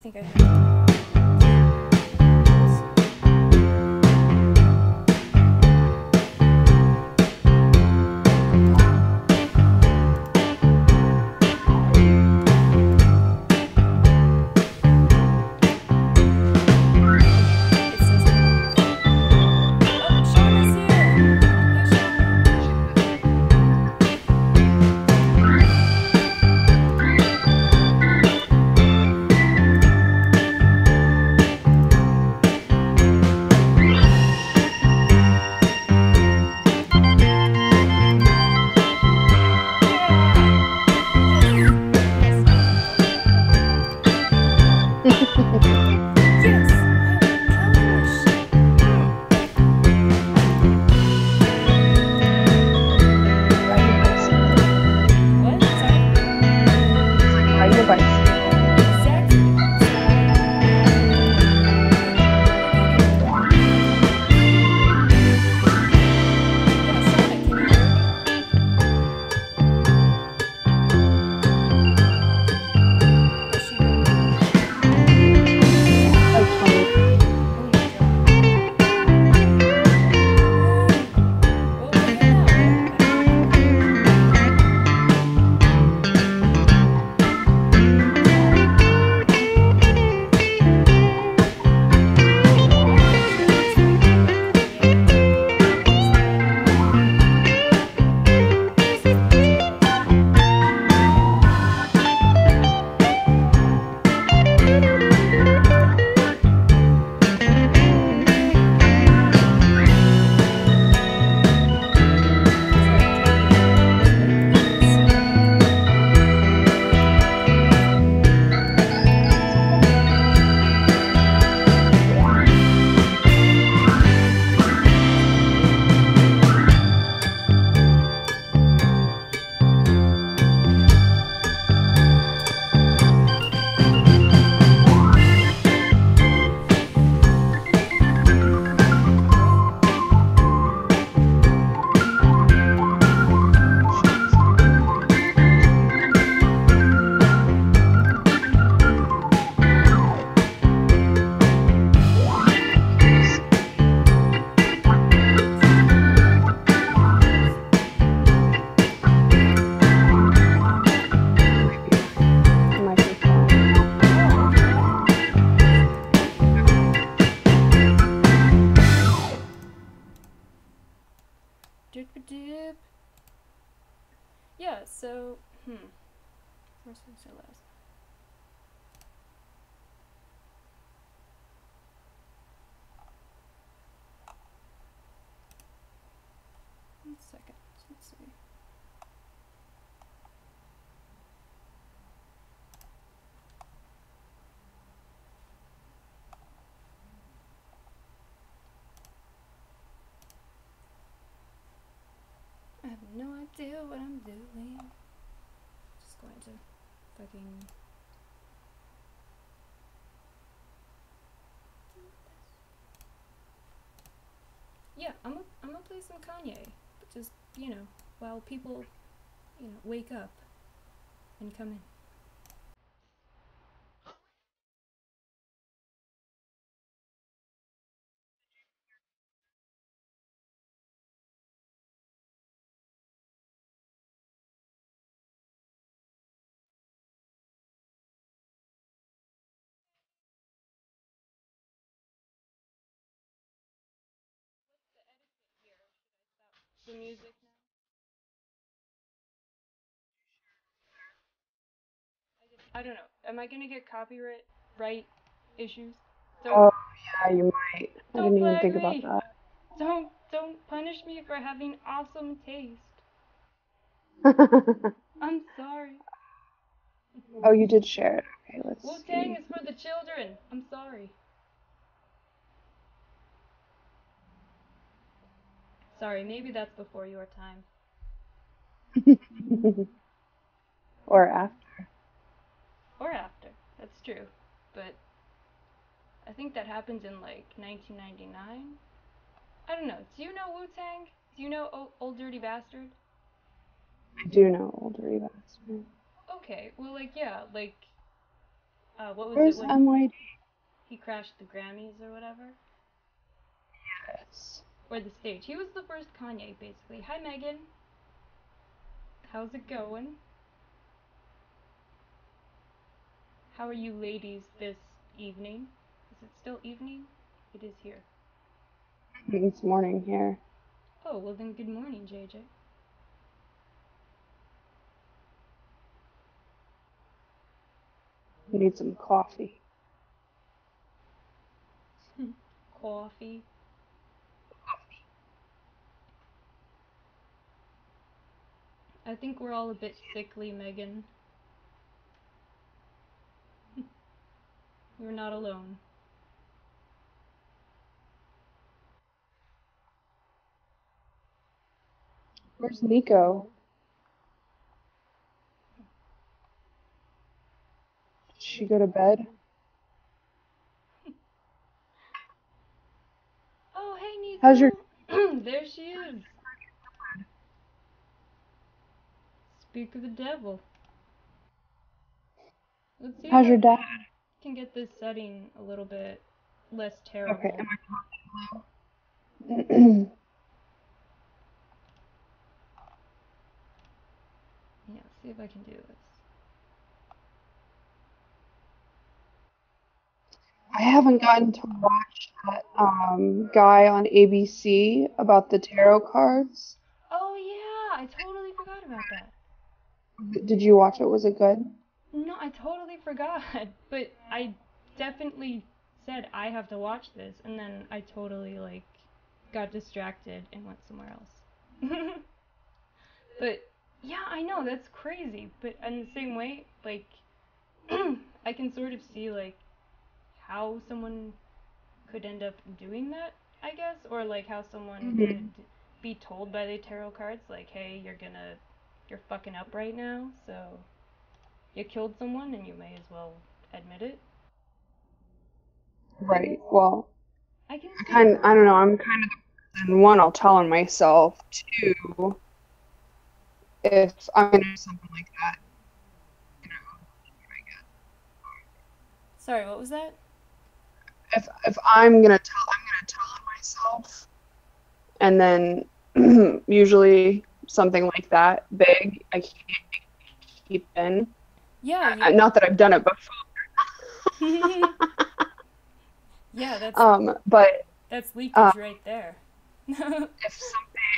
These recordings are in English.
think I heard. Yeah, so, where's the say last? One second, let's see. I have no idea what I'm doing. Just going to fucking... Yeah, I'm gonna play some Kanye, but just, you know, while people, you know, wake up and come in. The music now? I don't know. Am I gonna get copyright right issues? Oh, yeah, you might. I Don't didn't even flag think about me! that. Don't punish me for having awesome taste. I'm sorry. Oh, you did share it. Okay, let's Wu-Tang see. is for the children. I'm sorry. Sorry, maybe that's before your time. Or after. Or after. That's true. But I think that happened in like 1999. I don't know. Do you know Wu-Tang? Do you know Old Dirty Bastard? I do know Old Dirty Bastard. Okay, well, like, yeah, like, What was it Where's when MYD? he crashed the Grammys or whatever? Yes. Or the stage. He was the first Kanye, basically. Hi, Megan. How's it going? How are you ladies this evening? Is it still evening? It is here. It's morning here. Oh, well then good morning, JJ. We need some coffee. Coffee. I think we're all a bit sickly, Megan. You're not alone. Where's Nico? Did she go to bed? Oh, hey, How's your Nico. There she is. Speak of the devil. Let's see if how's I your dad? can get this setting a little bit less Okay, terrible. am I Yeah, see if I can do this. I haven't gotten to watch that guy on ABC about the tarot cards. Oh yeah, I totally forgot about that. Did you watch it? Was it good? No, I totally forgot. But I definitely said I have to watch this, and then I totally like got distracted and went somewhere else. But yeah, I know that's crazy. But in the same way, like I can sort of see like how someone could end up doing that, I guess, or like how someone could Hmm. be told by the tarot cards like, "Hey, you're fucking up right now, so you killed someone and you may as well admit it." I Right. guess Well, I can see it. I don't know. I'm kind of the person, one, I'll tell on myself. Two, if I'm gonna do something like that, you know, Sorry, what was that? if I'm gonna tell on myself, and then usually something like that big, I can't keep in. Yeah, you. Not that I've done it Yeah, but that's uh, leakage right there.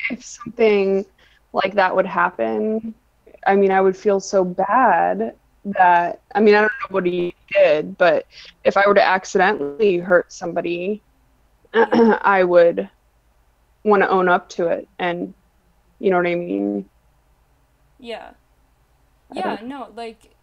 if something like that would happen, I mean, I would feel so bad that, I mean, I don't know what he did, but if I were to accidentally hurt somebody, Yeah. I would want to own up to it. And you know what I mean? Yeah. I don't Yeah, no, like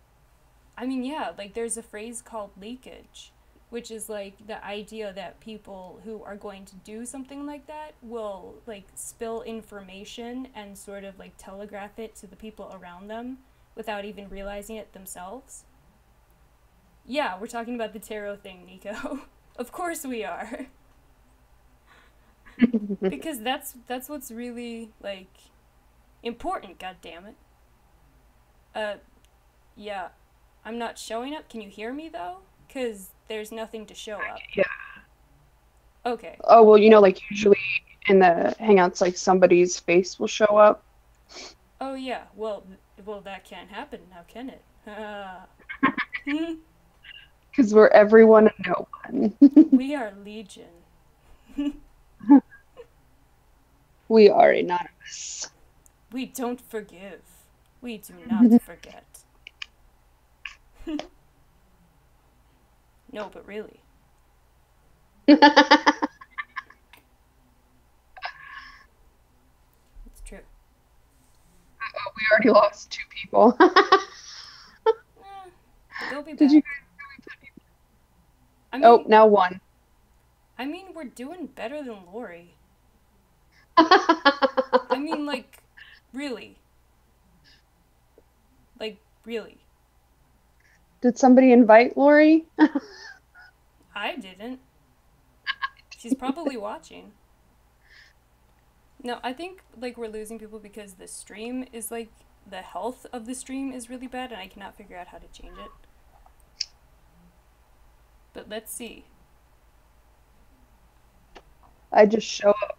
I mean, yeah, like there's a phrase called leakage, which is like the idea that people who are going to do something like that will like spill information and sort of like telegraph it to the people around them without even realizing it themselves. Yeah, we're talking about the tarot thing, Nico. Of course we are. know. Because that's what's really like important, god damn it. Uh yeah. I'm not showing up. Can you hear me though? Cuz there's nothing to show up. Yeah. Okay. Oh, well, like usually in the Hangouts, like somebody's face will show up. Oh yeah. Well that can't happen now, can it? Because we're everyone and no one. We are legion. We are anonymous. We don't forgive. We do not forget. No, but really. We It's true. already lost two people. Eh, they'll be Did you back. I Oh, mean, now one. we're doing better than Lori. I mean, like, really. Like, really. Did somebody invite Lori? I didn't. She's probably watching. No, I think, like, we're losing people because the stream is, like, the health of the stream is really bad and I cannot figure out how to change it. but let's see. I just show up.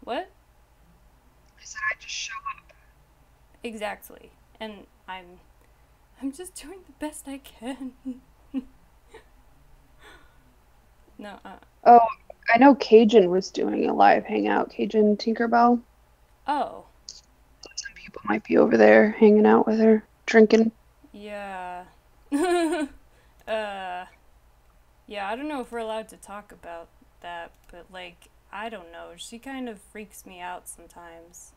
What? I said I just show up. Exactly. And I'm just doing the best I can. No, Oh, I know Cajun was doing a live hangout. Cajun Tinkerbell. oh, Some people might be over there hanging out with her, drinking. yeah. uh, yeah, I don't know if we're allowed to talk about that, but like, I don't know. She kind of freaks me out sometimes.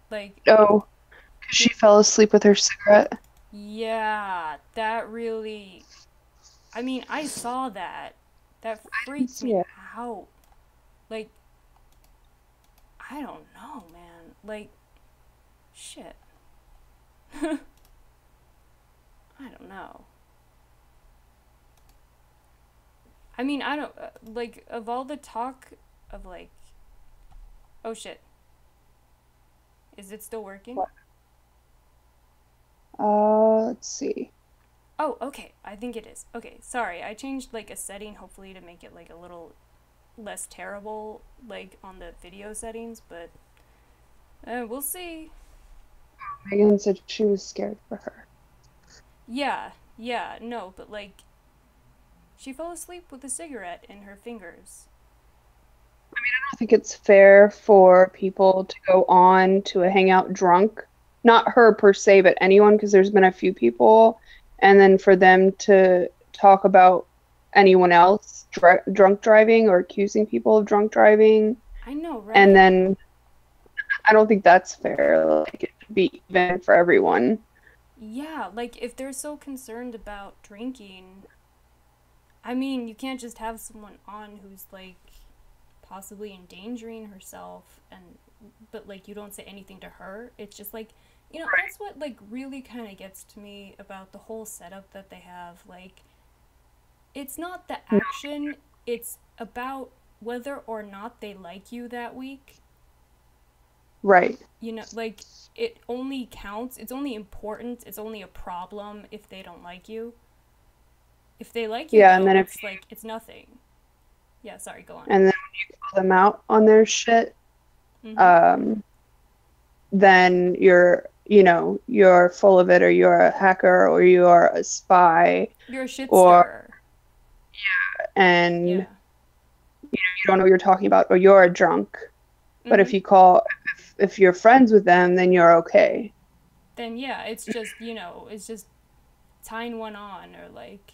Like, Oh, because she fell asleep with her cigarette. yeah, that really. I mean, I saw that. That I didn't freaked see me it. out. Like, I don't know, man. Like, shit. I don't know. I mean, I don't. Like, of all the talk of, like. Oh shit. Is it still working? What? Let's see. Oh, okay. I think it is. Okay, sorry. I changed, like, a setting, hopefully, to make it, like, a little less terrible, like, on the video settings, but. We'll see. Megan said she was scared for her. Yeah, yeah, no, but, like. She fell asleep with a cigarette in her fingers. I don't think it's fair for people to go on to a hangout drunk. Not her per se, but anyone, because there's been a few people, and then for them to talk about anyone else drunk driving or accusing people of drunk driving, I know, and right? then I don't think that's fair. Like it should be even for everyone. Yeah, like, if they're so concerned about drinking, I mean, you can't just have someone on who's, like, possibly endangering herself and but like you don't say anything to her. It's just like, that's what like really kind of gets to me about the whole setup that they have. Like, it's not the No, action, it's about whether or not they like you that week. right. Like, it only counts, it's only important, it's only a problem if they don't like you. If they like you Yeah, and though, then if it's like it's nothing. Yeah, sorry, go on. and then call them out on their shit, Mhm. um, then you're full of it, or you're a hacker, or you're a spy, You're a shit or stirrer. and Yeah. you don't know what you're talking about, or you're a drunk. But if Mhm. you call, if you're friends with them, then you're okay. Then yeah, it's just tying one on, or like,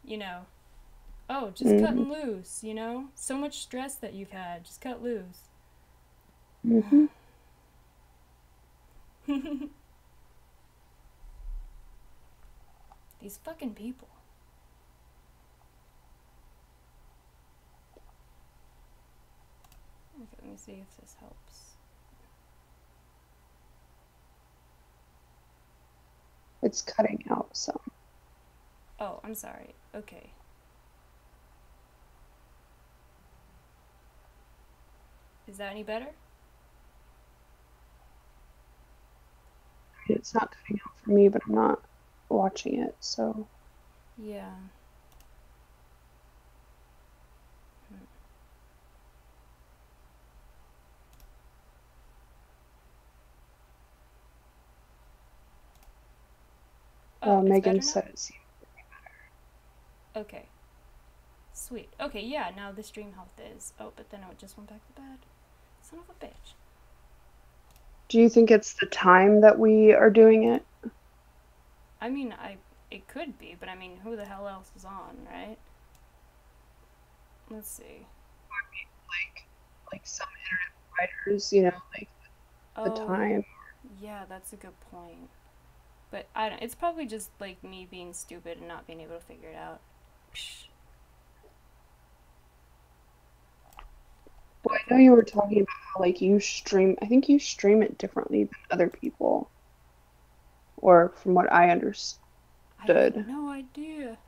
you know, oh, just Hmm. cutting loose, So much stress that you've had, just cut loose. Hmm. These fucking people. Okay, let me see if this helps. It's cutting out some. Oh, I'm sorry. Okay. Is that any better? It's not cutting out for me, but I'm not watching it, so Yeah. Oh, it's Megan better now? said it seemed. Okay. Sweet. Okay, yeah, now the stream health is. Oh, but then it just went back to bed. Son of a bitch. Do you think it's the time that we are doing it? I mean, it could be, but I mean, who the hell else is on, right? Let's see. Like some internet providers, like the Oh, time. yeah, that's a good point. But I don't. It's probably just like me being stupid and not being able to figure it out. Psh. Well, Oh, I know you were talking about how like you stream. I think you stream it differently than other people, or from what I I have understood. no idea.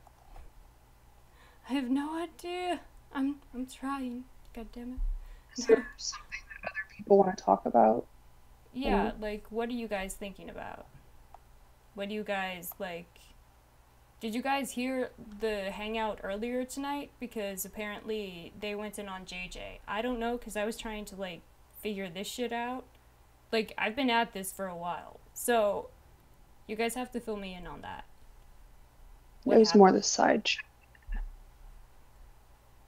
I have no idea. I'm trying. God damn Is it. there something that other people want to talk about? Yeah, Or like, what are you guys thinking about? What do you guys, like... Did you guys hear the hangout earlier tonight? Because apparently they went in on JJ. I don't know, because I was trying to, like, figure this shit out. Like, I've been at this for a while. So, you guys have to fill me in on that. It What was more happened? the side chat,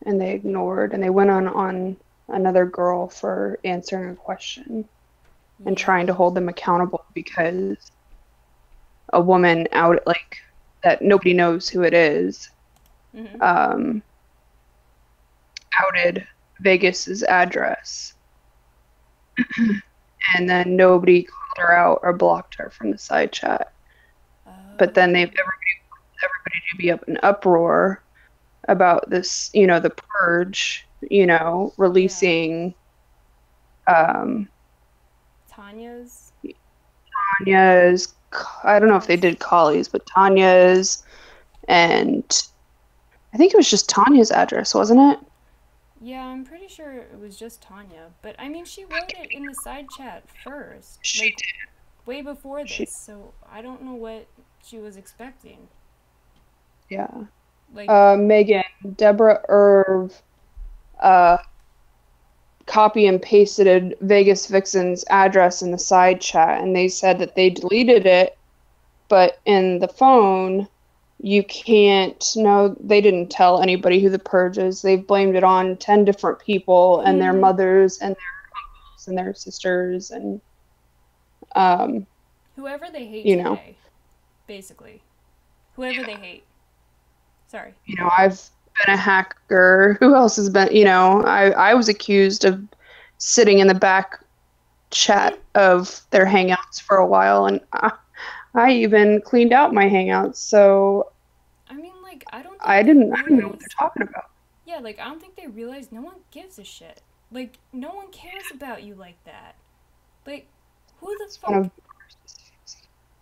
and they ignored, and they went on another girl for answering a question and Yeah. trying to hold them accountable because a woman out like that nobody knows who it is Mm-hmm. um, outed Vegas's address, and then nobody called her out or blocked her from the side chat. But then Oh. everybody to be up in uproar about this, the purge, Yeah. releasing um, Tanya's Tanya's. I don't know if they accounts. did Collie's, but Tanya's, and I think it was just Tanya's address, wasn't it? Yeah, I'm pretty sure it was just Tanya. But I mean, she wrote it in the side chat first. She Like, way before She, this. So I don't know what she was expecting. yeah. Like, Megan, Deborah Irv, uh, copy and pasted Vegas Vixen's address in the side chat, and they said that they deleted it, but in the phone, you can't. No, they didn't tell anybody who the purge is. They've blamed it on 10 different people and their mothers and their uncles and their sisters, and, um, whoever they hate you know, today, basically. Whoever they hate. Sorry. I've been a hacker. Who else has been, I was accused of sitting in the back chat of their hangouts for a while, and I even cleaned out my hangouts, so I mean, like, I don't I think they didn't I don't know what they're realize. talking about. Yeah, like, I don't think they realize no one gives a shit. Like, no one cares about you like that. Like, who the It's one fuck? of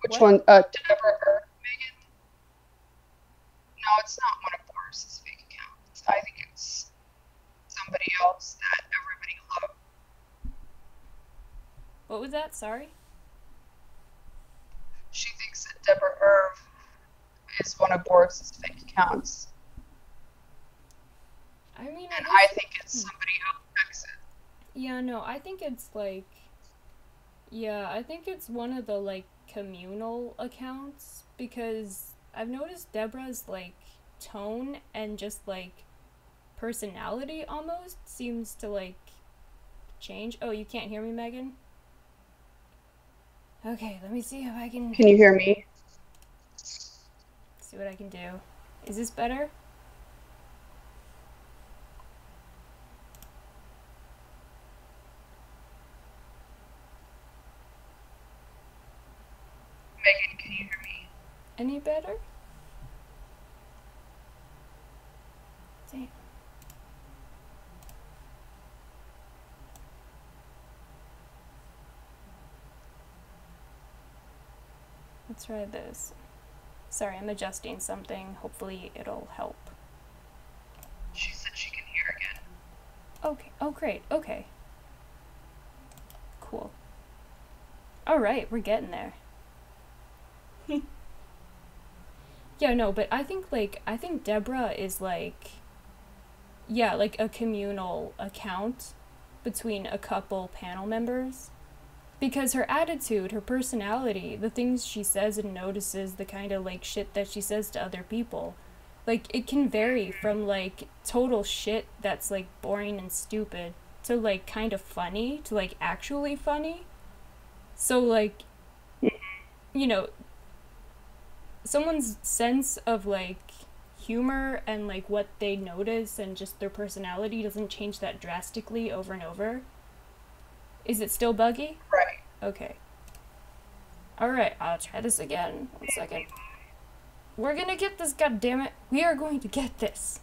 which What? one? Deborah or Megan? No, it's not one of Boris's fake accounts. I think it's somebody else that everybody loved. What was that? Sorry? She thinks that Deborah Irv is one of Boris's fake accounts, I mean, I and I guess. think it's somebody else. Yeah, no, I think it's like. Yeah, I think it's one of the, like, communal accounts because I've noticed Deborah's, like, tone and just, like, personality almost seems to, like, change. Oh, you can't hear me, Megan? Okay, let me see if I can Can you hear me? see what I can do. Is this better? Megan, can you hear me? Any better? Damn. Let's try this. Sorry, I'm adjusting something. Hopefully it'll help. She said she can hear again. Okay. Oh, great. Okay. Cool. All right, we're getting there. Yeah, no, but I think Deborah is like, yeah, like a communal account between a couple panel members because her attitude, her personality, the things she says and notices, the kind of like shit that she says to other people, like it can vary from like total shit that's like boring and stupid to like kind of funny to like actually funny. So like, you know, someone's sense of like humor and like what they notice and just their personality doesn't change that drastically over and over. Is it still buggy? Right. Okay. Alright, I'll try this again. 1 second. We're gonna get this, goddammit. We are going to get this.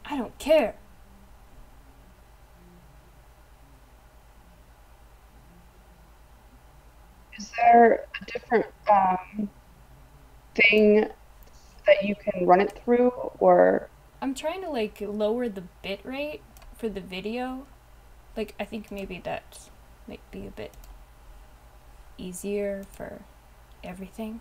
I don't care. Is there a different thing that you can run it through, or I'm trying to like lower the bit rate for the video. Like, I think maybe that might be a bit. easier for everything.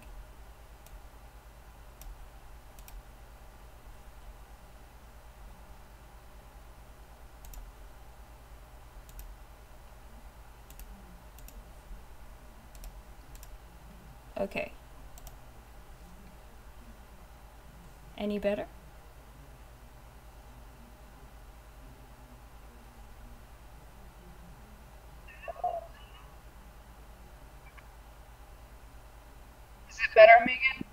Okay. Any better? Is it better, Megan?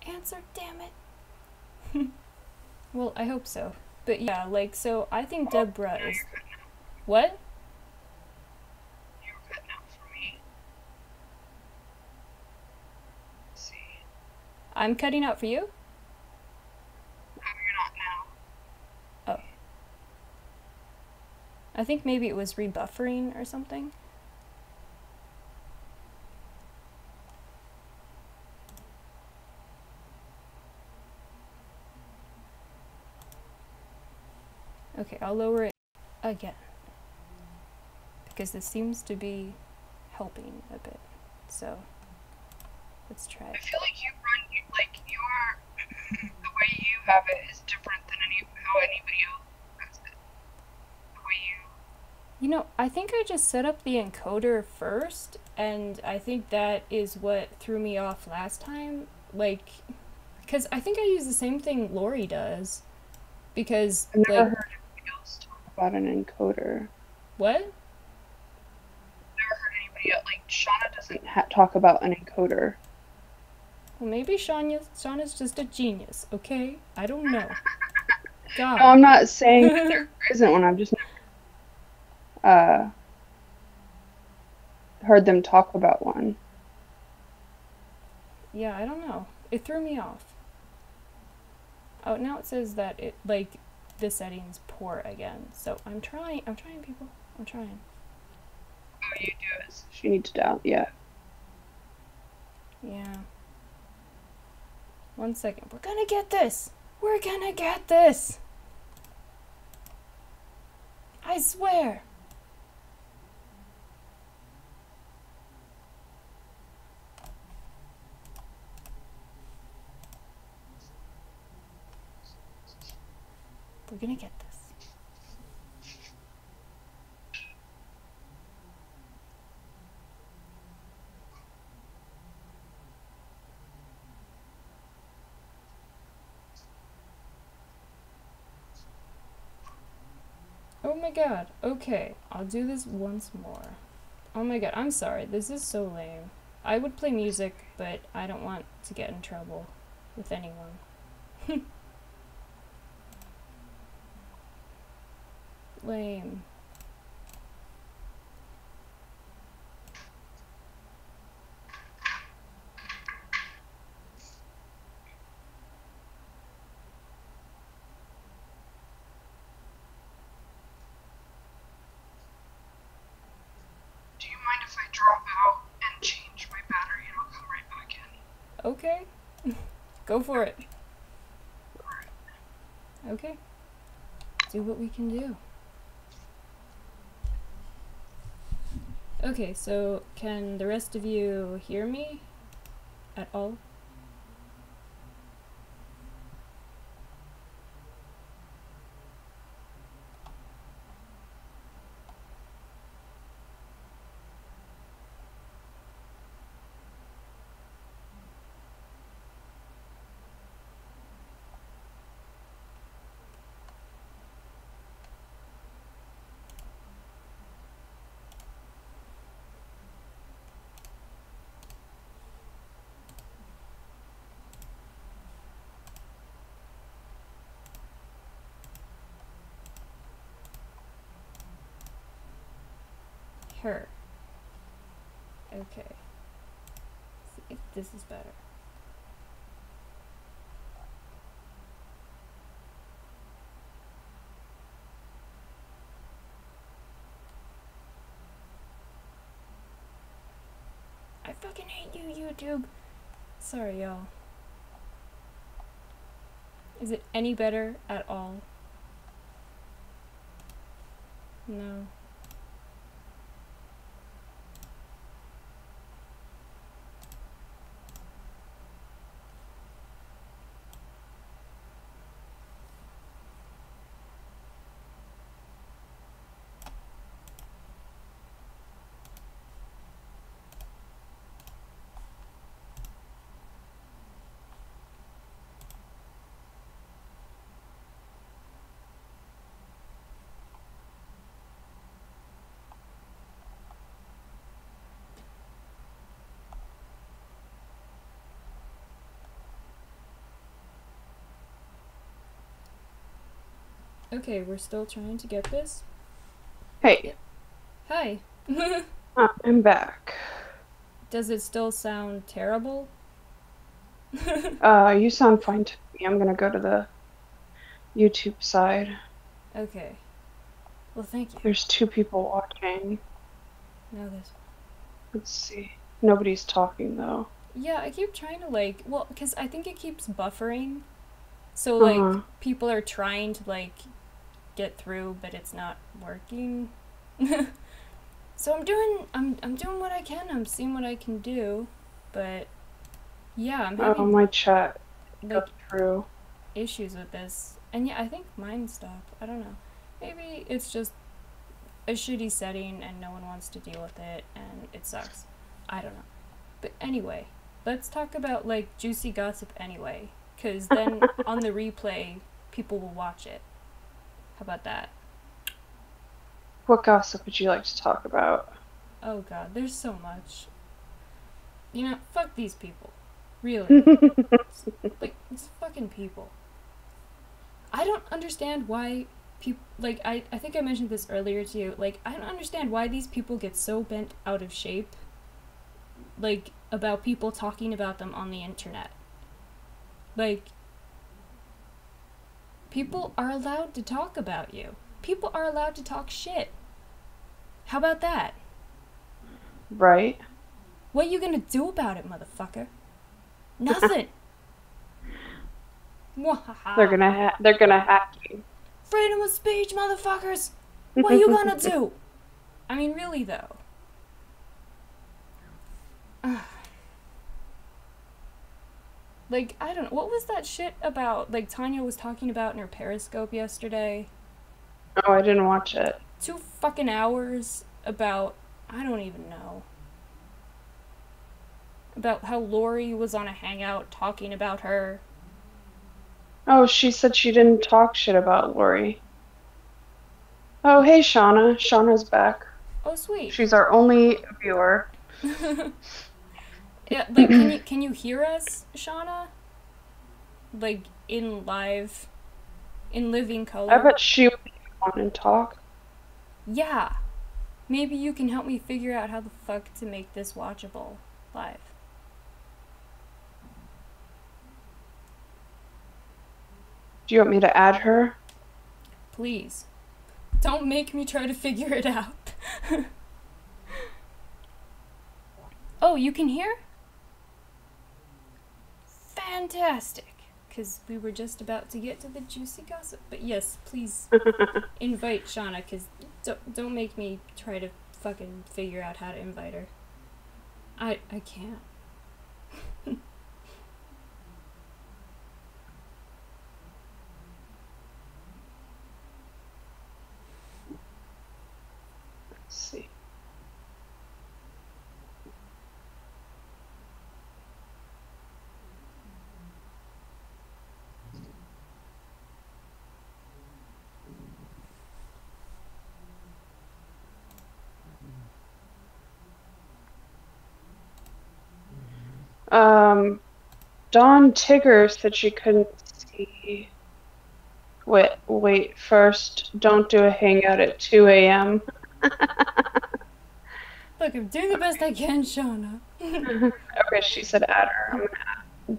Answer, damn it. Well, I hope so. But yeah, like, so I think Deborah is... What? You were cutting out for me. Let's see. I'm cutting out for you? No, you're not now. Oh. I think maybe it was rebuffering or something. Okay, I'll lower it again. Because this seems to be helping a bit. So, let's try I it. feel like your the way you have it is different than how anybody else has it. The way You know, I think I just set up the encoder first, and I think that is what threw me off last time. Like, because I think I use the same thing Lori does. Because, I've never like, heard anybody else talk about an encoder. what? Never heard anybody else. Like, Shauna doesn't talk about an encoder. Well, maybe Shauna's just a genius, okay? I don't know. God. No, I'm not saying that there isn't one. I've just never heard them talk about one. Yeah, I don't know. It threw me off. Oh, now it says that it, like, the setting's poor again. So I'm trying, people. I'm trying. Oh, you do it. So you need to dial, yeah. Yeah. 1 second. We're gonna get this! We're gonna get this! I swear! We're gonna get this. Oh my god. Okay, I'll do this once more. Oh my god, I'm sorry. This is so lame. I would play music, but I don't want to get in trouble with anyone. Lame. Do you mind if I drop out and change my battery and I'll come right back in? Okay. Go for it. Okay. Do what we can do. Okay, so can the rest of you hear me at all? Her. Okay. See if this is better. I fucking hate you, YouTube. Sorry, y'all. Is it any better at all? No. Okay, we're still trying to get this. Hey. Hi. I'm back. Does it still sound terrible? You sound fine to me. I'm gonna go to the YouTube side. Okay. Well, thank you. There's 2 people watching. Now this. Let's see. Nobody's talking though. Yeah, I keep trying to like, well, because I think it keeps buffering. So like people are trying to like get through, but it's not working. So I'm doing what I can. I'm seeing what I can do, but yeah, I'm having my chat like got through issues with this, and yeah, I think mine stopped. I don't know. Maybe it's just a shitty setting and no one wants to deal with it, and it sucks. I don't know. But anyway, let's talk about like juicy gossip anyway, because then on the replay, people will watch it. How about that? What gossip would you like to talk about? Oh god, there's so much. You know, fuck these people. Really. Like, it's fucking people. I don't understand why people, like, I think I mentioned this earlier to you, like, I don't understand why these people get so bent out of shape, like, about people talking about them on the internet. Like, people are allowed to talk about you. People are allowed to talk shit. How about that? Right? What you gonna do about it, motherfucker? Nothing. They're gonna hack you. Freedom of speech, motherfuckers! What you gonna do? I mean, really though. Like, I don't know. What was that shit about, like, Tanya was talking about in her Periscope yesterday? Oh, I didn't watch it. 2 fucking hours about, I don't even know. About how Lori was on a hangout talking about her. Oh, she said she didn't talk shit about Lori. Oh, hey, Shauna. Shauna's back. Oh, sweet. She's our only viewer. Yeah, like, can you hear us, Shauna? Like, in living color? I bet she would come on and talk. Yeah. Maybe you can help me figure out how the fuck to make this watchable live. Do you want me to add her? Please. Don't make me try to figure it out. Oh, you can hear? Fantastic. Because we were just about to get to the juicy gossip. But yes, please invite Shauna, because don't make me try to fucking figure out how to invite her. I can't. Let's see. Dawn Tigger said she couldn't see. Wait, first, don't do a hangout at 2 a.m. Look, I'm doing the best I can, Shauna. Okay, she said add her. I'm gonna add.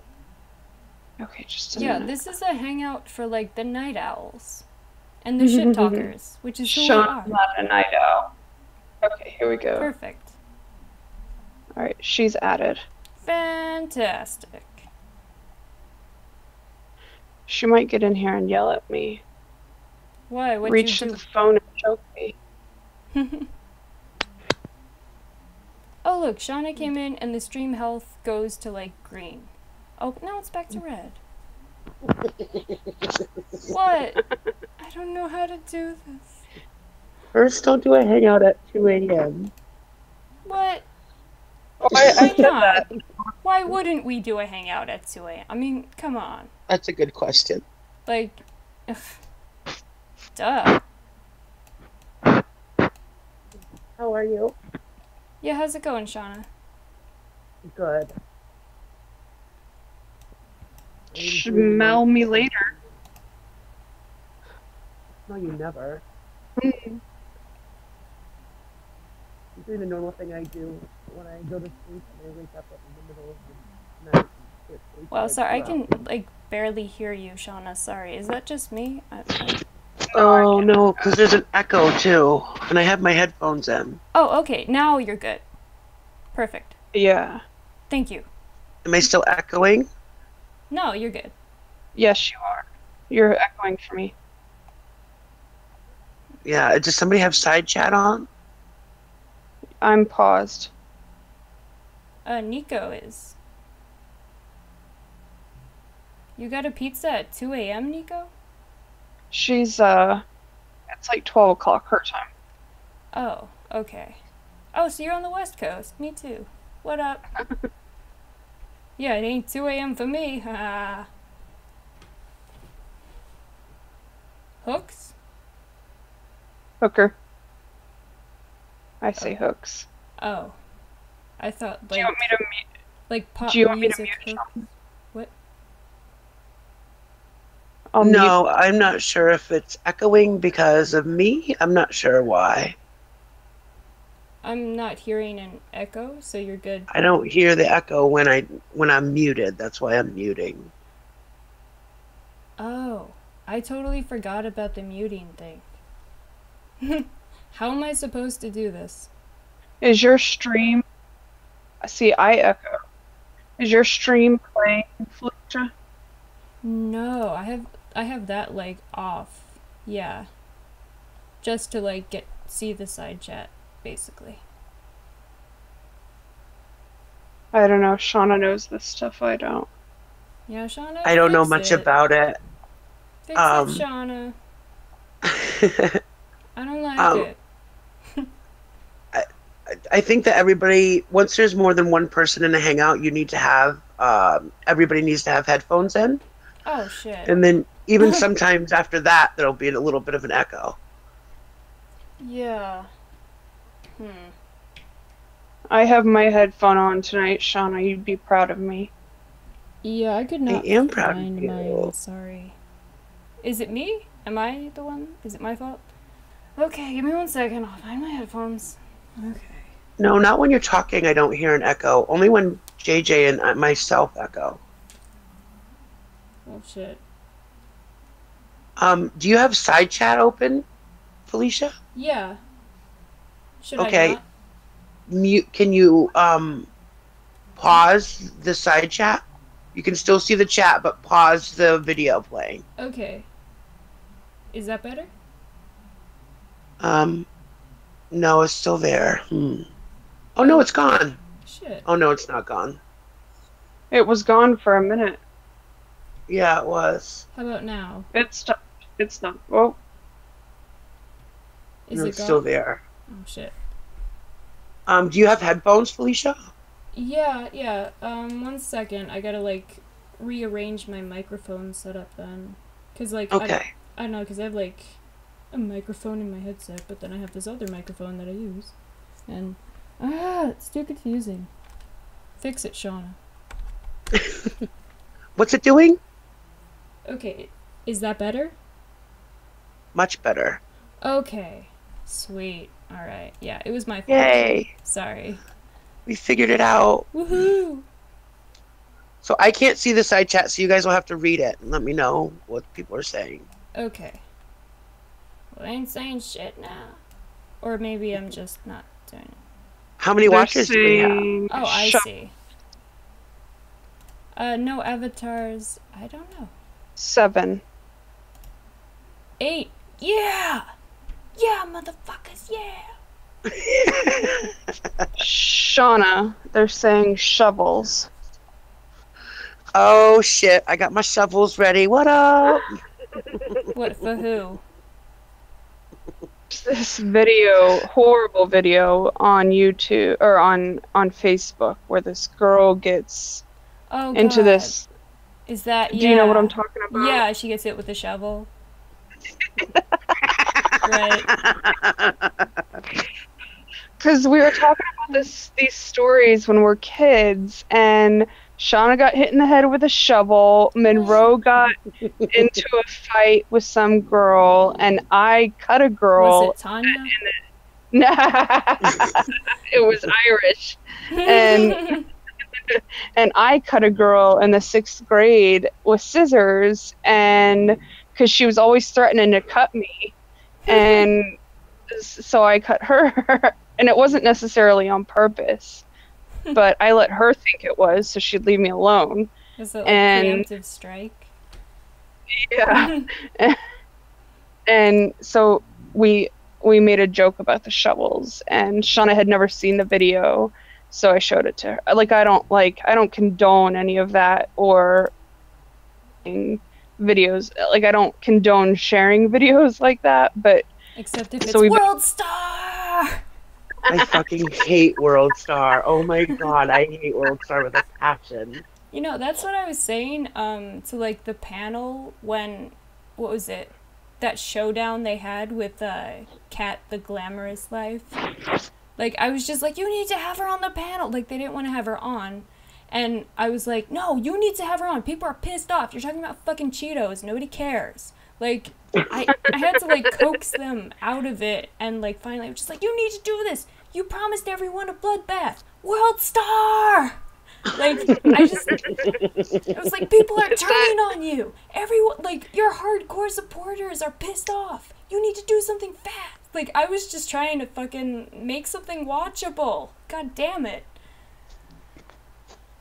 Okay, just a minute. Yeah, this is a hangout for, like, the night owls. And the shit talkers, which is who we are. Shauna's not a night owl. Okay, here we go. Perfect. Alright, she's added. Fantastic. She might get in here and yell at me. Why? What'd Reach you to do? the phone and choke me. Oh, look, Shauna came in and the stream health goes to, like, green. Oh, now it's back to red. What? I don't know how to do this. First, don't do a hangout at 2 a.m. What? Oh, Why I said not? that. Why wouldn't we do a hangout at 2 a.m.? I mean, come on. That's a good question. Like, ugh. Duh. How are you? Yeah, how's it going, Shauna? Good. Smell me later. No, you never. Mm. I'm doing the normal thing I do when I go to sleep and I wake up in the middle of the night. Well, sorry, I can, like, barely hear you, Shauna. Sorry. Is that just me? Oh, no, because there's an echo, too. And I have my headphones in. Oh, okay. Now you're good. Perfect. Yeah. Thank you. Am I still echoing? No, you're good. Yes, you are. You're echoing for me. Yeah, does somebody have side chat on? I'm paused. Nico is. You got a pizza at 2 a.m., Nico? She's, it's like 12 o'clock her time. Oh, okay. Oh, so you're on the West Coast. Me too. What up? Yeah, it ain't 2 a.m. for me. Ha. Hooks? Hooker. I say hooks. Oh. I thought, like... Do you want me to mute? Like pop Do you want me to music mute hooks? What? I'll mute. No, I'm not sure if it's echoing because of me. I'm not sure why. I'm not hearing an echo, so you're good. I don't hear the echo when I'm muted. That's why I'm muting. Oh, I totally forgot about the muting thing. How am I supposed to do this? Is your stream... See, I echo. Is your stream playing, Felicia? No, I have that like off. Yeah. Just to like see the side chat, basically. I don't know. Shauna knows this stuff. I don't. Yeah, Shauna. I don't know fix much it. about it. Fix it, Shauna. I don't like it. I think that everybody, once there's more than one person in a hangout, you need to have, everybody needs to have headphones in. Oh, shit. And then even sometimes after that, there'll be a little bit of an echo. Yeah. I have my headphone on tonight, Shauna. You'd be proud of me. Yeah, I could not I am proud of find you. mine. Sorry. Is it me? Am I the one? Is it my fault? Okay, give me 1 second. I'll find my headphones. Okay. No, not when you're talking, I don't hear an echo. Only when JJ and myself echo. Oh, shit. Do you have side chat open, Felicia? Yeah. Should Okay. I not? Mute. Can you pause the side chat? You can still see the chat, but pause the video playing. Okay. Is that better? No, it's still there. Oh no, it's gone. Shit. Oh no, it's not gone. It was gone for a minute. Yeah, it was. How about now? It's not. Oh. Is No, it it's gone? still there. Oh, shit. Do you have headphones, Felicia? Yeah. 1 second. I gotta, like, rearrange my microphone setup then. Cause, like, Okay. I don't know, cause I have, like, a microphone in my headset, but then I have this other microphone that I use. And, it's too confusing. Fix it, Shauna. What's it doing? Okay, is that better? Much better. Okay. Sweet. Alright. Yeah, it was my fault. Yay! Sorry. We figured it out. Woohoo! So I can't see the side chat, so you guys will have to read it and let me know what people are saying. Okay. Well, I ain't saying shit now. Or maybe I'm just not doing it. How many watchers do we have? Oh, I see. No avatars. I don't know. 7. 8. Yeah! Yeah, motherfuckers, yeah! Shauna, they're saying shovels. Oh shit! I got my shovels ready. What up? What for who? This video, horrible video on YouTube or on Facebook where this girl gets Oh into God. this. Is that Do you know what I'm yeah? talking about? Yeah, she gets hit with a shovel. Right. Because we were talking about these stories when we're kids, and Shauna got hit in the head with a shovel. Monroe got into a fight with some girl, and I cut a Was girl. it Tanya? It was Irish, and I cut a girl in the 6th grade with scissors, and because she was always threatening to cut me, and so I cut her, and it wasn't necessarily on purpose, but I let her think it was, so she'd leave me alone. Was it like And preemptive strike? yeah, and so we made a joke about the shovels, and Shauna had never seen the video, so I showed it to her. I don't condone any of that or videos. Like, I don't condone sharing videos like that, but Except if it's so we World Star! I fucking hate World Star. Oh my god, I hate World Star with a passion. You know, that's what I was saying, to like the panel when, what was it? That showdown they had with Kat the Glamorous Life. Like, I was just like, you need to have her on the panel. Like, they didn't want to have her on. And I was like, no, you need to have her on. People are pissed off. You're talking about fucking Cheetos. Nobody cares. Like, I had to, like, coax them out of it. And, like, finally I was just like, you need to do this. You promised everyone a bloodbath. World Star! Like, it was like, people are turning on you. Everyone, like, your hardcore supporters are pissed off. You need to do something fast. Like, I was just trying to fucking make something watchable. God damn it.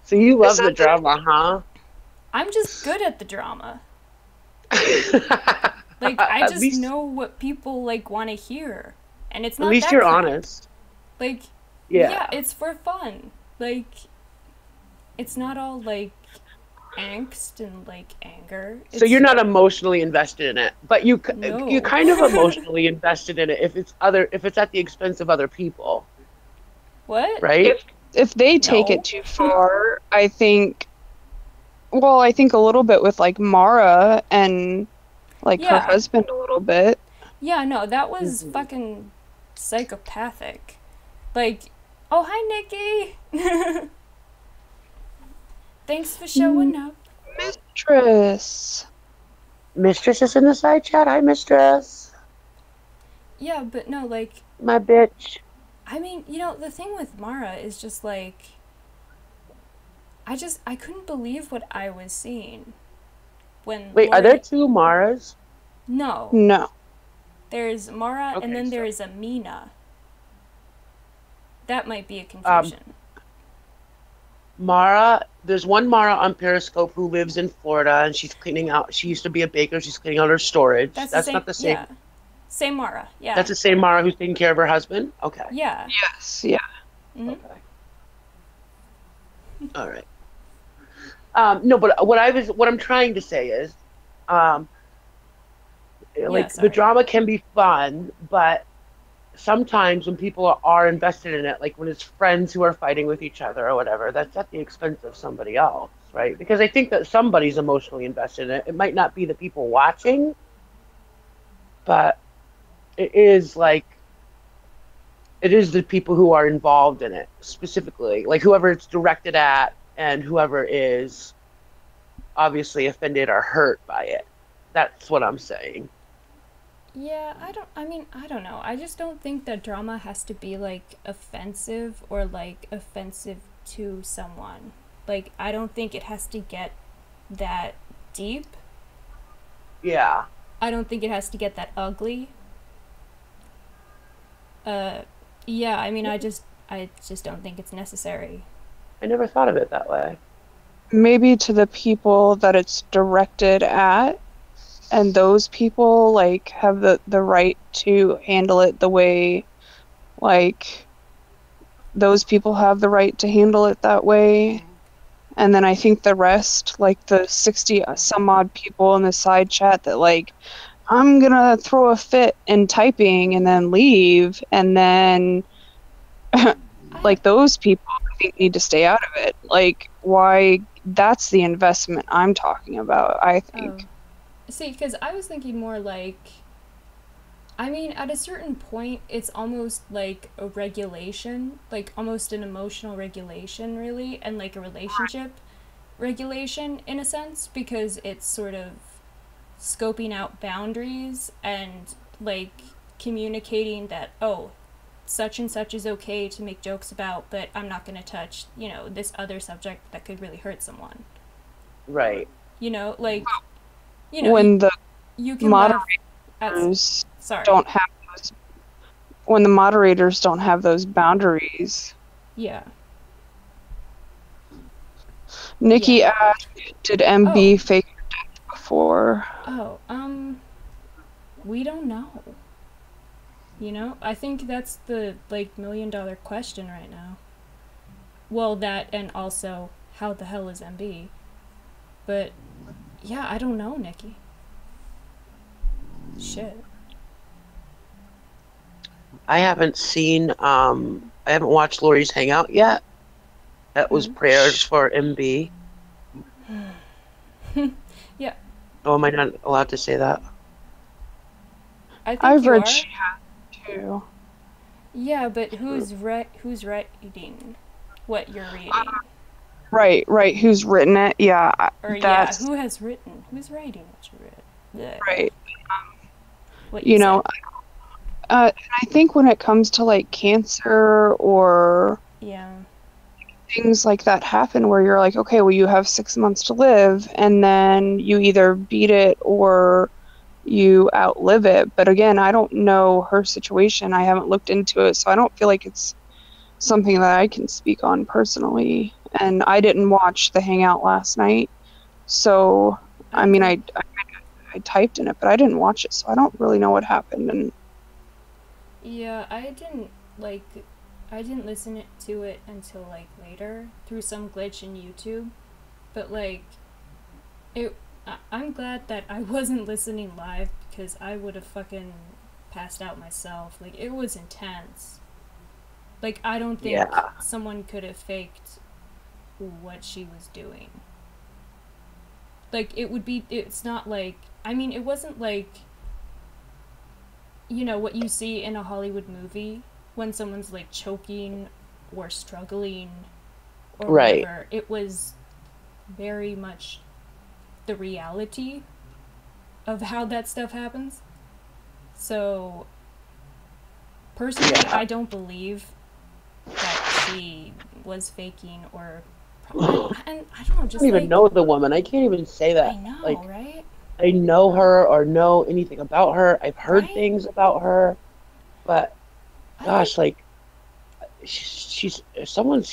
So you love the drama, huh? I'm just good at the drama. Like, I just know what people, like, want to hear. And it's not At least that you're crap. honest. Like, Yeah, it's for fun. Like, it's not all, like, angst and, like, anger. so you're not emotionally invested in it, but you're No. kind of emotionally invested in it if it's at the expense of other people, What? right? if they take No. it too far, I think a little bit with like Mara and like her Yeah. husband a little bit. Yeah, no, that was fucking psychopathic. Like, oh, hi, Nikki! Thanks for showing up. Mistress. Mistress is in the side chat. Hi, Mistress. Yeah, but no, like, My bitch. I mean, you know, the thing with Mara is just like, I couldn't believe what I was seeing. When Wait, are Lori- there two Maras? No. No. There's Mara, Okay, and then so- there is Amina. That might be a confusion. Mara, there's one Mara on Periscope who lives in Florida, and she's cleaning out. She used to be a baker. She's cleaning out her storage. That's not the same. Yeah. Same Mara. Yeah. That's the same Mara who's taking care of her husband. Okay. Yeah. Yes. Yeah. Mhm. Okay. All right. No, but what I'm trying to say is, like sorry. the drama can be fun, but sometimes when people are invested in it, like when it's friends who are fighting with each other or whatever, that's at the expense of somebody else, right? Because I think that somebody's emotionally invested in it. It might not be the people watching, but it is the people who are involved in it specifically, like whoever it's directed at and whoever is obviously offended or hurt by it. That's what I'm saying. Yeah, I don't know. I just don't think that drama has to be, like, offensive or, like, offensive to someone. Like, I don't think it has to get that deep. Yeah. I don't think it has to get that ugly. Yeah, I mean, I just don't think it's necessary. I never thought of it that way. Maybe to the people that it's directed at, and those people like have the right to handle it the way Like, those people have the right to handle it that way. And then I think the rest, like the 60 some odd people in the side chat that like, I'm gonna throw a fit in typing and then leave, and then like those people I think need to stay out of it. Like, why? That's the investment I'm talking about, I think. See, because I was thinking more like, I mean, at a certain point, it's almost like a regulation, like almost an emotional regulation, really, and like a relationship regulation in a sense, because it's sort of scoping out boundaries and like communicating that, oh, such and such is okay to make jokes about, but I'm not going to touch, this other subject that could really hurt someone. Right. Like, When the you can laugh at. moderators Sorry. don't have those, when the moderators don't have those boundaries. Yeah. Nikki asked, did MB fake her death before? Oh, we don't know. I think that's the, like, $1,000,000 question right now. Well, that, and also, how the hell is MB? But, yeah, I don't know, Nikki. Shit. I haven't watched Lori's Hangout yet. That was prayers for MB. Yeah. Oh, am I not allowed to say that? I've read she had too. Yeah, but who's writing what you're reading? Right. Who's written it? Yeah. Or who has written? Who's writing what you read? Right. What you know, I think when it comes to like cancer or things like that happen where you're like, okay, well, you have 6 months to live, and then you either beat it or you outlive it. But again, I don't know her situation. I haven't looked into it, so I don't feel like it's something that I can speak on personally. And I didn't watch the Hangout last night, so I mean, I typed in it, but I didn't watch it, so I don't really know what happened. And yeah, I didn't listen to it until like later through some glitch in YouTube, but like I'm glad that I wasn't listening live, because I would have fucking passed out myself. Like, it was intense. Like, I don't think someone could have faked what she was doing. Like, it's not like, I mean, it wasn't like, what you see in a Hollywood movie when someone's like choking or struggling or whatever. It was very much the reality of how that stuff happens. So, personally, I don't believe that she was faking or... And I don't know, just I don't even know the woman. I can't even say that. I know, like, right? I know her or know anything about her. I've heard things about her. But, gosh, like, someone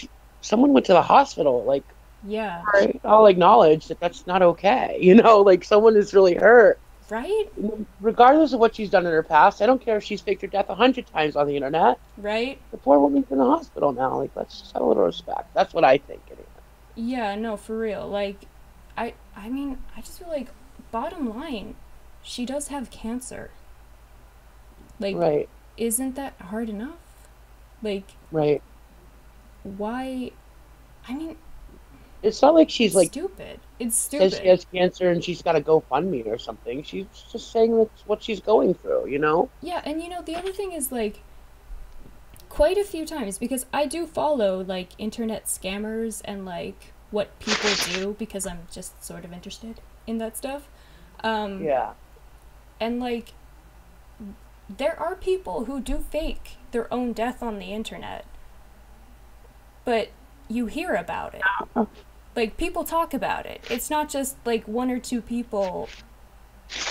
went to the hospital, like... Yeah. Right. I'll acknowledge that that's not okay. Like, someone is really hurt. Right? Regardless of what she's done in her past, I don't care if she's faked her death 100 times on the internet. Right? The poor woman's in the hospital now. Like, let's just have a little respect. That's what I think, anyway. Yeah, no, for real. Like, I mean, I just feel like, bottom line, she does have cancer. Like, isn't that hard enough? Like, why? I mean... It's not like she's like stupid. It's stupid. Says she has cancer and she's got to GoFundMe or something. She's just saying that's what she's going through, Yeah, and the other thing is, like, quite a few times, because I do follow like internet scammers and like what people do, because I'm just sort of interested in that stuff. Yeah. And like, there are people who do fake their own death on the internet, but you hear about it. Like, people talk about it. It's not just, like, 1 or 2 people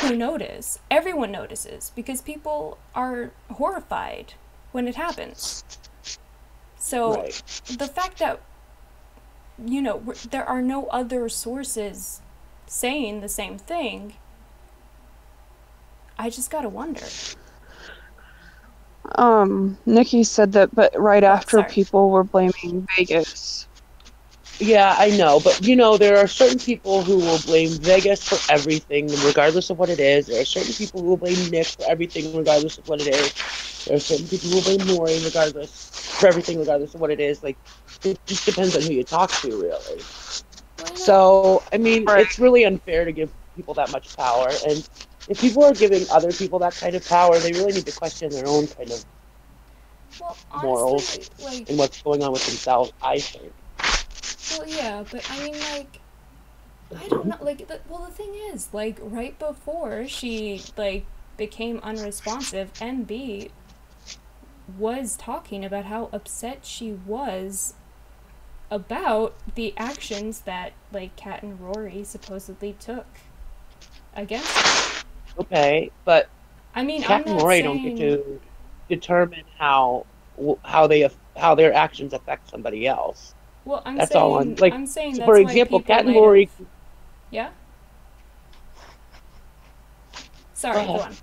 who notice. Everyone notices, because people are horrified when it happens. So, the fact that, there are no other sources saying the same thing, I just gotta wonder. Nikki said that, but right Oh, after sorry. people were blaming Vegas. Yeah, I know, but you know, there are certain people who will blame Vegas for everything, regardless of what it is. There are certain people who will blame Nick for everything, regardless of what it is. There are certain people who will blame Maury for everything, regardless of what it is. Like, it just depends on who you talk to, really. Well, So, I mean, Right. it's really unfair to give people that much power. And if people are giving other people that kind of power, they really need to question their own kind of well, morals honestly, like, and what's going on with themselves, I think. well, yeah, but I mean, like, I don't know. Like, the thing is, like, right before she like became unresponsive, NB was talking about how upset she was about the actions that like Kat and Rory supposedly took against her. Okay, but I mean, I'm Cat and not Rory don't get saying. to determine how their actions affect somebody else. Well, I'm That's all I'm saying like. I'm saying So for that's why example, people Cat and might have. Rory. Yeah. Go Sorry. Go ahead. on.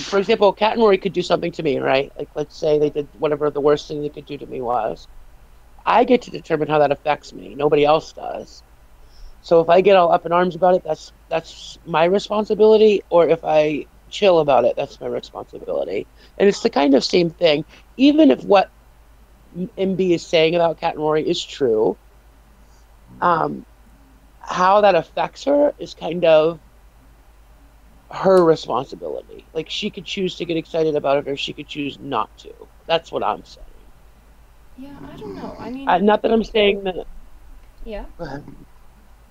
For example, Cat and Rory could do something to me, right? Like, let's say they did whatever the worst thing they could do to me was. I get to determine how that affects me. Nobody else does. So if I get all up in arms about it, that's my responsibility. Or if I chill about it, that's my responsibility. And it's the kind of same thing. Even if what MB is saying about Cat and Rory is true, um, how that affects her is kind of her responsibility. Like she could choose to get excited about it, or she could choose not to. That's what I'm saying. Yeah, I don't know. I mean, Not that I'm saying that. yeah.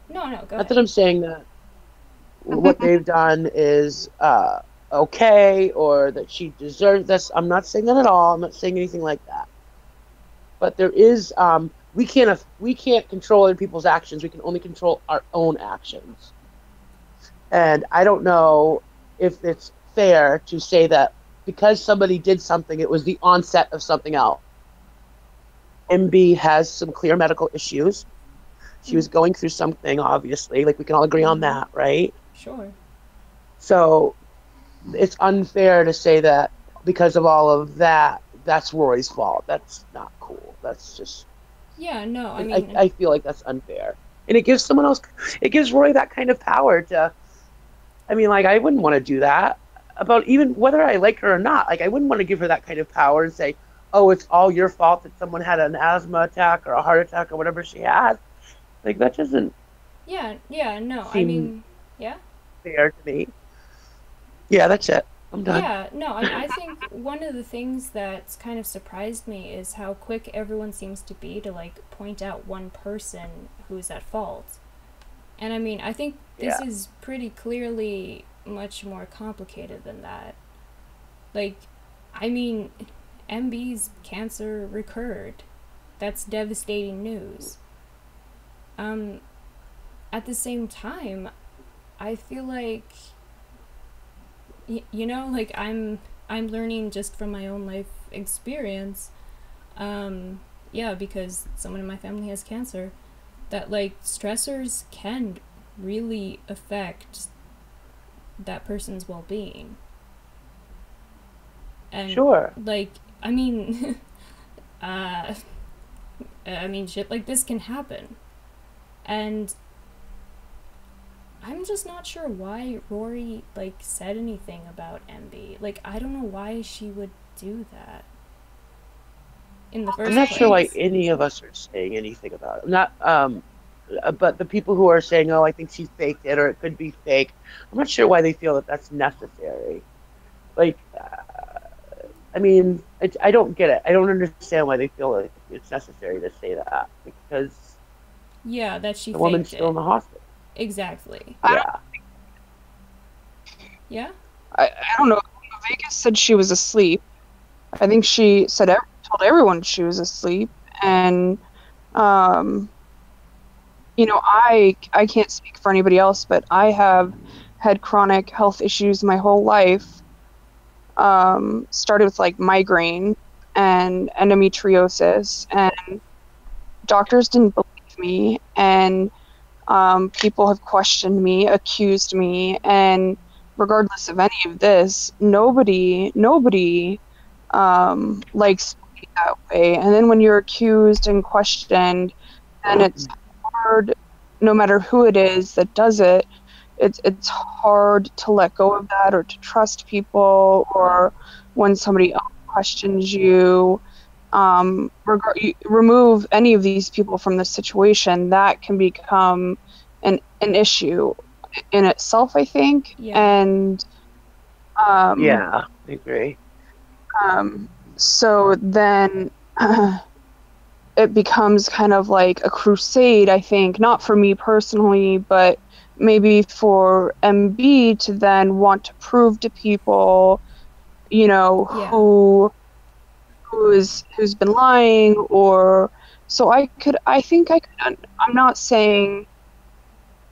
No, no, go Not ahead. that I'm saying that what they've done is okay or that she deserves this. I'm not saying that at all. I'm not saying anything like that. But there is we can't control other people's actions. We can only control our own actions. And I don't know if it's fair to say that because somebody did something, it was the onset of something else. MB has some clear medical issues. She was going through something, obviously. Like we can all agree on Mm-hmm. that, right? Sure. So it's unfair to say that because of all of that, that's Rory's fault. That's not cool. That's just Yeah, no, I I, mean, I feel like that's unfair. And it gives Rory that kind of power to, I mean, like, I wouldn't want to do that about even whether I like her or not. Like, I wouldn't want to give her that kind of power and say, oh, it's all your fault that someone had an asthma attack or a heart attack or whatever she had. Like, that doesn't yeah, no, I seem mean, yeah. fair to me. Yeah, that's it. I'm done. Yeah, no, I mean, I think one of the things that's kind of surprised me is how quick everyone seems to be to, like, point out one person who's at fault. And I mean, I think this Yeah. is pretty clearly much more complicated than that. Like, I mean, MB's cancer recurred. That's devastating news. Um, at the same time, I feel like like I'm learning just from my own life experience. Yeah, because someone in my family has cancer, that like stressors can really affect that person's well-being. And Sure. like, I mean, uh I mean shit like this can happen. And I'm just not sure why Rory like said anything about MB. Like I don't know why she would do that in the I'm first not sure why place. any of us are saying anything about it. Not but the people who are saying, "Oh, I think she faked it," or it could be fake. I'm not sure why they feel that that's necessary. Like, I mean, I don't get it. I don't understand why they feel like it's necessary to say that because Yeah, that she the woman's faked still it. in the hospital. Exactly. I don't, Yeah, Yeah? I don't know. Vegas said she was asleep. I think she told everyone she was asleep, and um, I can't speak for anybody else, but I have had chronic health issues my whole life. Started with like migraine and endometriosis, and doctors didn't believe me, and people have questioned me, accused me, and regardless of any of this, nobody likes being that way. And then when you're accused and questioned, then it's hard, no matter who it is that does it, it's hard to let go of that or to trust people, or when somebody else questions you. You remove any of these people from the situation, that can become an issue in itself, I think. Yeah. And Yeah, I agree. so then it becomes kind of like a crusade, I think, not for me personally, but maybe for MB to then want to prove to people, you know, Yeah. who's been lying. Or so I think I could, I'm not saying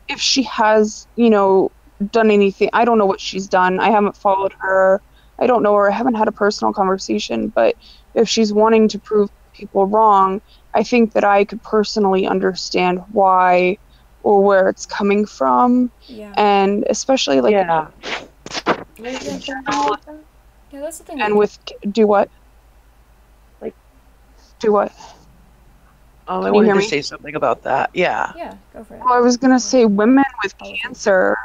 if she has, you know, done anything. I don't know what she's done. I haven't followed her. I don't know her. I haven't had a personal conversation. But if she's wanting to prove people wrong, I think that I could personally understand why or where it's coming from. Yeah. And especially like Yeah. in general, Yeah, that's the thing. and with do what? Like, Do what? I Can you wanted hear to me? say something about that. Yeah. Yeah, go for it. Well, I was gonna say women with All of you. cancer,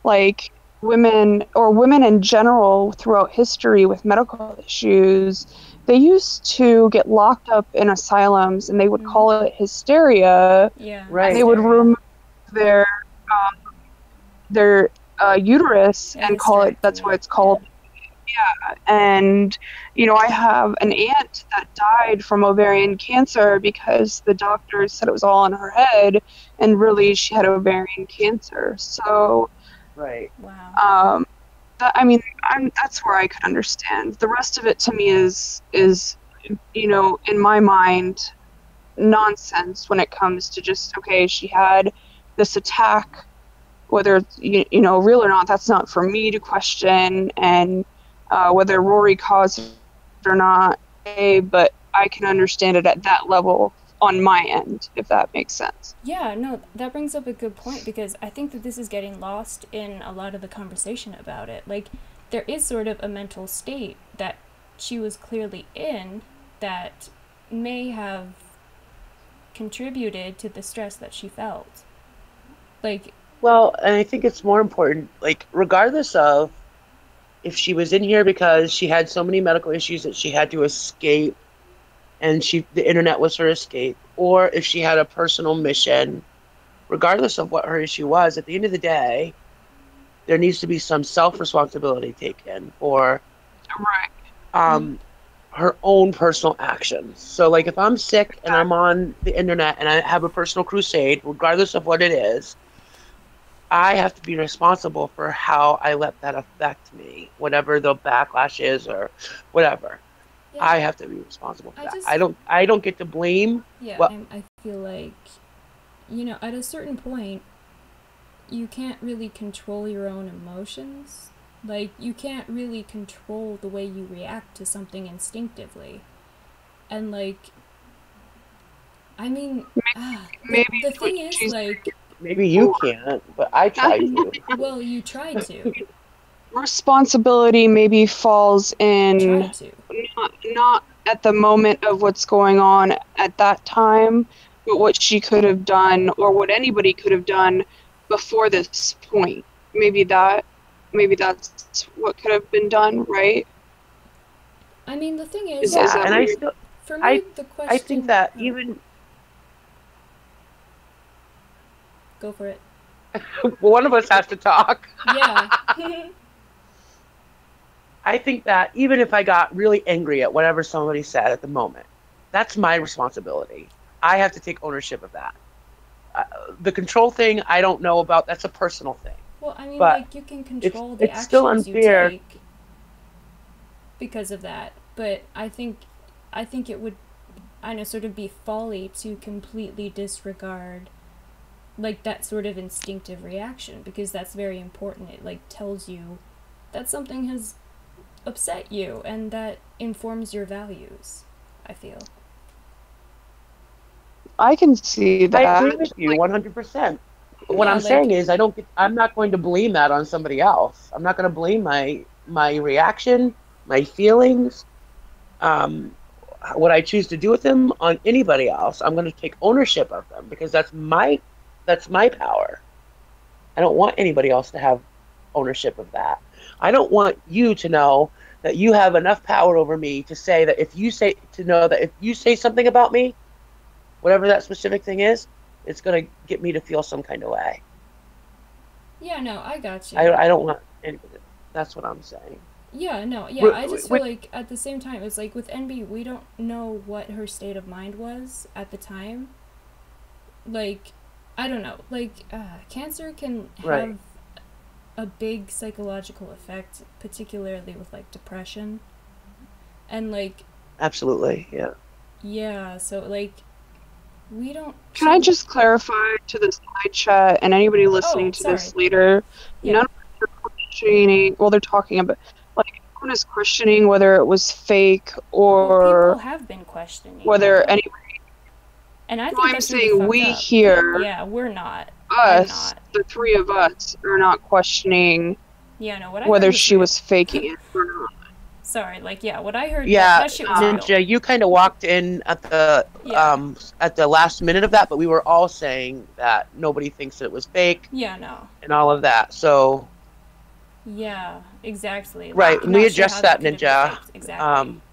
like women or women in general throughout history with medical issues, they used to get locked up in asylums and they would call it hysteria. Yeah. Right. They would Hysteria. remove their uterus Yeah, and call it, that's hysterectomy. what it's called. And, you know, I have an aunt that died from ovarian cancer because the doctors said it was all in her head, and really she had ovarian cancer. So, Right. Wow. I mean, that's where I could understand. The rest of it to me is, you know, in my mind, nonsense when it comes to just, okay, she had this attack, whether it's, you know, real or not, that's not for me to question. And whether Rory caused it or not, but I can understand it at that level on my end, if that makes sense. Yeah, no, that brings up a good point, because I think that this is getting lost in a lot of the conversation about it. Like, there is sort of a mental state that she was clearly in that may have contributed to the stress that she felt. Like, Well, and I think it's more important, like, regardless of if she was in here because she had so many medical issues that she had to escape and the internet was her escape, or if she had a personal mission, regardless of what her issue was, at the end of the day, there needs to be some self-responsibility taken for Right. her own personal actions. So, like, if I'm sick and I'm on the internet and I have a personal crusade, regardless of what it is, I have to be responsible for how I let that affect me, whatever the backlash is or whatever. yeah, I have to be responsible for I that. just, I don't get to blame yeah, what I feel like, you know, at a certain point, you can't really control your own emotions. Like, you can't really control the way you react to something instinctively. And, like, I mean, Maybe the it's what thing is, she's like, maybe you can't, but I try to. well, you try to. responsibility maybe falls Try in to. not at the moment of what's going on at that time, but what she could have done or what anybody could have done before this point. Maybe that's what could have been done, right? I mean, the thing is, Is Yeah, that and what I you're still for me, I the I think question. that Oh, even go for it. one of us has to talk. Yeah. I think that even if I got really angry at whatever somebody said at the moment, that's my responsibility. I have to take ownership of that. Uh, the control thing, I don't know about. That's a personal thing. Well, I mean, But like, you can control the it's still actions you unfair. take because of that, but I think it would, I know, sort of be folly to completely disregard, like, that sort of instinctive reaction, because that's very important. It, like, tells you that something has upset you, and that informs your values, I feel. I can see I that. agree with you 100%. what Yeah, I'm saying is I'm not going to blame that on somebody else. I'm not going to blame my reaction, my feelings, um, what I choose to do with them on anybody else. I'm going to take ownership of them because that's my power. I don't want anybody else to have ownership of that. I don't want you to know that you have enough power over me to say that if you say something about me, whatever that specific thing is, it's going to get me to feel some kind of way. Yeah, no, I got you. I don't want anybody. That's what I'm saying. Yeah, no, yeah, I just feel With, like at the same time, it's like with NB, we don't know what her state of mind was at the time. Like, I don't know. Like, cancer can right. have a big psychological effect, particularly with like depression. And like, Absolutely. Yeah. yeah, so like, we don't. Can I just clarify to the side chat and anybody listening Oh, to sorry. this later? Yeah. None of us are questioning. Well, they're talking about like no one is questioning whether it was fake Well, people or have been questioning whether it. anybody. And I No, think I'm that's really saying fucked we up. here, Yeah, we're not. I'm us, not. the three of us, are not questioning Yeah, no, what I whether heard was she real. was faking it or not. Sorry, like, yeah, what I heard, Yeah, that shit was real. Ninja, you kind of walked in Yeah. at the last minute of that, but we were all saying that nobody thinks that it was fake Yeah, no. and all of that. So Yeah, exactly. right, Like, and we not sure addressed how that, that could have been Ninja. faked. Exactly. Um,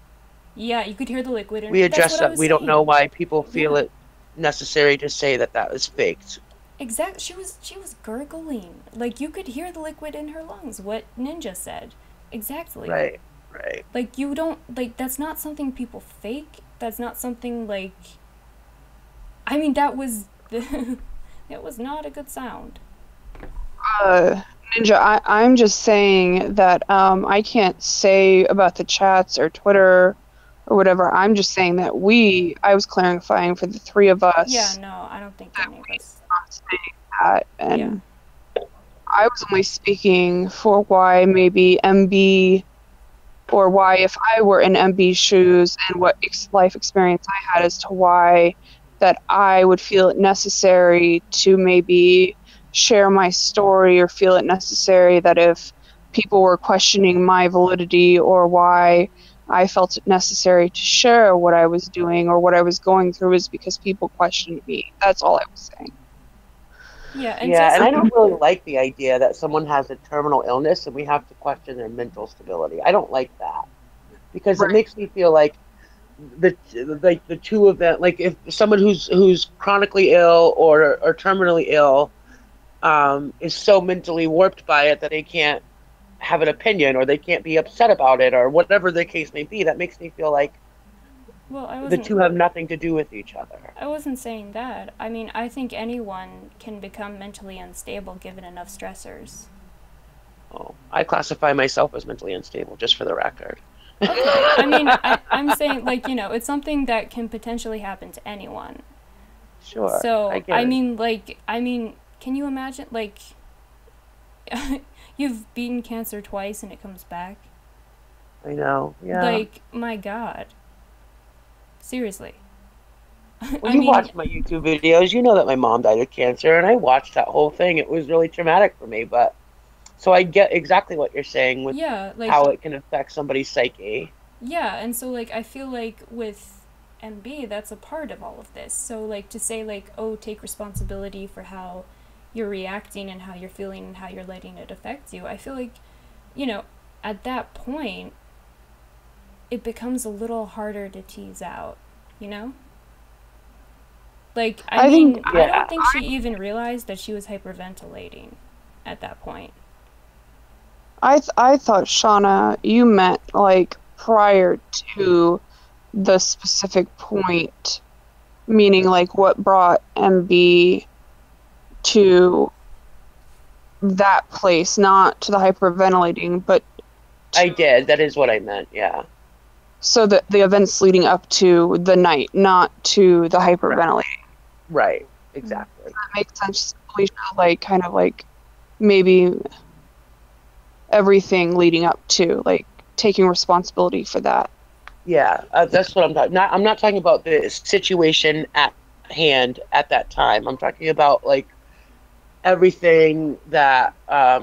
Yeah, you could hear the liquid, we and that's addressed what I that. was We don't know saying. why people feel Yeah. it necessary to say that that was faked. Exactly. She was gurgling. Like, you could hear the liquid in her lungs, what Ninja said. Exactly. Right, right. Like, you don't, like, that's not something people fake. That's not something, like, I mean, that was, it was not a good sound. Ninja, I'm just saying that I can't say about the chats or Twitter or whatever. I'm just saying that I was clarifying for the three of us. Yeah, no, I don't think any of us. Not saying that, and Yeah. I was only speaking for why maybe MB, or why if I were in MB's shoes and what life experience I had as to why that I would feel it necessary to maybe share my story or feel it necessary that if people were questioning my validity or why I felt it necessary to share what I was doing or what I was going through is because people questioned me. That's all I was saying. Yeah, and Yeah, and I Cecily, don't really like the idea that someone has a terminal illness and we have to question their mental stability. I don't like that because it Right. makes me feel like the two of them, like if someone who's chronically ill or terminally ill is so mentally warped by it that they can't have an opinion or they can't be upset about it or whatever the case may be, that makes me feel like well, the two have nothing to do with each other. I wasn't saying that. I mean, I think anyone can become mentally unstable given enough stressors. Oh, I classify myself as mentally unstable, just for the record. Okay. I mean, I'm saying, like, it's something that can potentially happen to anyone. Sure. So, I get it. mean, can you imagine, like, you've beaten cancer twice and it comes back? I know. Yeah. Like, my God. Seriously. When you watch my YouTube videos, you know that my mom died of cancer, and I watched that whole thing. It was really traumatic for me, but so I get exactly what you're saying with Yeah, like, how it can affect somebody's psyche. yeah, and so, like, I feel like with MB, that's a part of all of this. So, like, to say, like, oh, take responsibility for how you're reacting and how you're feeling and how you're letting it affect you, I feel like, at that point, it becomes a little harder to tease out, you know? Like, I don't think she even realized that she was hyperventilating at that point. I thought, Shauna, you meant like prior to the specific point, meaning like what brought MB to that place, not to the hyperventilating, but I did. That is what I meant. Yeah. so the events leading up to the night, not to the hyperventilating. Right. Exactly. That makes sense, Felicia, like kind of like maybe everything leading up to, like taking responsibility for that. Yeah, that's what I'm talking. I'm not talking about the situation at hand at that time. I'm talking about like everything that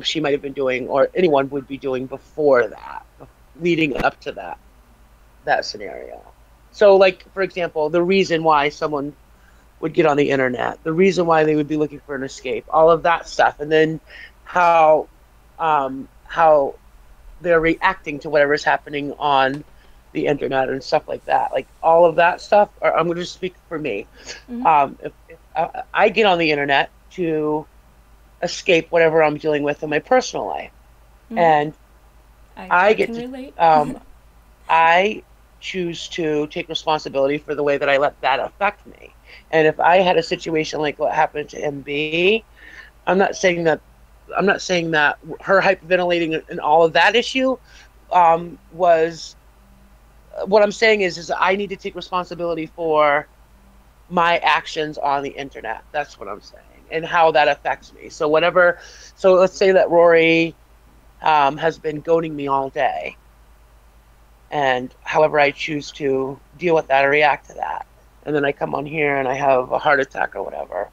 she might have been doing or anyone would be doing before that, leading up to that scenario. So, like, for example, the reason why someone would get on the internet, the reason why they would be looking for an escape, all of that stuff, and then how they're reacting to whatever's happening on the internet and stuff like that. Like all of that stuff. Or I'm going to speak for me. If I get on the internet to escape whatever I'm dealing with in my personal life, and I get can to relate. I choose to take responsibility for the way that I let that affect me. And if I had a situation like what happened to MB, I'm not saying that her hyperventilating and all of that issue was. What I'm saying is I need to take responsibility for my actions on the internet. That's what I'm saying, and how that affects me. So whatever. So let's say that Rory has been goading me all day, and however I choose to deal with that or react to that, and then I come on here and I have a heart attack or whatever.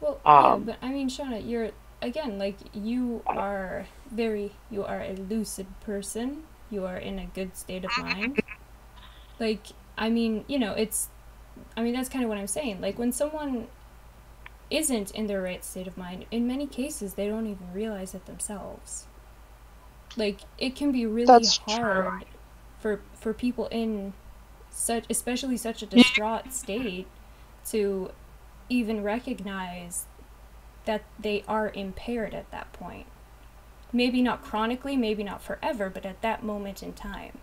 Well, yeah, but I mean, Shauna, you're again like you are a lucid person. You are in a good state of mind. Like, I mean, that's kind of what I'm saying. Like, when someone isn't in their right state of mind, in many cases, they don't even realize it themselves. Like, it can be really That's hard for people in especially such a distraught state to even recognize that they are impaired at that point. Maybe not chronically, maybe not forever, but at that moment in time.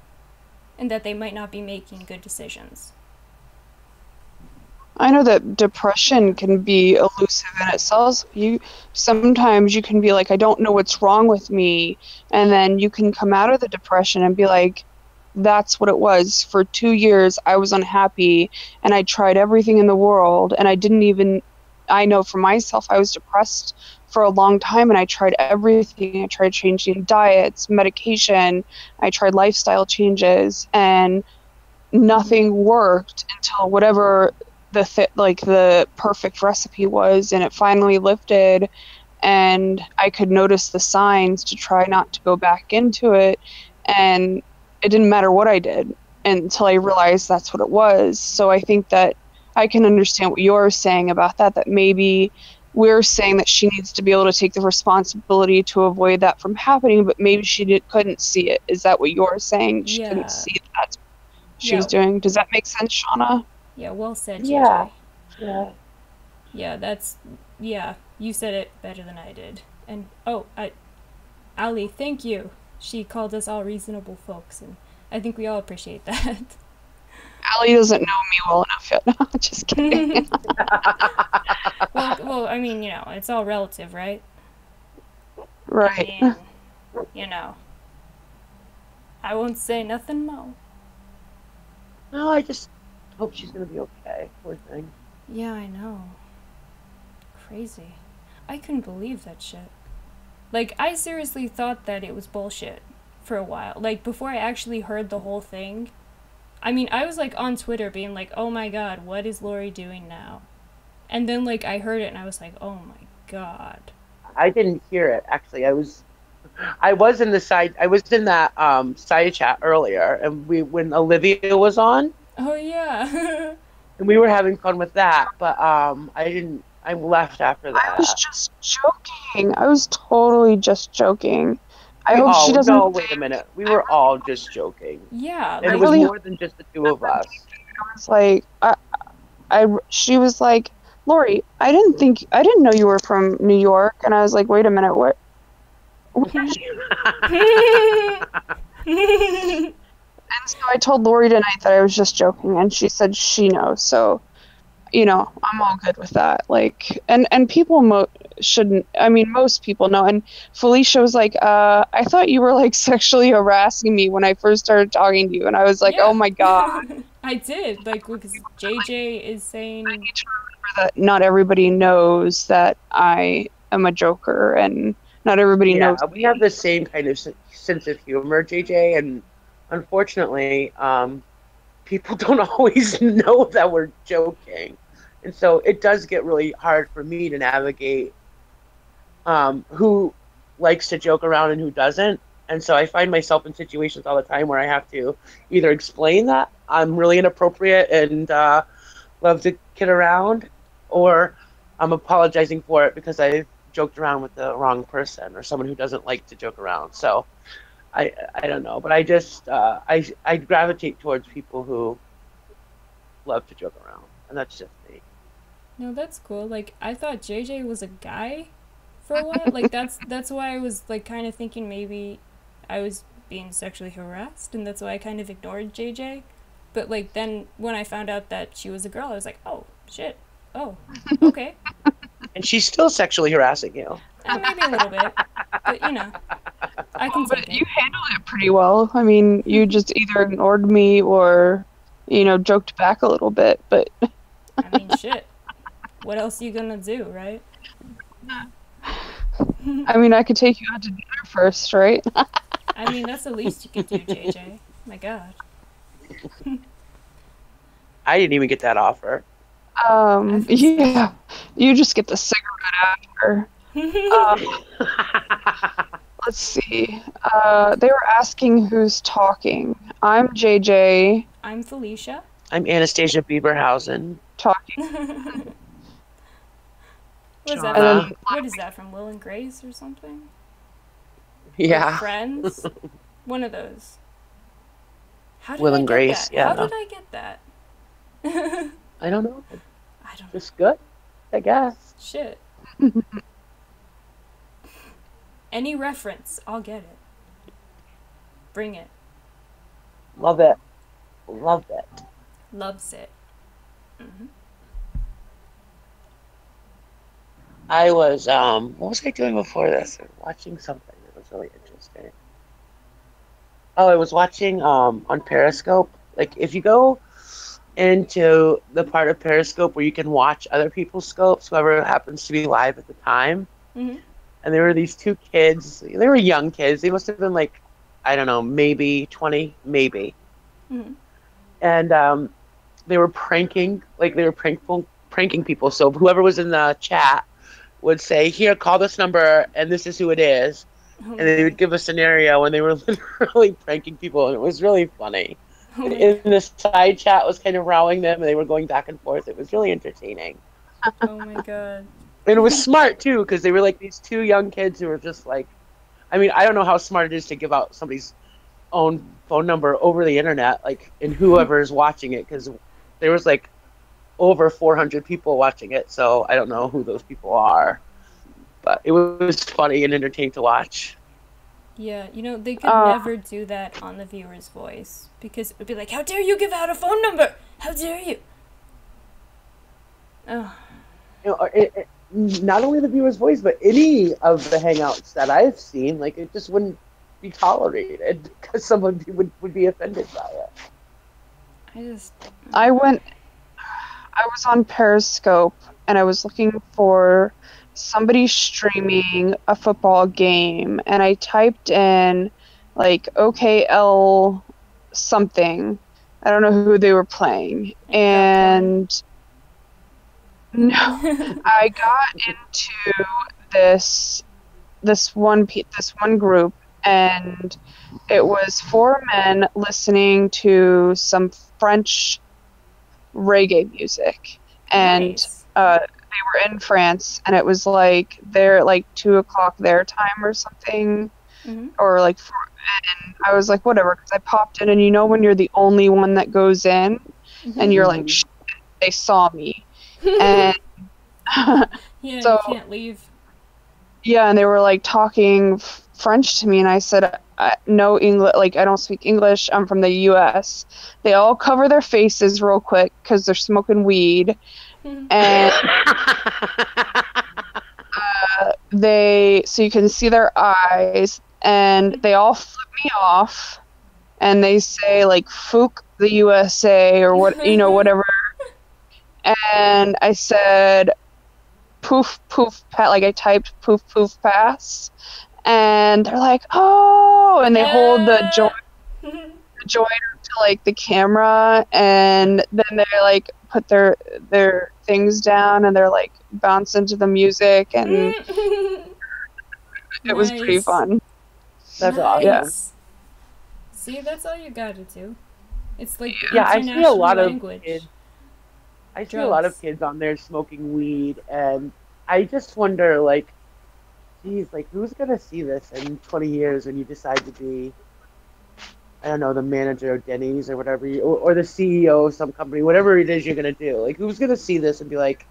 And that they might not be making good decisions. I know that depression can be elusive in itself. Sometimes you can be like, I don't know what's wrong with me, and then you can come out of the depression and be like, that's what it was. For 2 years, I was unhappy, and I tried everything in the world, and I know for myself, I was depressed for a long time, and I tried everything. I tried changing diets, medication, I tried lifestyle changes, and nothing worked until whatever the perfect recipe was, and it finally lifted, and I could notice the signs to try not to go back into it, and it didn't matter what I did until I realized that's what it was. So I think that I can understand what you're saying about that maybe we're saying that she needs to be able to take the responsibility to avoid that from happening, but maybe she couldn't see it. Is that what you're saying? She couldn't see that she was doing. Does that make sense, Shauna? Yeah, well said, Yeah. JJ. Yeah, you said it better than I did. And, Ali, thank you. She called us all reasonable folks, and I think we all appreciate that. Ali doesn't know me well enough yet. No, just kidding. well, I mean, it's all relative, right? Right. I mean, I won't say nothing more. No, I just hope she's going to be okay. Poor thing. Yeah, I know. Crazy. I couldn't believe that shit. Like, I seriously thought that it was bullshit for a while. Like, before I actually heard the whole thing, I mean, I was, like, on Twitter being like, oh my god, what is Lori doing now? And then, like, I heard it and I was like, oh my god. I didn't hear it, actually. I was in that side chat earlier, and when Olivia was on. Oh, yeah. And we were having fun with that, but I left after that. I was just joking. I was totally just joking. I hope she doesn't. No, wait a minute. We were all just joking. Yeah. And it was more than just the two of us. I was like, she was like, Lori, I didn't know you were from New York. And I was like, wait a minute, what? And so I told Lori tonight that I was just joking, and she said she knows. So, I'm all good with that. Like, and people shouldn't. I mean, most people know. And Felicia was like, I thought you were like sexually harassing me when I first started talking to you, and I was like, oh my god. I did, like, because JJ is saying. I need to remember that not everybody knows that I am a joker, and not everybody knows. Yeah, we have the same kind of sense of humor, JJ, and unfortunately, people don't always know that we're joking. And so it does get really hard for me to navigate who likes to joke around and who doesn't. And so I find myself in situations all the time where I have to either explain that I'm really inappropriate and love to kid around, or I'm apologizing for it because I joked around with the wrong person or someone who doesn't like to joke around. So I don't know, but I just I gravitate towards people who love to joke around, and that's just me. No, that's cool. Like, I thought JJ was a guy for a while. Like, that's why I was, like, kind of thinking maybe I was being sexually harassed, and that's why I kind of ignored JJ. But, like, then when I found out that she was a girl, I was like, oh, shit. Oh, okay. And she's still sexually harassing you. Maybe a little bit. But, you know, I can But take you it. handled it pretty well. I mean, you just either ignored me or, joked back a little bit. But I mean, shit. What else are you gonna do, right? I mean, I could take you out to dinner first, right? I mean, that's the least you could do, JJ. My god. I didn't even get that offer. I feel Yeah, you just get the cigarette after. Let's see. They were asking who's talking. I'm JJ I'm Felicia. I'm Anastasia Bieberhausen. talking. What is that Shauna. from? What is that from? Will and Grace or something? Or Yeah. Friends. One of those. How did Will I and get Grace, that? yeah. How did I get that? I don't know. I don't know. Just good, I guess. Shit. Any reference, I'll get it. Bring it. Love it. Love it. Loves it. Mm-hmm. I was what was I doing before this? I was watching something that was really interesting. Oh, I was watching on Periscope. Like if you go into the part of Periscope where you can watch other people's scopes, whoever happens to be live at the time. Mm-hmm. And there were these two kids. They were young kids. They must have been like, I don't know, maybe 20, maybe. Mm-hmm. And they were pranking, like they were pranking people. So whoever was in the chat would say, "Here, call this number, and this is who it is." Oh And they would give a scenario, and they were literally pranking people, and it was really funny. oh And my in the side chat was kind of rowing them, and they were going back and forth. It was really entertaining. Oh my god. And it was smart too, because they were like these two young kids who were just like, I mean, I don't know how smart it is to give out somebody's own phone number over the internet, like, and whoever is watching it, because there was like over 400 people watching it, so I don't know who those people are. But it was funny and entertaining to watch. Yeah, they could never do that on the viewer's voice because it would be like, "How dare you give out a phone number? How dare you?" Oh. Not only the viewer's voice, but any of the hangouts that I've seen, like it just wouldn't be tolerated because someone would be offended by it. I was on Periscope and I was looking for somebody streaming a football game, and I typed in like OKL something. I don't know who they were playing, and no, I got into this one group, and it was 4 men listening to some French reggae music, and Nice. they were in France, and it was like they're like 2 o'clock their time or something, Mm-hmm. or like 4, and I was like whatever, because I popped in, and when you're the only one that goes in, and you're like, shit, they saw me, and Yeah, so you can't leave. yeah, and they were like talking French to me, and I said, no English, like I don't speak English. I'm from the U.S. They all cover their faces real quick because they're smoking weed, and so you can see their eyes, and they all flip me off, and they say like "Fook the USA" or what, whatever. And I said, "Poof poof pat," like I typed "poof poof pass," and they're like, "Oh," and they hold the joint up to like the camera, and then they like put their things down, and they're like bouncing to the music, and It was pretty Nice. fun. That's Yeah. Nice. See, that's all you gotta do. It's like the Yeah, I see a international lot of language. kids. I see a lot of Drugs. kids on there smoking weed, and I just wonder, like, geez, like, who's gonna see this in 20 years when you decide to be, I don't know, the manager of Denny's or whatever, or the CEO of some company, whatever it is you're gonna do. Like, who's gonna see this and be like,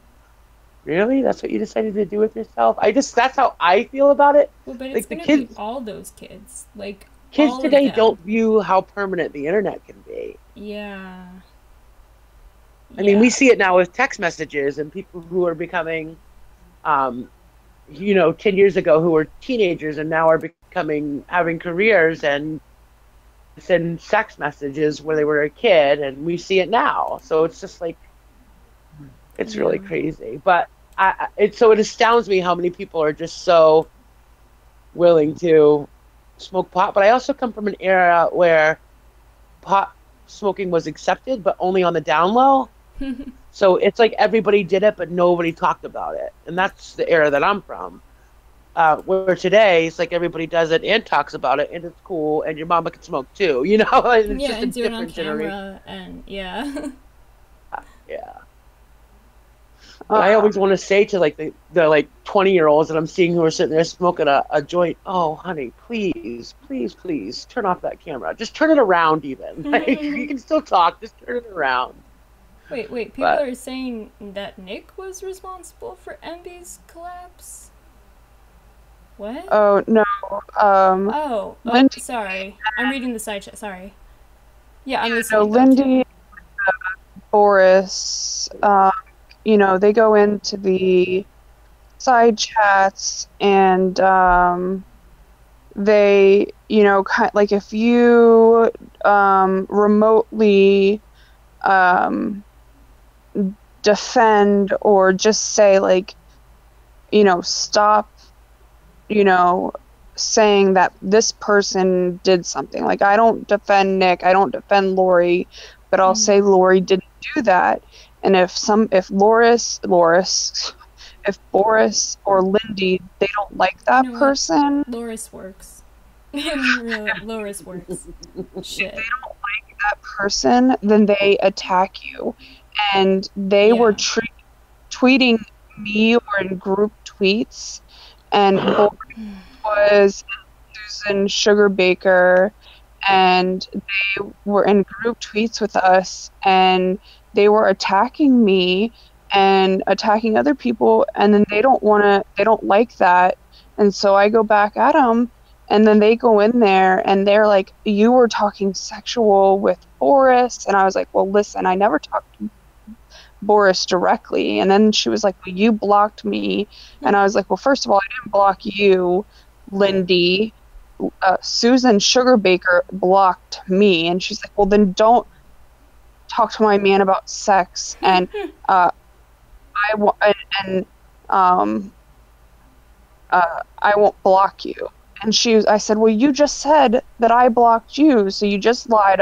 really? That's what you decided to do with yourself? That's how I feel about it. Well, but it's Like, the gonna be kids, all those kids. Like, kids all of today them. don't view how permanent the internet can be. Yeah. I mean, we Yeah. see it now with text messages and people who are becoming, um, 10 years ago who were teenagers and now are having careers and send sex messages where they were a kid, and we see it now. So it's just like, it's Yeah. really crazy. But it astounds me how many people are just so willing to smoke pot. But I also come from an era where pot smoking was accepted, but only on the down low. So it's like everybody did it, but nobody talked about it. And that's the era that I'm from. Where today, it's like everybody does it and talks about it, and it's cool, and your mama can smoke too, And it's Yeah, just a and do it on different generation. camera, and yeah. Yeah. But I always want to say to like the like 20-year-olds that I'm seeing who are sitting there smoking a joint, oh honey, please, please, please turn off that camera. Just turn it around even. Like you can still talk, just turn it around. Wait, people But are saying that Nick was responsible for MB's collapse? What? Oh no. Oh, Lindy. sorry. I'm reading the side chat, sorry. Yeah, I'm No, listening though, too. Lindy, Boris. They go into the side chats and they, like if you remotely defend or just say like, stop, saying that this person did something. Like I don't defend Nick, I don't defend Lori, but I'll say Lori didn't do that. And if Boris or Lindy, they don't like that You know what? person, Loris works. Loris works. Shit. they don't like that person, then they attack you. And they were tweeting me or in group tweets, and Boris was Susan Sugarbaker, and they were in group tweets with us, and they were attacking me and attacking other people, and then they don't like that, and so I go back at them, and then they go in there and they're like, you were talking sexual with Boris, and I was like, well listen, I never talked to Boris directly. And then she was like, well, you blocked me, and I was like, well, first of all, I didn't block you, Lindy. Susan Sugarbaker blocked me. And she's like, well, then don't talk to my man about sex, and I won't block you. And I said, well, you just said that I blocked you, so you just lied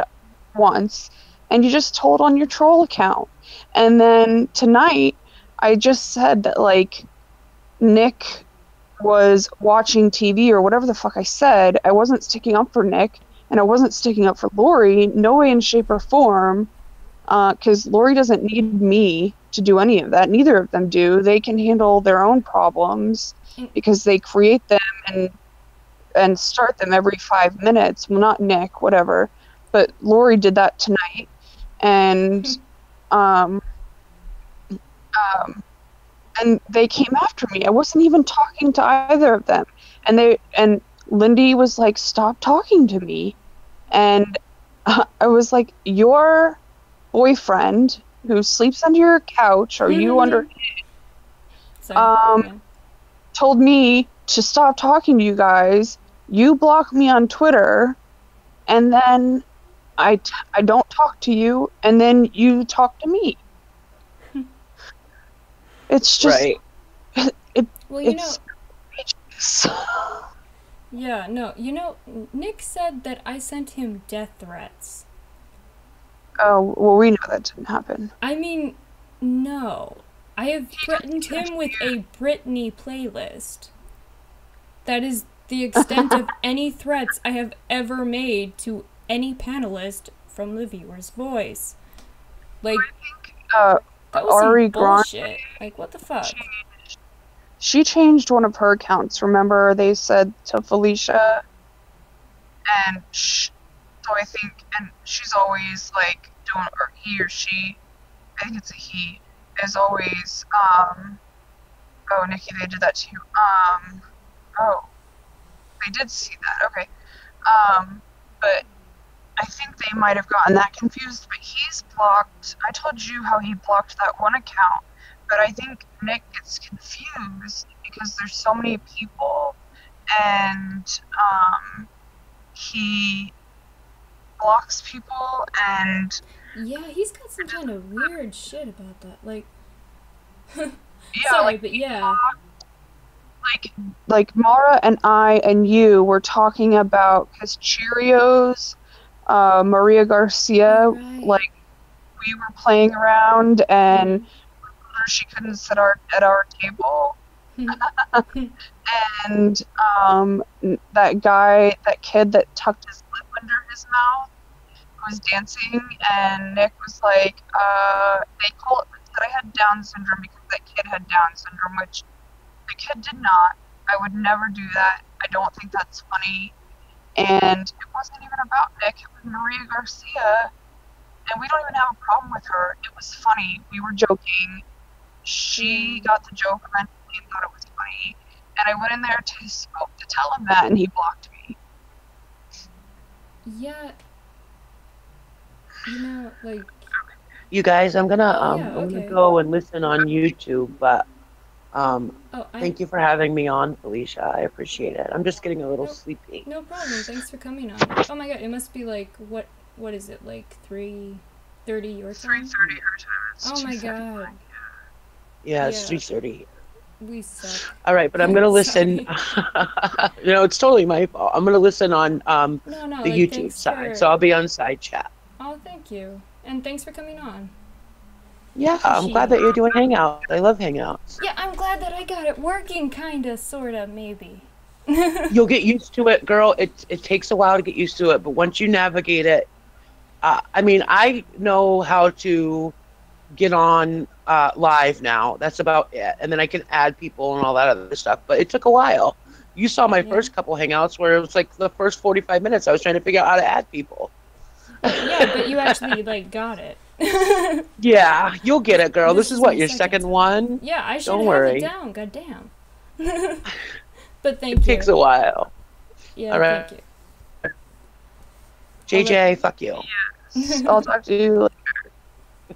once, and you just told on your troll account. And then tonight, I just said that, like, Nick was watching TV or whatever the fuck I said. I wasn't sticking up for Nick, and I wasn't sticking up for Lori, no way in shape or form, because Lori doesn't need me to do any of that. Neither of them do. They can handle their own problems because they create them and start them every 5 minutes. Well, not Nick, whatever. But Lori did that tonight, and and they came after me. I wasn't even talking to either of them. And Lindy was like, stop talking to me. And I was like, your boyfriend who sleeps under your couch, or you under told me to stop talking to you guys. You block me on Twitter, and then I don't talk to you, and then you talk to me. It's just right. Yeah, no, Nick said that I sent him death threats. Oh, well, we know that didn't happen. I mean, no. I have threatened him with a Britney playlist. That is the extent of any threats I have ever made to any panelist from the viewer's voice. Like, that was Ari some Grande, bullshit. Like, what the fuck? she changed one of her accounts. Remember, they said to Felicia, and so I think, and she's always like doing, or he or she, I think it's a he, is always, oh, Nikki, they did that too. Oh, they did see that, okay. But I think they might have gotten that confused, but he's blocked. I told you how he blocked that one account, but I think Nick gets confused because there's so many people, and he blocks people, and Yeah, he's got some kind of weird shit about that. Like, yeah, sorry, like, but yeah. like Mara and I and you were talking about his Cheerios, Maria Garcia, Right. like we were playing around, and she couldn't sit at our table. And that kid that tucked his lip under his mouth was dancing, and Nick was like, they said I had Down syndrome because that kid had Down syndrome, which the kid did not. I would never do that. I don't think that's funny. And it wasn't even about Nick, it was Maria Garcia, and we don't even have a problem with her. It was funny. We were joking. She got the joke and thought it was funny. And I went in there to tell him that, and he blocked me. Yeah. You know, like... You guys, I'm gonna yeah, I'm gonna okay. go and listen on YouTube, but Oh, thank you for having me on, Felicia. I appreciate it. I'm just getting a little sleepy. No problem. Thanks for coming on. Oh my god, it must be like, what is it, like 3:30 your time? 3:30 her time. It's Oh my 2:30 god. mine. Yeah, it's Yeah. 3:30. We suck. All right, but I'm gonna listen. It's totally my fault. I'm gonna listen on No, the like, YouTube thanks side, for... so I'll be on side chat. Oh, thank you. And thanks for coming on. Yeah, I'm glad that you're doing hangouts. I love hangouts. Yeah, I'm glad that I got it working, kinda, sorta, maybe. You'll get used to it, girl. It takes a while to get used to it, but once you navigate it, I mean, I know how to get on live now. That's about it. And then I can add people and all that other stuff. But it took a while. You saw my first couple hangouts where it was like the first 45 minutes I was trying to figure out how to add people. Yeah, but you actually, like, got it. Yeah, you'll get it, girl. This is what, my your second second one? Yeah, I should Don't have worry. it down, goddamn. But thank It you. takes a while. Yeah, all right. thank you. JJ, fuck you. Yes. I'll talk to you later.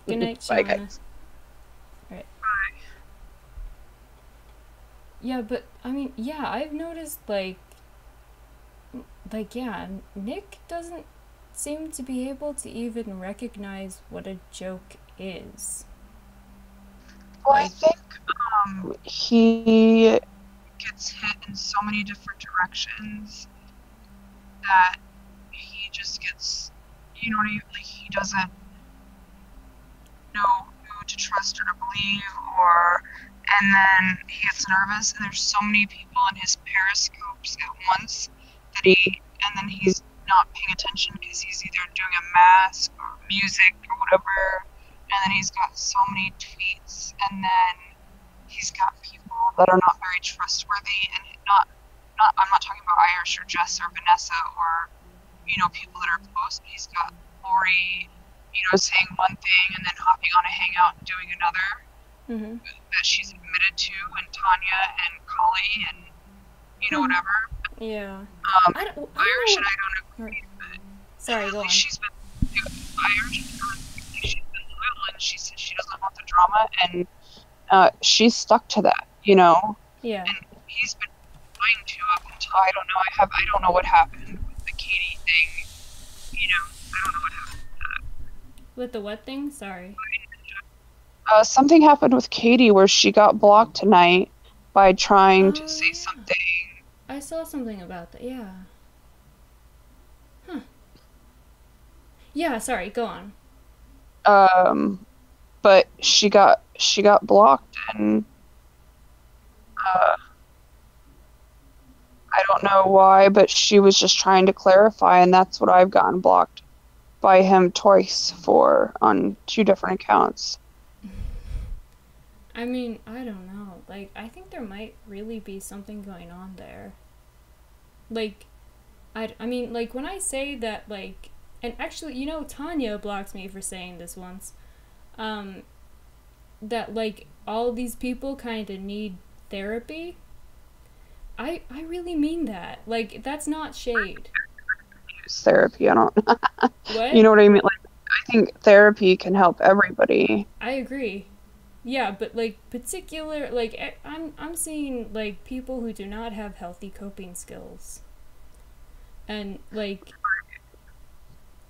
Good night, Bye, Shauna. guys. Alright. Yeah, but, I mean, yeah, I've noticed, like, yeah, Nick doesn't seem to be able to even recognize what a joke is. Well, I think he gets hit in so many different directions that he just gets, you know what I mean? Like, he doesn't know who to trust or to believe, and then he gets nervous, and there's so many people in his periscopes at once and then he's not paying attention because he's either doing a mask or music or whatever, and then he's got so many tweets, and then he's got people that are not very trustworthy, and I'm not talking about Irish or Jess or Vanessa or, you know, people that are close, but he's got Lori, you know, saying one thing and then hopping on a hangout and doing another that she's admitted to, and Tanya and Kali and, you know, whatever. Yeah. Irish and I don't agree, but sorry, go on. Irish and I think she's been loyal, and she said she doesn't want the drama, and she's stuck to that, you know. Yeah. And he's been trying to up until I don't know what happened with the Katie thing. You know, I don't know what happened with that. With the what thing? Sorry. Something happened with Katie where she got blocked tonight by trying to say something. I saw something about that, yeah. Huh. Yeah, sorry, go on. But she got blocked, and I don't know why, but she was just trying to clarify, and that's what I've gotten blocked by him twice for on 2 different accounts. I mean, I don't know. Like, I think there might really be something going on there. Like, I mean, like, when I say that, like, and actually, you know, Tanya blocked me for saying this once, that, like, all these people kind of need therapy. I really mean that. Like, that's not shade. Use therapy. I don't. What? You know what I mean? Like, I think therapy can help everybody. I agree. Yeah, but like particular, like I'm seeing like people who do not have healthy coping skills, and like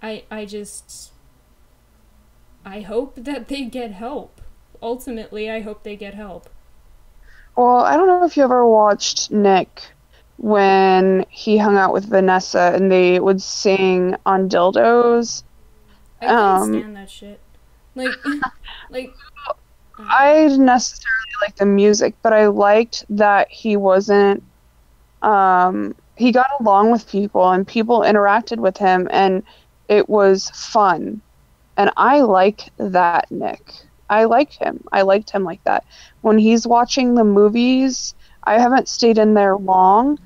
I just I hope that they get help. Ultimately, I hope they get help. Well, I don't know if you ever watched Nick when he hung out with Vanessa and they would sing on dildos. I couldn't Um, stand that shit. Like, like. I didn't necessarily like the music, but I liked that he wasn't. He got along with people and people interacted with him, and it was fun. And I like that, Nick. I liked him. I liked him like that. When he's watching the movies, I haven't stayed in there long,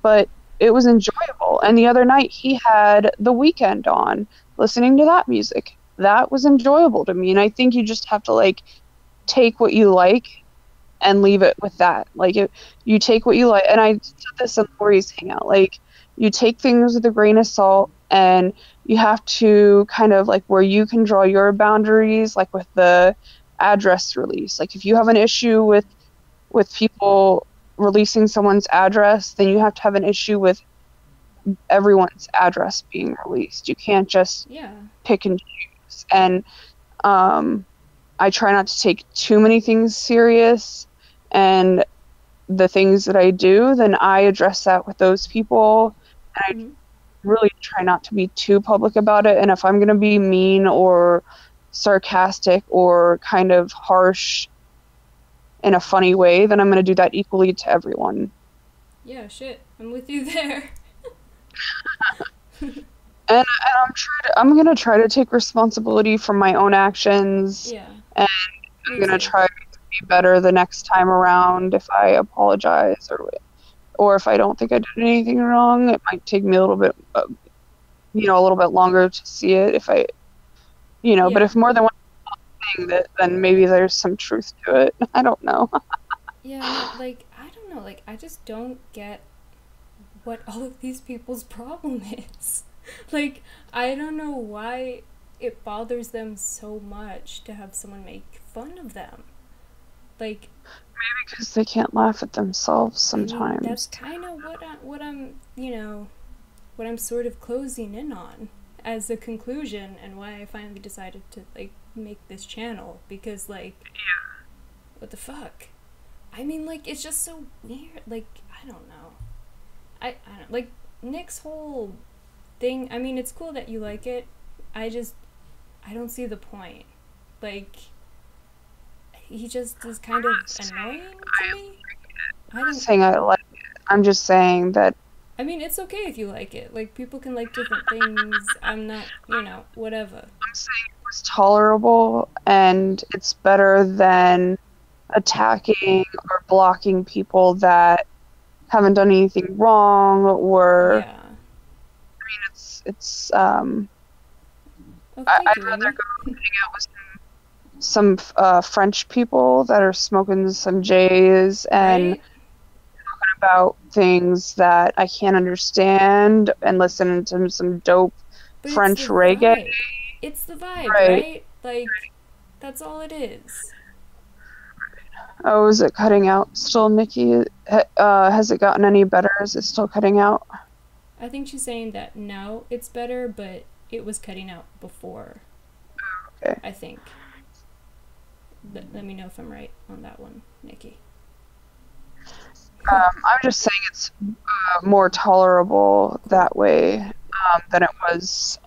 but it was enjoyable. And the other night, he had The Weeknd on, listening to that music. That was enjoyable to me. And I think you just have to, like, take what you like and leave it with that. Like, you take what you like, and I said this in Lori's hangout, like, you take things with a grain of salt, and you have to kind of, like, where you can draw your boundaries, like with the address release. Like, if you have an issue with people releasing someone's address, then you have to have an issue with everyone's address being released. You can't just pick and choose. And I try not to take too many things serious, and the things that I do, then I address that with those people, and I really try not to be too public about it. And if I'm going to be mean or sarcastic or kind of harsh in a funny way, then I'm going to do that equally to everyone. Yeah, shit. I'm with you there. And I'm going to try to take responsibility for my own actions. Yeah. And I'm going to try to be better the next time around if I apologize or if I don't think I did anything wrong. It might take me a little bit, a little bit longer to see it if I, but if more than one thing, then maybe there's some truth to it. I don't know. Yeah, no, like, I don't know. Like, I just don't get what all of these people's problem is. Like, I don't know why it bothers them so much to have someone make fun of them. Like, maybe because they can't laugh at themselves sometimes. I mean, that's kind of what I'm sort of closing in on as a conclusion, and why I finally decided to, like, make this channel, because, like, what the fuck? I mean, like, it's just so weird. Like, I don't know. I don't, like, Nick's whole thing, I mean, it's cool that you like it. I don't see the point. Like, he just is kind of annoying to me. I'm not saying I like it. I'm just saying that. I mean, it's okay if you like it. Like, people can like different things. I'm not, whatever. I'm saying it was tolerable, and it's better than attacking or blocking people that haven't done anything wrong, or yeah. I mean, it's I'd rather go hang out with some French people that are smoking some J's and talking about things that I can't understand and listening to some dope French reggae. It's the vibe, right? Like, that's all it is. Oh, is it cutting out still, Nikki? Has it gotten any better? Is it still cutting out? I think she's saying that now it's better, but it was cutting out before. Okay. I think. Let me know if I'm right on that one, Nikki. I'm just saying it's more tolerable that way than it was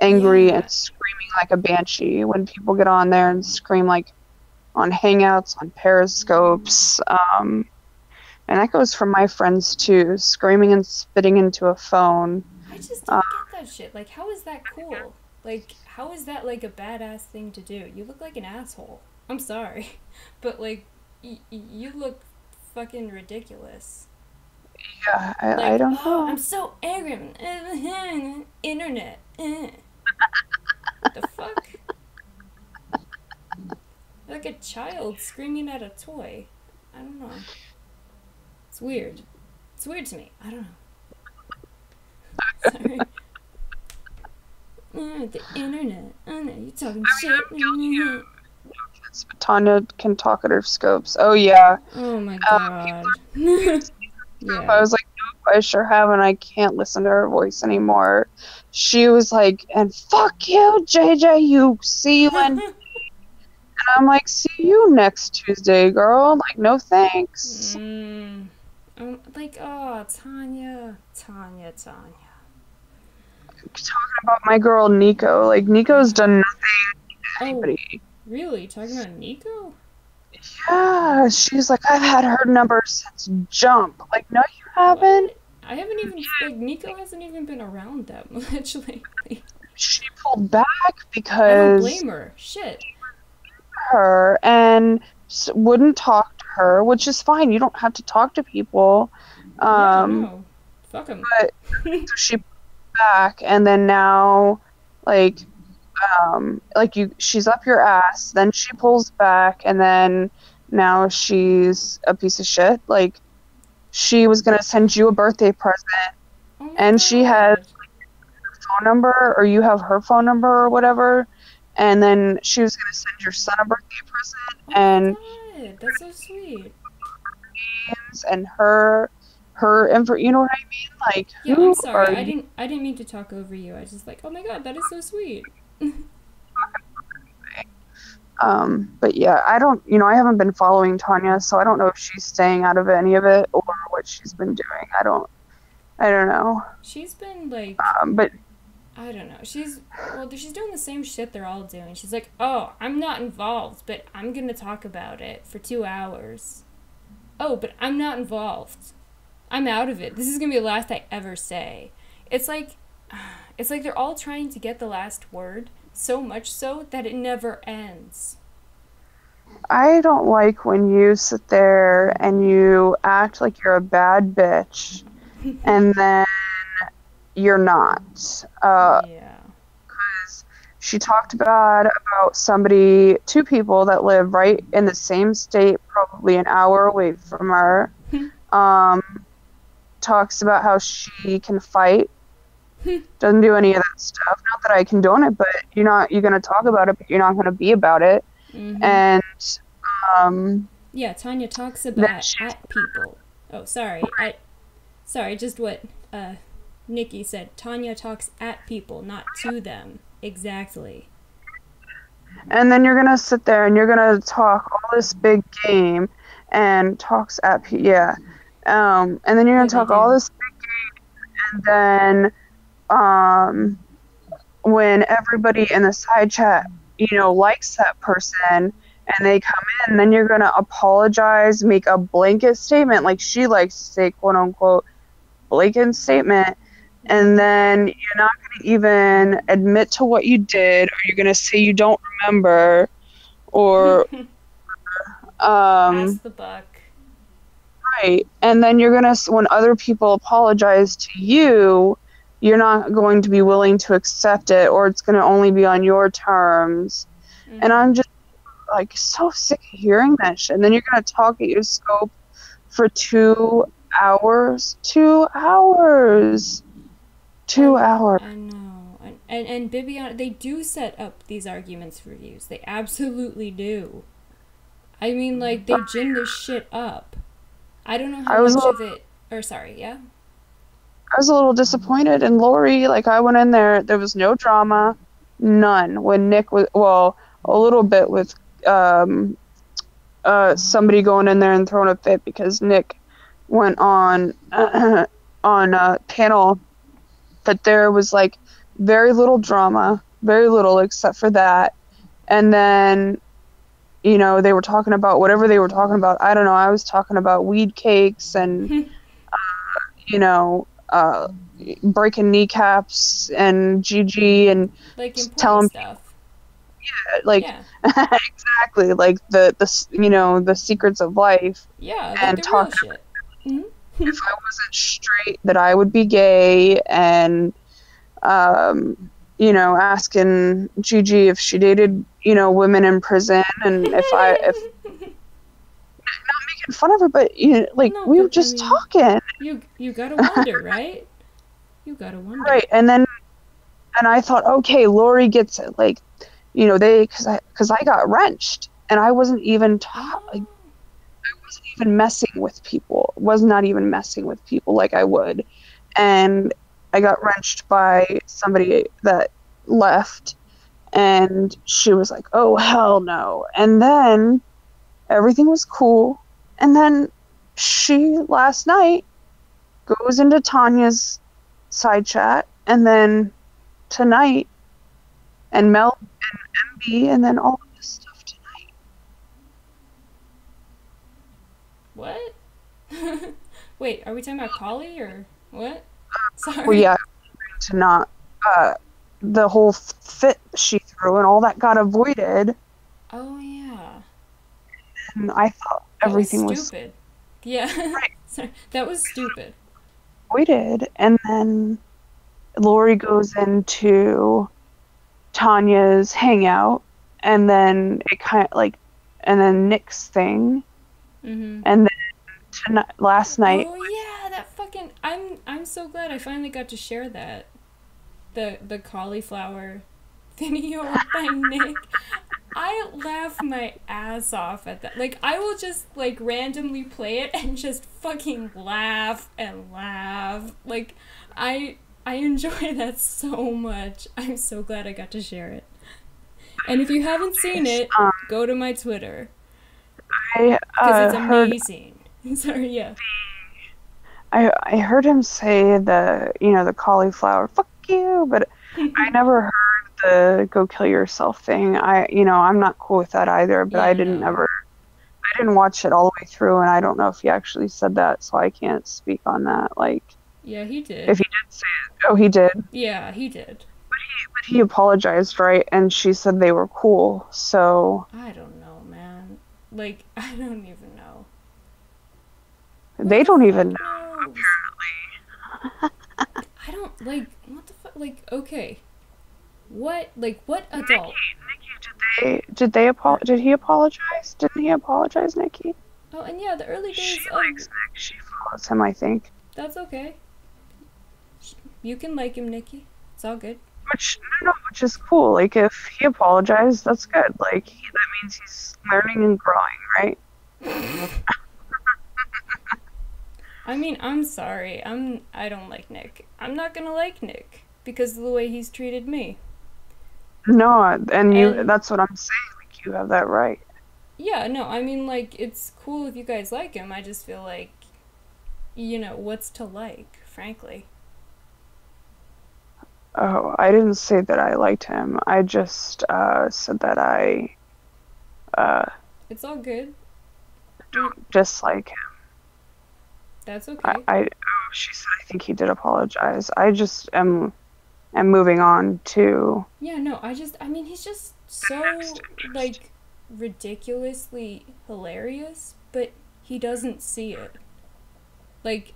angry and screaming like a banshee when people get on there and scream, like, on Hangouts, on Periscopes. And that goes for my friends too, screaming and spitting into a phone. I just don't get that shit. Like, how is that cool? Like, how is that, like, a badass thing to do? You look like an asshole. I'm sorry. But, like, you look fucking ridiculous. Yeah, Like, I don't know. I'm so angry. Internet. The fuck? Like a child screaming at a toy. I don't know. It's weird. It's weird to me. I don't know. Sorry. The internet. Oh no, you're talking shit. Tanya can talk at her scopes. Oh yeah. Oh my god. Yeah. I was like, nope, I sure haven't. I can't listen to her voice anymore. She was like, and fuck you, JJ. You see you in. And I'm like, see you next Tuesday, girl. Like, no thanks. Like, oh, Tanya. Talking about my girl Nico. Like, Nico's done nothing to anybody. Really? Talking about Nico? Yeah, she's like, I've had her number since Jump. Like, no, you haven't. What? I haven't even, like, Nico hasn't even been around that much lately. She pulled back I because don't blame her. Shit. her and wouldn't talk to her, which is fine. You don't have to talk to people. Yeah, no. Fuck 'em. But so she pulled back, and then now, she's up your ass. Then she pulls back, and then now she's a piece of shit. Like, she was gonna send you a birthday present, Oh my and god. she has her phone number, or you have her phone number, or whatever. And then she was gonna send your son a birthday present, and Oh my god, that's so sweet. and her info. You know what I mean? Like, Yeah, who I'm sorry. are you? I didn't mean to talk over you. I was just like, oh my god, that is so sweet. But yeah, I haven't been following Tanya, so I don't know if she's staying out of any of it or what she's been doing. I don't know. She's been like, But I don't know. She's doing the same shit they're all doing. She's like, oh, I'm not involved, but I'm gonna talk about it for 2 hours. Oh, but I'm not involved. I'm out of it. This is gonna be the last I ever say. It's like they're all trying to get the last word, so much so that it never ends. I don't like when you sit there and you act like you're a bad bitch, and then you're not. Yeah. She talked about two people that live right in the same state, probably an hour away from her. Talks about how she can fight. Doesn't do any of that stuff. Not that I condone it, but you're gonna talk about it, but you're not gonna be about it. Mm-hmm. And yeah, Tanya talks about at people. Oh, sorry. Sorry, just what Nikki said. Tanya talks at people, not to them. Exactly. And then you're gonna sit there and you're gonna talk all this big game and talks at people. Yeah. And then you're gonna talk all this big game, and then when everybody in the side chat, likes that person and they come in, then you're gonna apologize, make a blanket statement, like she likes to say, quote unquote, blanket statement, and then you're not gonna even admit to what you did, or you're gonna say you don't remember, or Pass the buck. right. And then you're gonna, when other people apologize to you, you're not going to be willing to accept it, or it's gonna only be on your terms. Mm-hmm. And I'm just like so sick of hearing that shit. And then you're gonna talk at your scope for 2 hours. 2 hours. 2 hours. I know. And Bibiana, they do set up these arguments reviews. They absolutely do. I mean, like, they gin this shit up. I don't know how much of it... Or, sorry, yeah? I was a little disappointed in Lori. Like, I went in there was no drama. None. When Nick was... Well, a little bit with somebody going in there and throwing a fit because Nick went on a panel, but there was like very little drama, very little except for that. And then you know, they were talking about whatever they were talking about. I don't know. I was talking about weed cakes and, you know, breaking kneecaps and GG and like important telling stuff. people, like, Yeah. exactly, like you know, the secrets of life, Yeah, like and the real talking shit. Hmm. if I wasn't straight that I would be gay, and you know, asking Gigi if she dated, you know, women in prison, and if making fun of her, but you know, like No, we were but I just mean, talking, you gotta wonder, right? You gotta wonder. right? And I thought, okay, Lori gets it, like, you know, because I got wrenched, and I wasn't even Oh. even messing with people, was not even messing with people like I would, and I got wrenched by somebody that left, and she was like, oh hell no, and then everything was cool, and then she last night goes into Tanya's side chat, and then tonight, and Mel and MB, and then all of this stuff tonight. What? Wait, are we talking about Collie or what? Sorry. Well, yeah, to not the whole fit she threw and all that got avoided, Oh yeah. and I thought That was everything was stupid. Yeah. right, Sorry. That was stupid. avoided, and then Lori goes into Tanya's hangout, and then it kind of like, and then Nick's thing, Mm-hmm. and then last night, Oh yeah, that fucking I'm so glad I finally got to share that. The cauliflower video by Nick. I laugh my ass off at that. Like, I will just, like, randomly play it and just fucking laugh and laugh. Like, I enjoy that so much. I'm so glad I got to share it. And if you haven't seen it, go to my Twitter. I Because it's heard amazing. Sorry, yeah. I heard him say the cauliflower fuck you, but I never heard the go kill yourself thing. I'm not cool with that either, but Yeah, I didn't no. I didn't watch it all the way through, and I don't know if he actually said that, so I can't speak on that. Like, Yeah, he did. if he did say it, oh, he did, Yeah, he did. but he apologized, right? And she said they were cool, so I don't know, man. Like, I don't even know. Who they the don't fuck even know. knows? I don't, like, what the fuck? Like, okay. What adult? Did he apologize? Didn't he apologize, Nikki? Oh, and yeah, the early days She of... likes Nick. She follows him, I think. That's okay. You can like him, Nikki. It's all good. Which is cool. Like, if he apologized, that's good. Like, that means he's learning and growing, right? I mean, I'm sorry. I don't like Nick. I'm not gonna like Nick because of the way he's treated me. No, And- that's what I'm saying. Like, you have that right. Yeah, no, I mean, like, it's cool if you guys like him. I just feel like, what's to like, frankly. Oh, I didn't say that I liked him. I just said that I It's all good. don't dislike him. That's okay. She said I think he did apologize. I just am moving on to... Yeah, no, I mean, he's just so, like, ridiculously hilarious, but he doesn't see it. Like,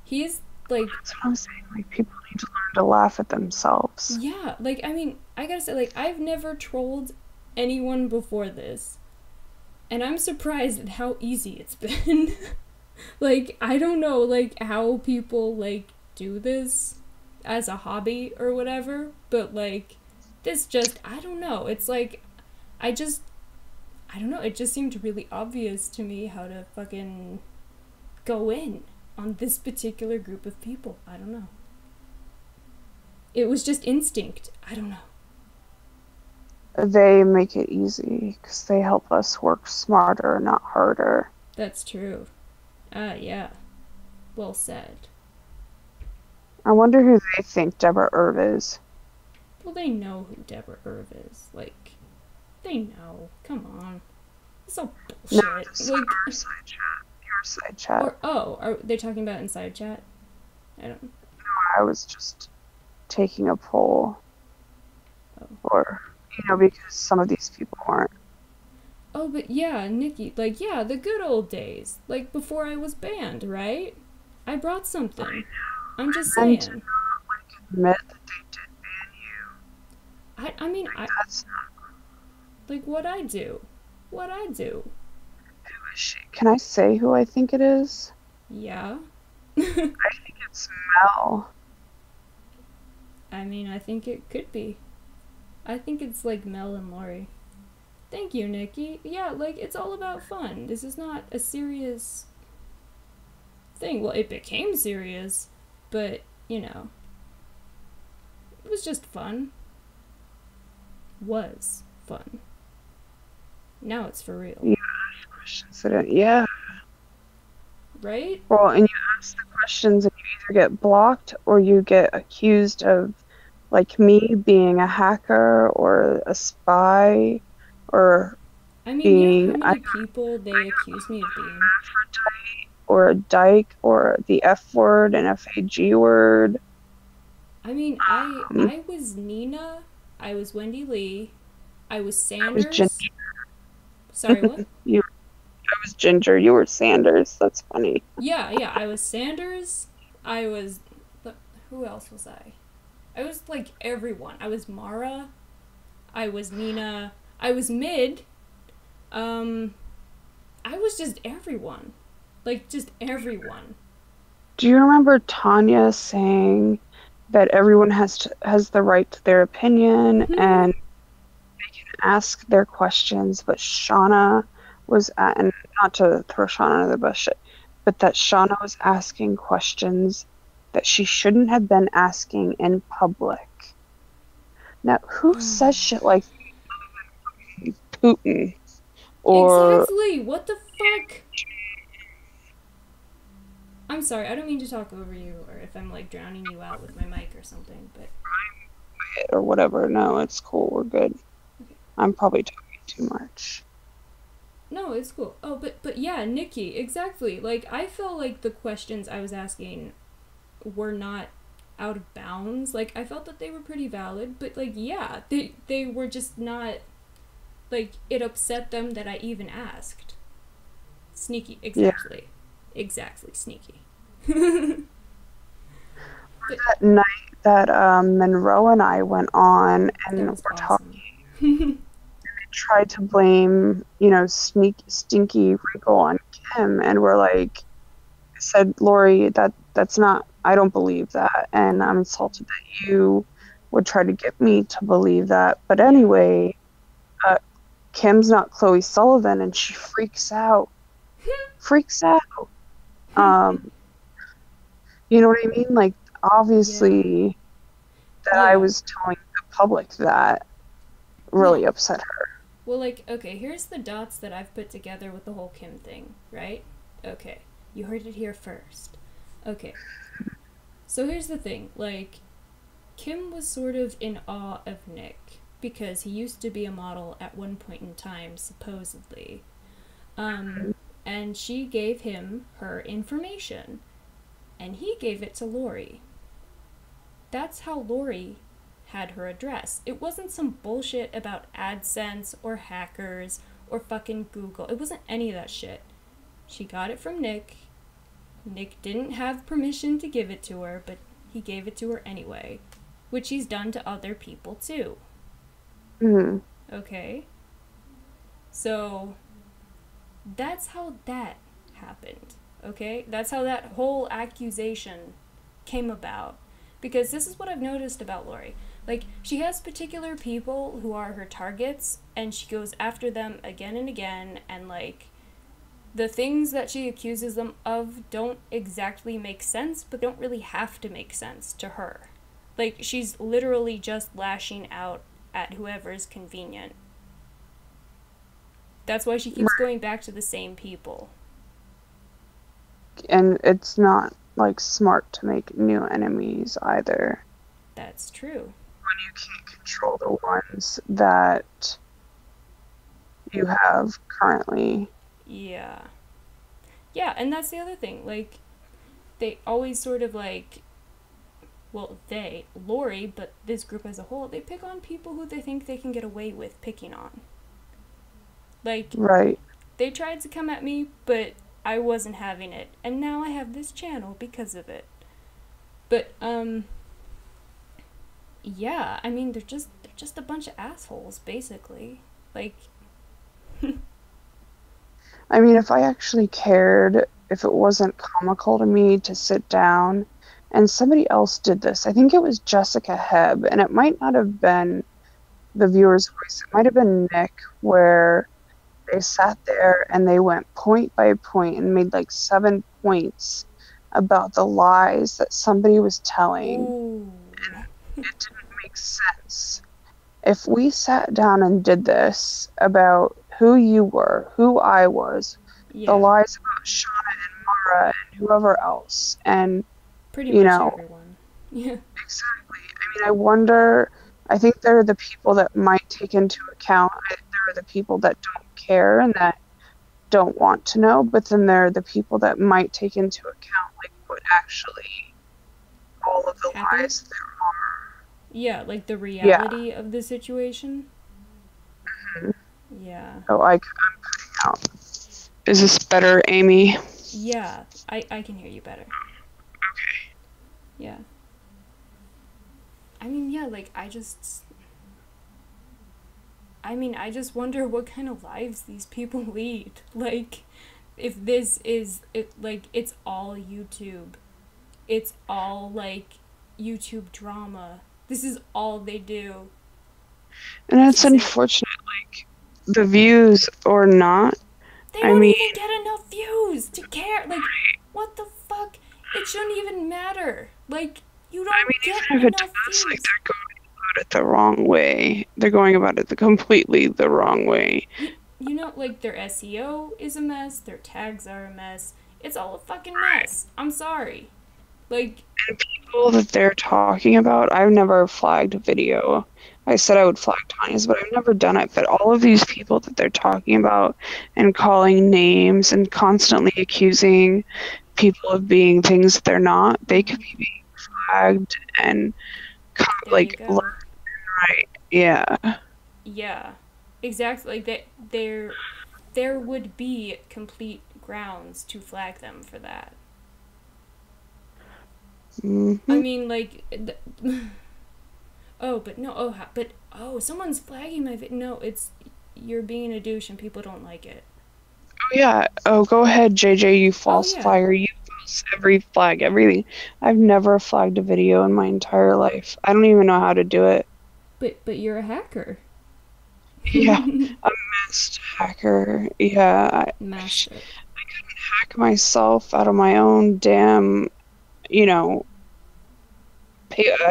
he's, like... That's what I'm saying. Like, people need to learn to laugh at themselves. Yeah, like, I mean, I gotta say, like, I've never trolled anyone before this, and I'm surprised at how easy it's been. Like, I don't know, like, how people, like, do this as a hobby or whatever, but, like, this just, I don't know, it's like, I don't know, it just seemed really obvious to me how to fucking go in on this particular group of people. I don't know. It was just instinct. I don't know. They make it easy because they help us work smarter, not harder. That's true. Yeah. Well said. I wonder who they think Deborah Irv is. Well, they know who Deborah Irv is. Like, they know. Come on. So No, bullshit. this is Like, our side chat. Your side chat. or are they talking about inside chat? I don't. I was just taking a poll. Oh. Or, because some of these people aren't. Oh, but yeah, Nikki, like, yeah, the good old days. Like, before I was banned, right? I brought something. I'm just And saying. admit that they did ban you. I mean, That's not. like, what I do. What I do. Who is she? Can I say who I think it is? Yeah. I think it's Mel. I mean, I think it could be. I think it's like Mel and Lori. Thank you, Nikki. Yeah, like, it's all about fun. This is not a serious thing. Well, it became serious, but, it was just fun. Was fun. Now it's for real. You ask questions that yeah. Right? Well, and you ask the questions and you either get blocked or you get accused of, like me, being a hacker or a spy or I mean, being how many people they accuse me of being? hermaphrodite or a dyke or the F word and FAG word. I mean, I was Nina, I was Wendy Lee, I was Sanders. I was Ginger. Sorry, what? I was Ginger. You were Sanders. That's funny. Yeah, I was Sanders. I was... Who else was I? I was, like, everyone. I was Mara. I was Nina. I was Mid. I was just everyone. Like, just everyone. Do you remember Tanya saying that everyone has the right to their opinion and they can ask their questions, but Shauna was and not to throw Shauna under the bus, but that Shauna was asking questions that she shouldn't have been asking in public. Now, who says shit like Putin? Or exactly. What the fuck? I'm sorry. I don't mean to talk over you, or if I'm like drowning you out with my mic or something, but or whatever. No, it's cool. We're good. Okay. I'm probably talking too much. No, it's cool. Oh, but yeah, Nikki, exactly. Like, I felt like the questions I was asking were not out of bounds. Like, I felt that they were pretty valid, but like, yeah, they were just not, like, it upset them that I even asked. Sneaky, exactly. Yeah. Exactly, sneaky. That night that Monroe and I went on and were talking, they tried to blame, Stinky Wrinkle on Kim, and we're like, I said, Lori, that's not, I don't believe that, and I'm insulted that you would try to get me to believe that. But anyway, Kim's not Chloe Sullivan, and she freaks out. You know what I mean? Like, obviously, I was telling the public that really upset her. Well, like, okay, here's the dots that I've put together with the whole Kim thing, right? Okay, you heard it here first. Okay, so here's the thing, like, Kim was sort of in awe of Nick, because he used to be a model at one point in time, supposedly. And she gave him her information, and he gave it to Lori. That's how Lori had her address. It wasn't some bullshit about AdSense or hackers or fucking Google. It wasn't any of that shit. She got it from Nick. Nick didn't have permission to give it to her, but he gave it to her anyway, which he's done to other people too. Mm-hmm. Okay? So that's how that happened, okay? That's how that whole accusation came about. Because this is what I've noticed about Lori. Like, she has particular people who are her targets, and she goes after them again and again, and, like, the things that she accuses them of don't exactly make sense, but don't really have to make sense to her. Like, she's literally just lashing out at whoever is convenient. That's why she keeps going back to the same people. And it's not, like, smart to make new enemies either. That's true. When you can't control the ones that, you have currently. Yeah. Yeah, and that's the other thing. Like, they always sort of like, well, Lori, but this group as a whole, they pick on people who they think they can get away with picking on. Like, Right. they tried to come at me, but I wasn't having it. And now I have this channel because of it. But, yeah, I mean, they're just a bunch of assholes, basically. Like, I mean, if I actually cared, if it wasn't comical to me to sit down and somebody else did this, I think it was Jessica Hebb, and it might not have been the viewer's voice, it might have been Nick, where they sat there and they went point by point and made like 7 points about the lies that somebody was telling. ooh. It didn't make sense. If we sat down and did this about who you were, who I was, Yeah. the lies about Shauna and Mara and whoever else, and Pretty you much know, everyone. Yeah. exactly. I mean, I wonder. I think there are the people that might take into account. There are the people that don't care and that don't want to know, but then there are the people that might take into account like what actually all of the Happened? lies there are. Yeah, like the reality of the situation. Mhm. Yeah. Oh, I'm cutting out. Is this better, Amy? Yeah, I can hear you better. Okay. Yeah. I mean, yeah, like, I just wonder what kind of lives these people lead. Like, if this is, like, it's all YouTube. It's all, like, YouTube drama. This is all they do. And it's unfortunate, like, the views or not. They don't even get enough views to care. Like, what the fuck? It shouldn't even matter. Like, you don't get even if enough it does, views. like, they're going about it the wrong way. They're going about it completely the wrong way. You know, like, their SEO is a mess. Their tags are a mess. It's all a fucking mess. I'm sorry. Like, and people that they're talking about, I've never flagged a video. I said I would flag Tanya's, but I've never done it. But all of these people that they're talking about and calling names and constantly accusing people of being things that they're not, they could be being flagged and like left and right. Yeah. Yeah, exactly. Like, there would be complete grounds to flag them for that. Mm-hmm. I mean, like, someone's flagging my no, it's, you're being a douche and people don't like it. Oh yeah. Oh, go ahead, JJ, you false flagger. You flag everything. I've never flagged a video in my entire life. I don't even know how to do it. But you're a hacker. Yeah, a masked hacker. Yeah, I couldn't hack myself out of my own damn, I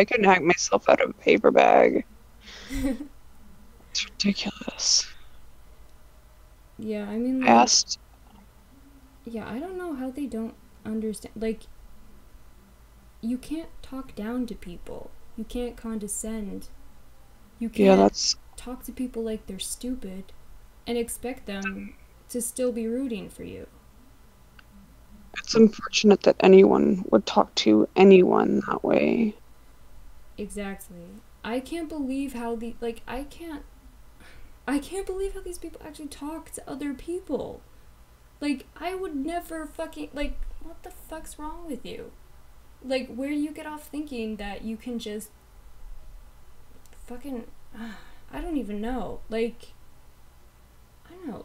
couldn't hack myself out of a paper bag. It's ridiculous. Yeah, I mean, like, yeah, I don't know how they don't understand. Like, you can't talk down to people. You can't condescend. You can't talk to people like they're stupid and expect them to still be rooting for you. It's unfortunate that anyone would talk to anyone that way. Exactly. I can't believe how I can't believe how these people actually talk to other people. Like, I would never fucking, like, what the fuck's wrong with you? Like, where do you get off thinking that you can just fucking, I don't even know. Like, I don't know.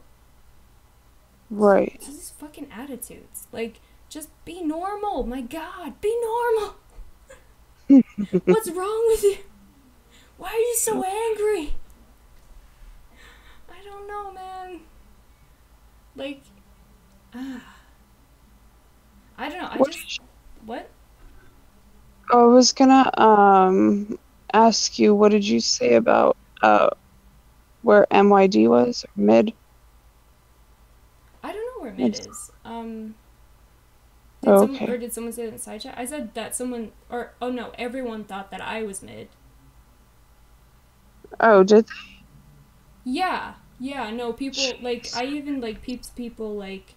Right. It's these fucking attitudes. Like, just be normal. My God, be normal. What's wrong with you? Why are you so angry? I don't know, man. Like, I don't know. What? I was gonna ask you, what did you say about where MYD was, or mid? I don't know where mid is. Did someone say that in side chat? I said that everyone thought that I was mid. Oh, did they? Yeah, Yeah, no, people, like, I even, like, peeps people, like,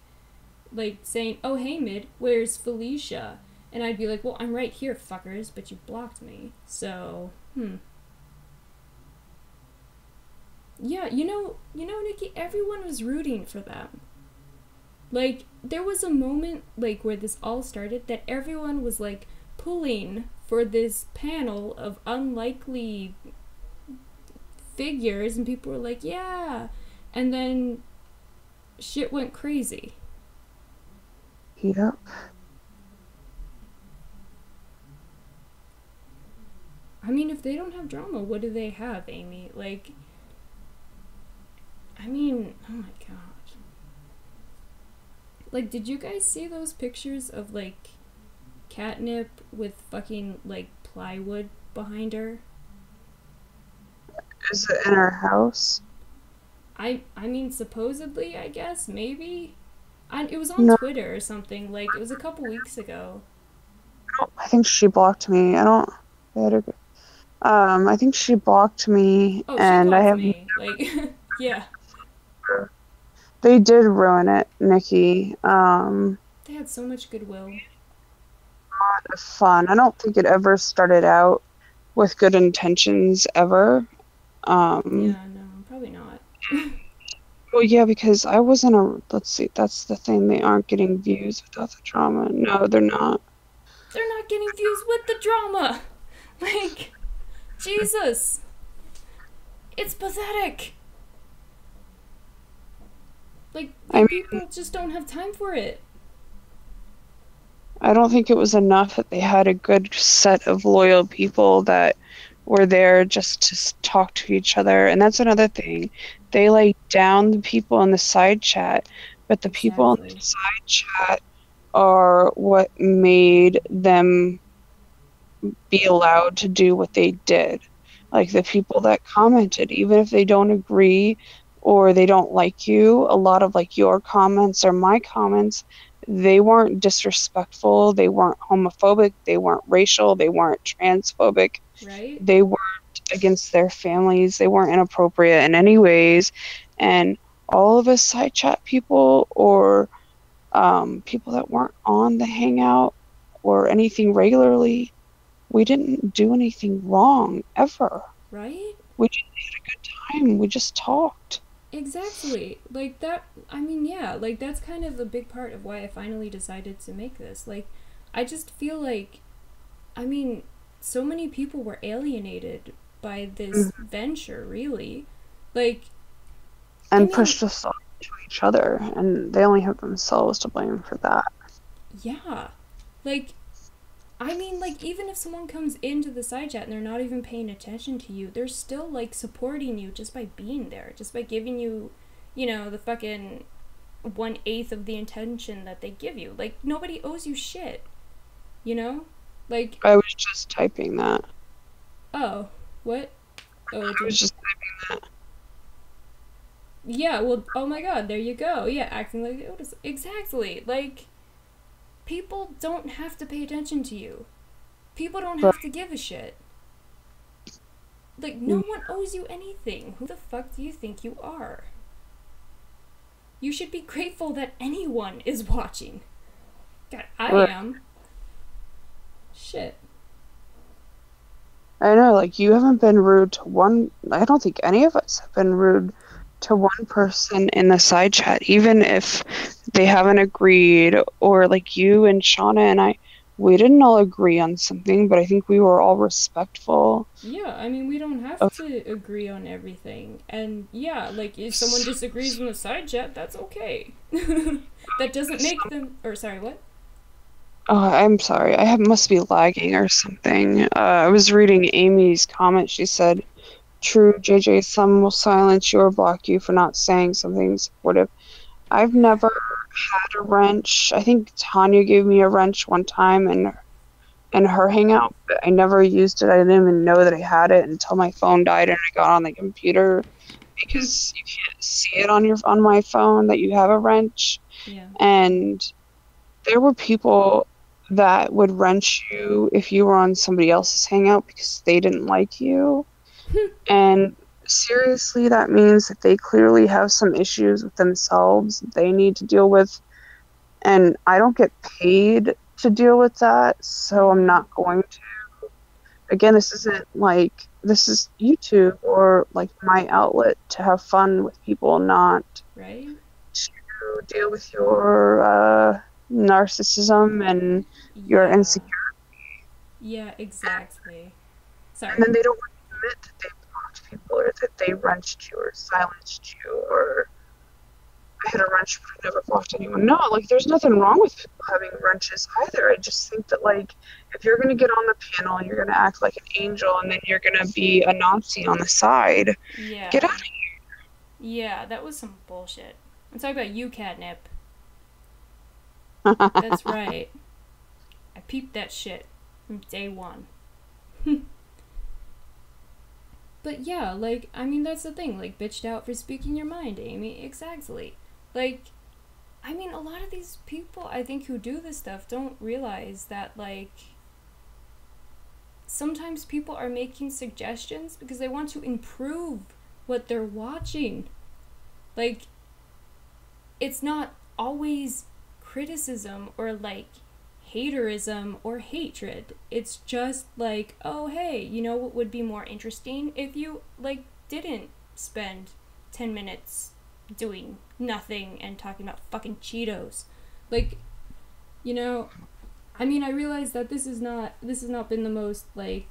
saying, oh, hey, Mid, where's Felicia? And I'd be like, well, I'm right here, fuckers, but you blocked me. So, Yeah, Nikki, everyone was rooting for them. Like, there was a moment, like, where this all started that everyone was, like, pulling for this panel of unlikely figures, and people were like, yeah. And then shit went crazy. Yep. I mean, if they don't have drama, what do they have, Amy? Like, I mean, oh my god. Like, did you guys see those pictures of, like, Catnip with fucking, like, plywood behind her? Is it in her house? I mean, supposedly, I guess, maybe? It was on No. Twitter or something, like, it was a couple weeks ago. I think she blocked me. I think she blocked me, Oh, she and blocked me. Like, yeah. They did ruin it, Nikki. They had so much goodwill. Fun. I don't think it ever started out with good intentions ever. Yeah, no, probably not. Well, yeah, because I wasn't a. Let's see, that's the thing. They aren't getting views without the drama. No, they're not. They're not getting views with the drama! Like, Jesus! It's pathetic! Like, people just don't have time for it. I don't think it was enough that they had a good set of loyal people that were there just to talk to each other. And that's another thing. They like down the people in the side chat, but the people in the side chat are what made them be allowed to do what they did. Like the people that commented, even if they don't agree or they don't like you, a lot of like your comments or my comments, they weren't disrespectful, they weren't homophobic, they weren't racial, they weren't transphobic. Right? They weren't against their families, they weren't inappropriate in any ways. And all of us side chat people or people that weren't on the hangout or anything regularly, we didn't do anything wrong ever. Right? We just had a good time. We just talked. Exactly. Like that, I mean, yeah, like that's kind of a big part of why I finally decided to make this. Like, I just feel like, I mean, so many people were alienated by this venture, really. Like, and pushed us all to each other, and they only have themselves to blame for that. Yeah. Like, I mean, like, even if someone comes into the side chat and they're not even paying attention to you, they're still, like, supporting you just by being there, just by giving you, you know, the fucking 1/8 of the attention that they give you. Like, nobody owes you shit, you know? Like, I was just typing that. Oh, what? Oh, I was just typing that. Yeah, well, oh my god, there you go. Yeah, acting like Otis. Exactly. Like, people don't have to pay attention to you. People don't have to give a shit. Like, no one owes you anything. Who the fuck do you think you are? You should be grateful that anyone is watching. God, I am. Shit. I know, like, you haven't been rude to one. I don't think any of us have been rude to one person in the side chat, even if they haven't agreed, or like you and Shauna and I, we didn't all agree on something, but I think we were all respectful. Yeah, I mean, we don't have to agree on everything. And yeah, like, if someone disagrees in the side chat, that's okay. That doesn't make them... Or, sorry, what? Oh, I'm sorry. I must be lagging or something. I was reading Amy's comment. She said, "True, JJ, some will silence you or block you for not saying something supportive." I've never had a wrench. I think Tanya gave me a wrench one time in her hangout, but I never used it. I didn't even know that I had it until my phone died and I got on the computer, because you can't see it on my phone that you have a wrench. Yeah. And there were people that would wrench you if you were on somebody else's hangout because they didn't like you. And seriously, that means that they clearly have some issues with themselves that they need to deal with. And I don't get paid to deal with that, so I'm not going to. Again, this isn't like, this is YouTube or like my outlet to have fun with people, not Right? to deal with your narcissism and your Yeah. insecurity. Yeah, exactly. Sorry. And then they don't want to admit that they blocked people or that they wrenched you or silenced you or I had a wrench but I never blocked anyone. No, like there's nothing wrong with people having wrenches either. I just think that like if you're gonna get on the panel and you're gonna act like an angel and then you're gonna be a Nazi on the side, Yeah. get out of here. Yeah, that was some bullshit. I'm talking about you, Catnip. That's right. I peeped that shit from day one. But yeah, like, I mean, that's the thing. Like, bitched out for speaking your mind, Amy. Exactly. Like, I mean, a lot of these people, I think, who do this stuff don't realize that, like, sometimes people are making suggestions because they want to improve what they're watching. Like, it's not always criticism or, like, haterism or hatred. It's just like, oh, hey, you know what would be more interesting if you, like, didn't spend 10 minutes doing nothing and talking about fucking Cheetos. Like, you know, I mean, I realize that this has not been the most, like,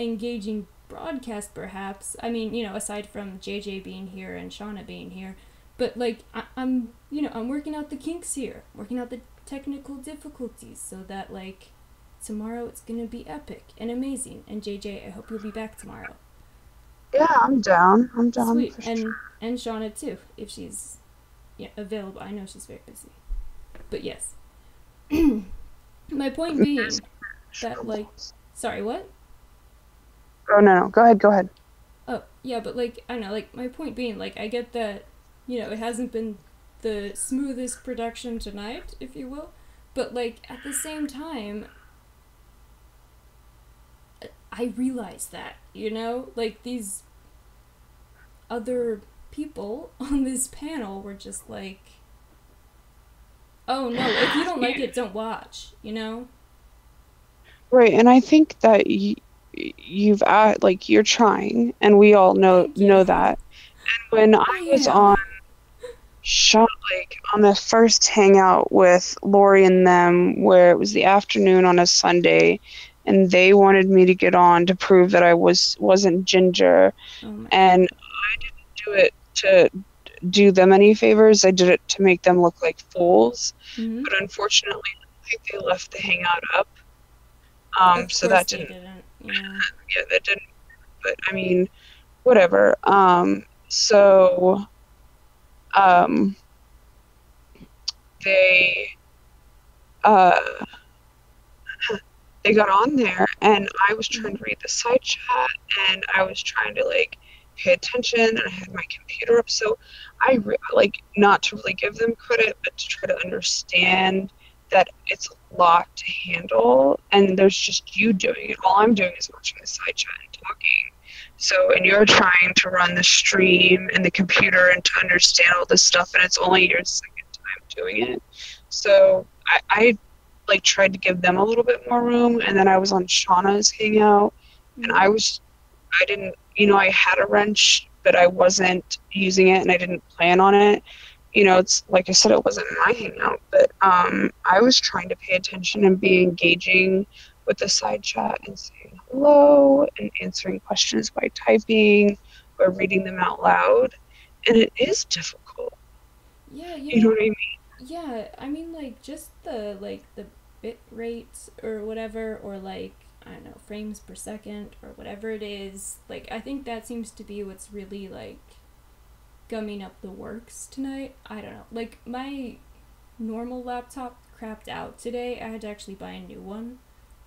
engaging broadcast, perhaps. I mean, you know, aside from JJ being here and Shauna being here. But, like, I'm working out the kinks here. Working out the technical difficulties so that, like, tomorrow it's gonna be epic and amazing. And JJ, I hope you'll be back tomorrow. Yeah, I'm down. I'm down. Sweet. For sure. And Shauna too, if she's available. I know she's very busy. But yes. My point being that, like, sorry, what? Oh, no. Go ahead. Oh, yeah, but, like, I don't know, like, my point being, like, I get that, you know, it hasn't been the smoothest production tonight, if you will, but, like, at the same time, I realize that, you know? Like, these other people on this panel were just like, oh, no, if you don't like it, don't watch, you know? Right, and I think that you've like you're trying, and we all know that. And when I was on like on the first hangout with Lori and them, where it was the afternoon on a Sunday, and they wanted me to get on to prove that I wasn't ginger, and I didn't do it to do them any favors. I did it to make them look like fools. But unfortunately, I think they left the hangout up. So that didn't. Yeah, that didn't. But I mean, whatever. So, they got on there, and I was trying to read the side chat, and I was trying to like pay attention, and I had my computer up, so I like not to really give them credit, but to try to understand that it's a lot to handle, and there's just you doing it. All I'm doing is watching the side chat and talking. So, and you're trying to run the stream and the computer and to understand all this stuff, and it's only your second time doing it. So I like tried to give them a little bit more room, and then I was on Shauna's hangout, and I didn't, you know, I had a wrench, but I wasn't using it, and I didn't plan on it. You know, it's like I said, it wasn't my hangout, but I was trying to pay attention and be engaging with the side chat and saying hello and answering questions by typing or reading them out loud, and it is difficult. Yeah, you know what I mean? Yeah, I mean, like, just the bit rates or whatever, or like, I don't know, frames per second or whatever it is. Like, I think that seems to be what's really, like, gumming up the works tonight. I don't know. Like, my normal laptop crapped out today. I had to actually buy a new one.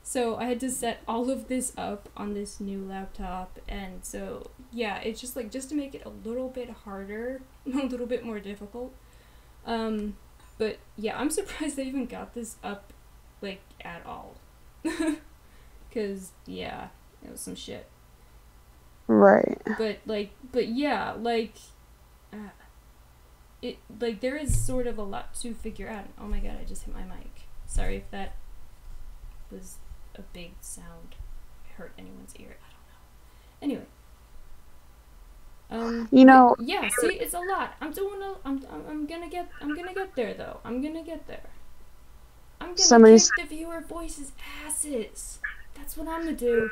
So I had to set all of this up on this new laptop, and so, yeah, it's just, like, just to make it a little bit harder, a little bit more difficult. But, yeah, I'm surprised they even got this up, like, at all. Because, yeah, it was some shit. Right. But yeah, it, there is sort of a lot to figure out. Oh my god, I just hit my mic. Sorry if that was a big sound. Hurt anyone's ear. I don't know. Anyway. Yeah, see, it's a lot. I'm gonna get there though. I'm gonna get there. I'm gonna kick the viewer voices' asses. That's what I'm gonna do.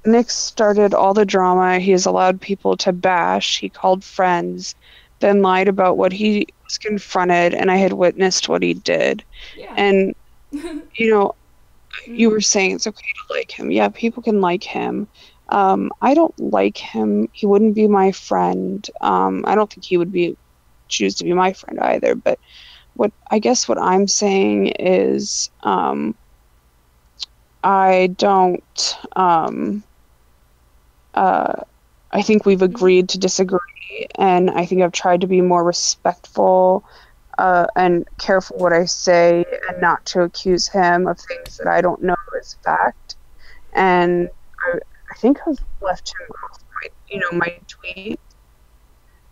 Nick started all the drama. He has allowed people to bash. He called friends, then lied about what he was confronted, and I had witnessed what he did. Yeah. And, you were saying it's okay to like him. Yeah, people can like him. I don't like him. He wouldn't be my friend. I don't think he would choose to be my friend either. But what I'm saying is, I don't. I think we've agreed to disagree, and I think I've tried to be more respectful and careful what I say, and not to accuse him of things that I don't know is fact. And I think I've left him off my tweet,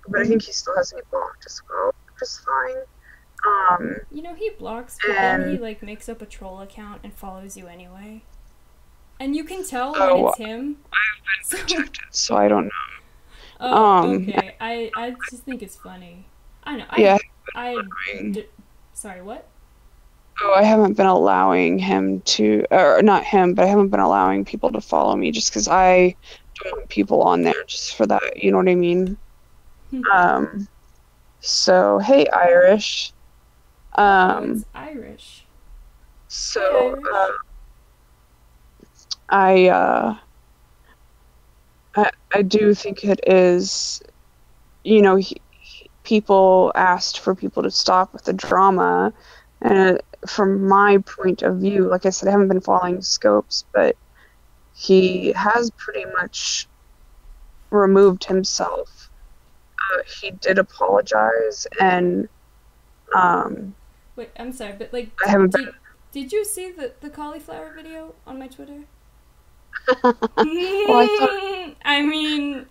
but I think he still has me blocked as well, which is fine. He blocks, but then he makes up a troll account and follows you anyway. And you can tell when it's him. I've been protected, so I don't know. Oh, okay. I just think it's funny. I know. Sorry, what? Oh, I haven't been allowing him to, or not him, but I haven't been allowing people to follow me just because I don't want people on there just for that. You know what I mean? So, hey, Irish. It's Irish. So, hey, Irish. I do think it is, people asked for people to stop with the drama, and from my point of view, like I said, I haven't been following Scopes, but he has pretty much removed himself. He did apologize, and wait, I'm sorry, but I haven't did you see the cauliflower video on my Twitter? Well, I mean,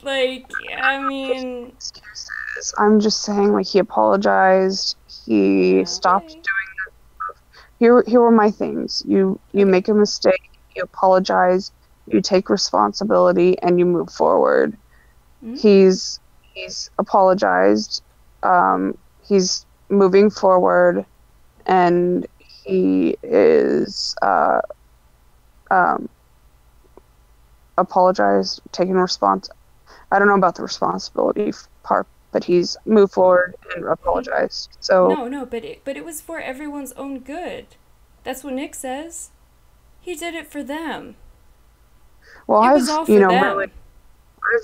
excuses. I'm just saying, he apologized. He stopped doing that. Here were my things. You make a mistake. You apologize. You take responsibility, and you move forward. Mm-hmm. He's apologized. He's moving forward, and he is apologized, taking response. I don't know about the responsibility part, but he's moved forward and apologized. So no, but it was for everyone's own good. That's what Nick says. He did it for them. Well, it was all for them. I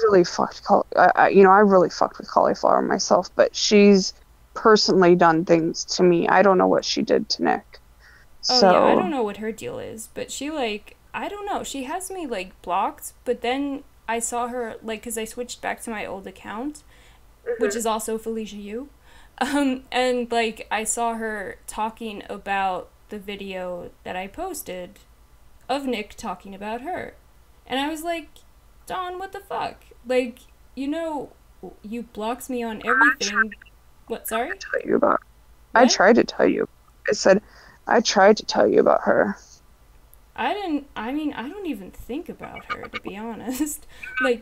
really fucked with cauliflower myself, but she's personally done things to me. I don't know what she did to Nick. Oh so, yeah, I don't know what her deal is, but she I don't know. She has me blocked, but then I saw her because I switched back to my old account, which is also Felicia U, and I saw her talking about the video that I posted of Nick talking about her, and I was like, Dawn, what the fuck? You blocked me on everything. What? Sorry? I tried to tell you. I said I tried to tell you about her. I don't even think about her, to be honest. I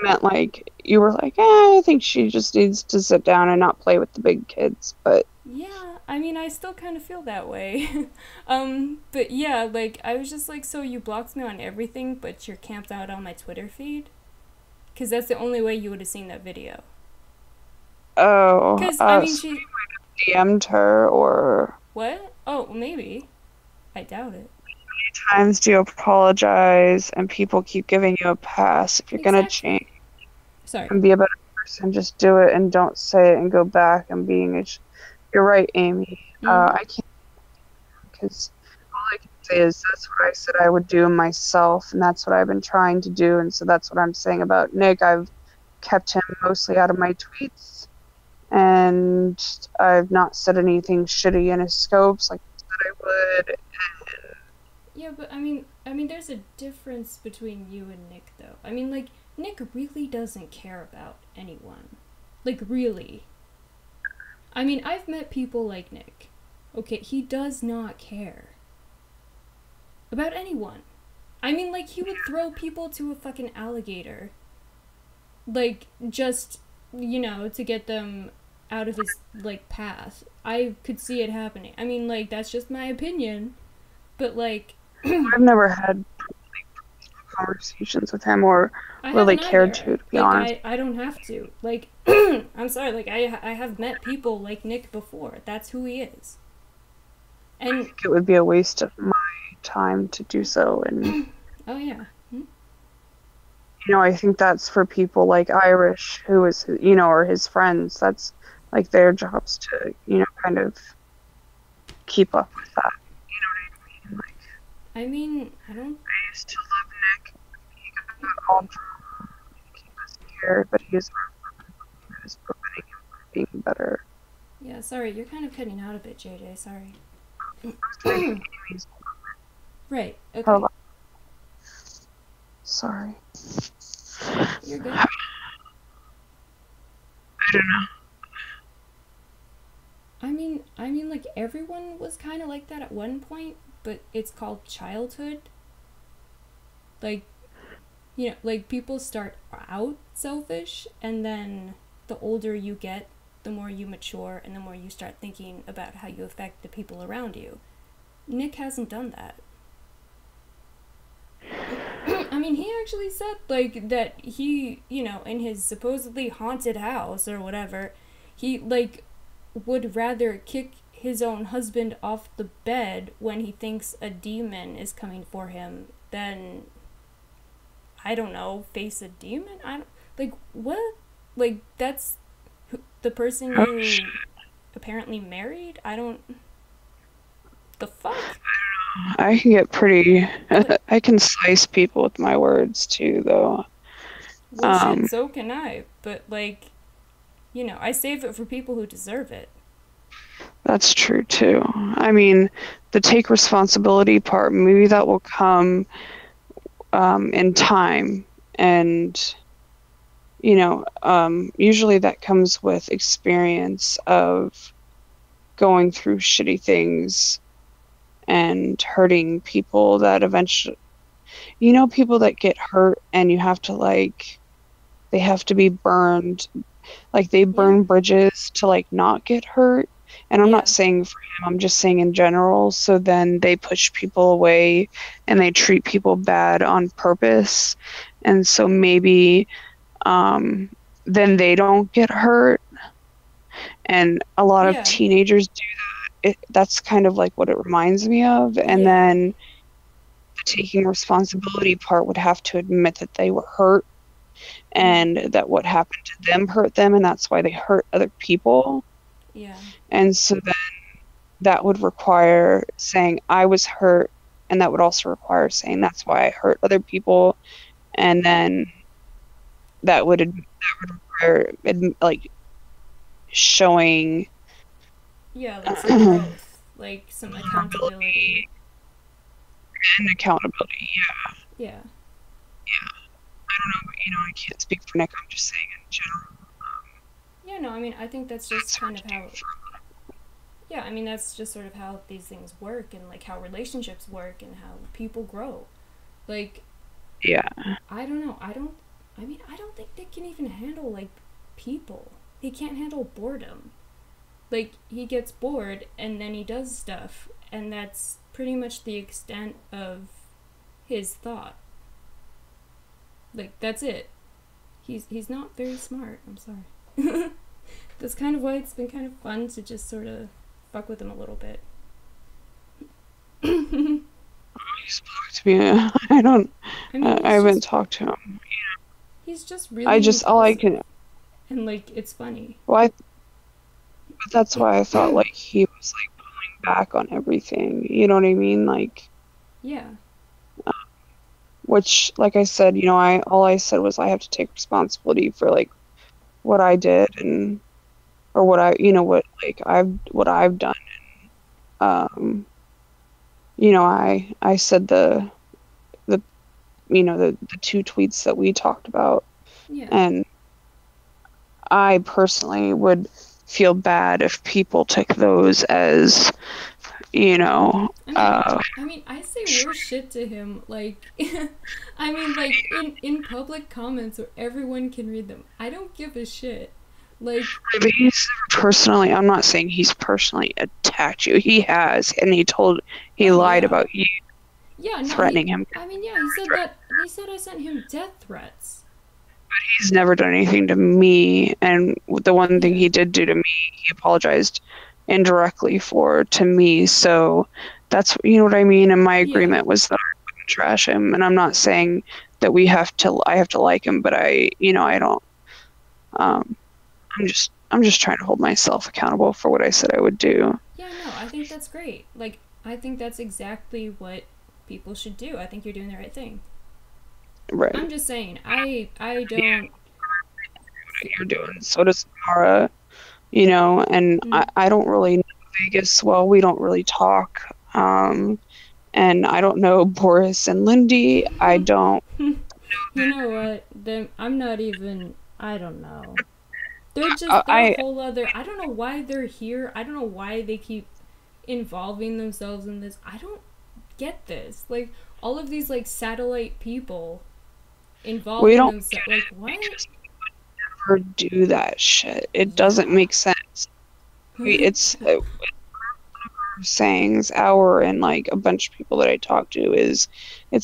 meant you were I think she just needs to sit down and not play with the big kids, but yeah, I still kind of feel that way. But yeah, I was just so you blocked me on everything, but you're camped out on my Twitter feed? Because that's the only way you would have seen that video. Oh, because she DM'd her, or what? Oh, maybe. I doubt it. How many times do you apologize and people keep giving you a pass? If you're gonna change and be a better person, just do it and don't say it and go back and being you're right, Amy. I can't, because all I can say is that's what I said I would do myself, and that's what I've been trying to do, and so that's what I'm saying about Nick. I've kept him mostly out of my tweets, and I've not said anything shitty in his scopes like I said I would. Yeah, but I mean, there's a difference between you and Nick, though. I mean, like, Nick really doesn't care about anyone. Like, really. I mean, I've met people like Nick. Okay, he does not care about anyone. I mean, like, he would throw people to a fucking alligator. Like, just, you know, to get them out of his, like, path. I could see it happening. I mean, like, that's just my opinion. But, like... I've never had conversations with him or really cared to be honest. I don't have to. Like, I'm sorry, like, I have met people like Nick before. That's who he is. And I think it would be a waste of my time to do so. And oh, yeah. you know, I think that's for people like Irish, who is, you know, or his friends. That's like their jobs to, you know, kind of keep up with that. You know what I mean? Like, I mean, I used to love Nick. He got all drama. He was here, but he was preventing him from being better. Yeah, sorry, you're kind of cutting out a bit, JJ. Sorry. Right. Okay. Hold on. Sorry. You're good. I don't know. I mean, like, everyone was kind of like that at one point, but it's called childhood. Like, you know, like, people start out selfish, and then the older you get, the more you mature, and the more you start thinking about how you affect the people around you. Nick hasn't done that. I mean, he actually said, like, that he, you know, in his supposedly haunted house or whatever, he, like, would rather kick his own husband off the bed when he thinks a demon is coming for him than, I don't know, face a demon? I don't, like, what? Like, that's the person you apparently married? I don't, the fuck? I can get pretty, I can slice people with my words too, though. Well, shit, so can I, but, like, you know, I save it for people who deserve it. That's true too. I mean, the take responsibility part, maybe that will come in time, and you know, usually that comes with experience of going through shitty things and hurting people that eventually, you know, people that get hurt and you have to, like, they have to be burned, like they burn bridges to, like, not get hurt. And I'm not saying for him, I'm just saying in general. So then they push people away and they treat people bad on purpose. And so maybe then they don't get hurt. And a lot of teenagers do that. That's kind of like what it reminds me of. And then the taking responsibility part would have to admit that they were hurt and that what happened to them hurt them, and that's why they hurt other people. Yeah. And so then that would require saying I was hurt, and that would also require saying that's why I hurt other people, and then that would require, like, showing like some growth, like some accountability. And accountability, Yeah. I don't know, but, you know, I can't speak for Nick, I'm just saying in general. Yeah, no, I mean, I think that's just kind of how... Yeah, I mean, that's just sort of how these things work, and, like, how relationships work, and how people grow. Like... Yeah. I don't know, I don't think Nick can even handle, like, people. He can't handle boredom. Like, he gets bored, and then he does stuff, and that's pretty much the extent of his thought. Like, that's it. He's not very smart, I'm sorry. That's kind of why it's been kind of fun to just sort of fuck with him a little bit. He spoke to me. I don't. I haven't talked to him. He's just really. All I can. And, like, it's funny. But that's why I thought, like, he was, like, pulling back on everything. You know what I mean? Like. Yeah. Which, like I said, you know, all I said was I have to take responsibility for, like, what I did or what I, you know, what I've done. And, you know, I said the two tweets that we talked about. Yeah. And I personally would feel bad if people took those as, I mean, I say worse shit to him. Like, I mean, like in public comments where everyone can read them. I don't give a shit. Like, but he's personally, I'm not saying he's personally attacked you. He has, and he lied yeah. about you Yeah, no, threatening him. I mean, yeah, he said I sent him death threats. He's never done anything to me, and the one thing he did do to me, he apologized indirectly to me. So that's, what I mean. And my agreement was that I wouldn't trash him. And I'm not saying that I have to like him, but I don't. I'm just trying to hold myself accountable for what I said I would do. Yeah, no, I think that's great. Like, I think that's exactly what people should do. I think you're doing the right thing. Right. I'm just saying, I don't. You're doing. So does Mara, and I don't really know Vegas well. We don't really talk. And I don't know Boris and Lindy. I don't. You know what? I'm not even. I don't know. They're just a whole other. I don't know why they're here. I don't know why they keep involving themselves in this. I don't get this. Like, all of these, like, satellite people involving themselves. Like, what? We would never do that shit. It doesn't make sense. It's sayings, our and like a bunch of people that I talk to it's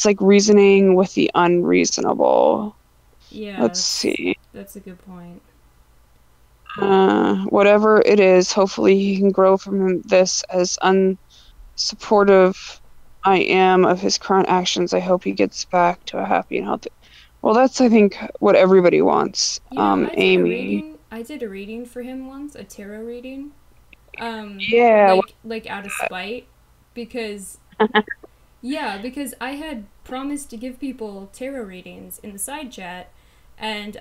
like reasoning with the unreasonable. Yeah. Let's see. That's a good point. Whatever it is, hopefully he can grow from this. As unsupportive I am of his current actions, I hope he gets back to a happy and healthy. Well, that's, I think, what everybody wants. Amy. I did a reading for him once, a tarot reading. Yeah. Like out of spite, because because I had promised to give people tarot readings in the side chat, and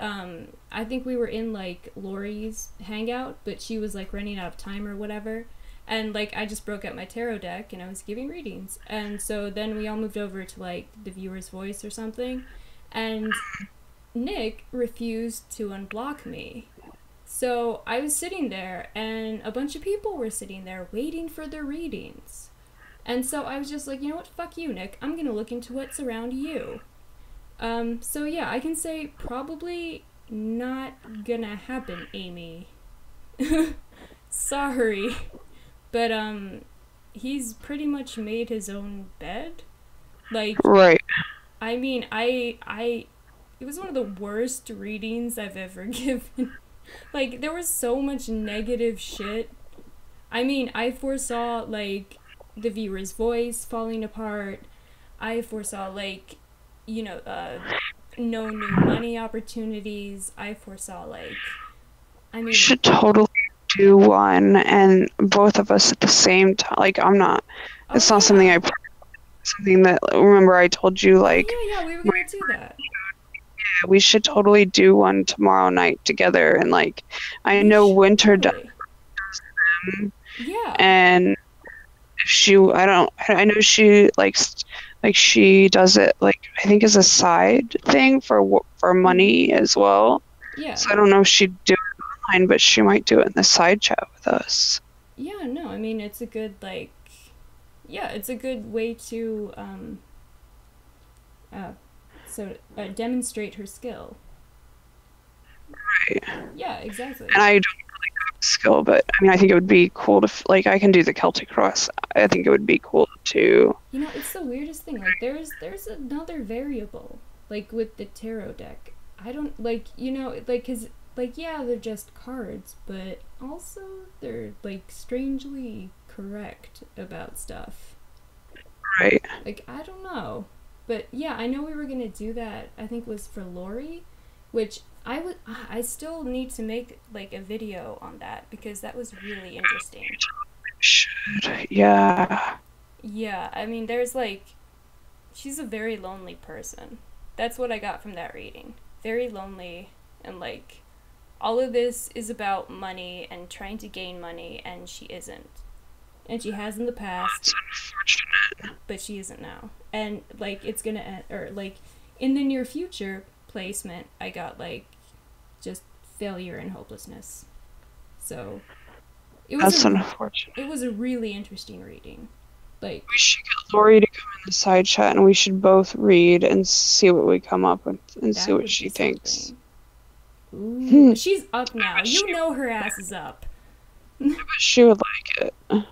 I think we were in like Lori's hangout, but she was like running out of time or whatever, and like I just broke out my tarot deck and I was giving readings, and so then we all moved over to like the viewer's voice or something, and Nick refused to unblock me. So I was sitting there, and a bunch of people were sitting there waiting for their readings. And so I was just like, you know what, fuck you, Nick. I'm gonna look into what's around you. So yeah, I can say probably not gonna happen, Amy. Sorry. But, he's pretty much made his own bed. Like, right. I mean, it was one of the worst readings I've ever given. Like, there was so much negative shit. I mean, I foresaw, like, the viewer's voice falling apart. I foresaw, like, no new money opportunities. I foresaw, like, I mean... We should totally do one, and both of us at the same time. Like, I'm not... It's not something something that... Remember I told you, like... Yeah, we were gonna do that. We should totally do one tomorrow night together, and like I know Winter does them. Yeah. And I know she likes, like, she does it, like, I think as a side thing for money as well. Yeah. So I don't know if she'd do it online, but she might do it in the side chat with us. Yeah, no, I mean, it's a good, like, it's a good way to demonstrate her skill. Right. Yeah, exactly. And I don't really have skill, but I mean, I think it would be cool to, like, I can do the Celtic Cross. I think it would be cool to... It's the weirdest thing. Like, there's another variable, like, with the tarot deck. I don't, like, like, cause, like, yeah, they're just cards, but also they're, like, strangely correct about stuff. Right. Like, I don't know. But yeah, I know we were gonna do that. I think was for Lori, which I still need to make like a video on that because that was really interesting. Should, yeah. Yeah, I mean, there's like, she's a very lonely person. That's what I got from that reading. Very lonely, and like, all of this is about money and trying to gain money, and she isn't. And she has in the past, but she isn't now. And, like, it's gonna end, or, like, in the near future placement, I got like just failure and hopelessness. So That's unfortunate. it was a really interesting reading. Like, We should get Lori to come in the side chat, and we should both read and see what we come up with, and see what she thinks. Ooh, she's up now. You know her ass is up. She would like it.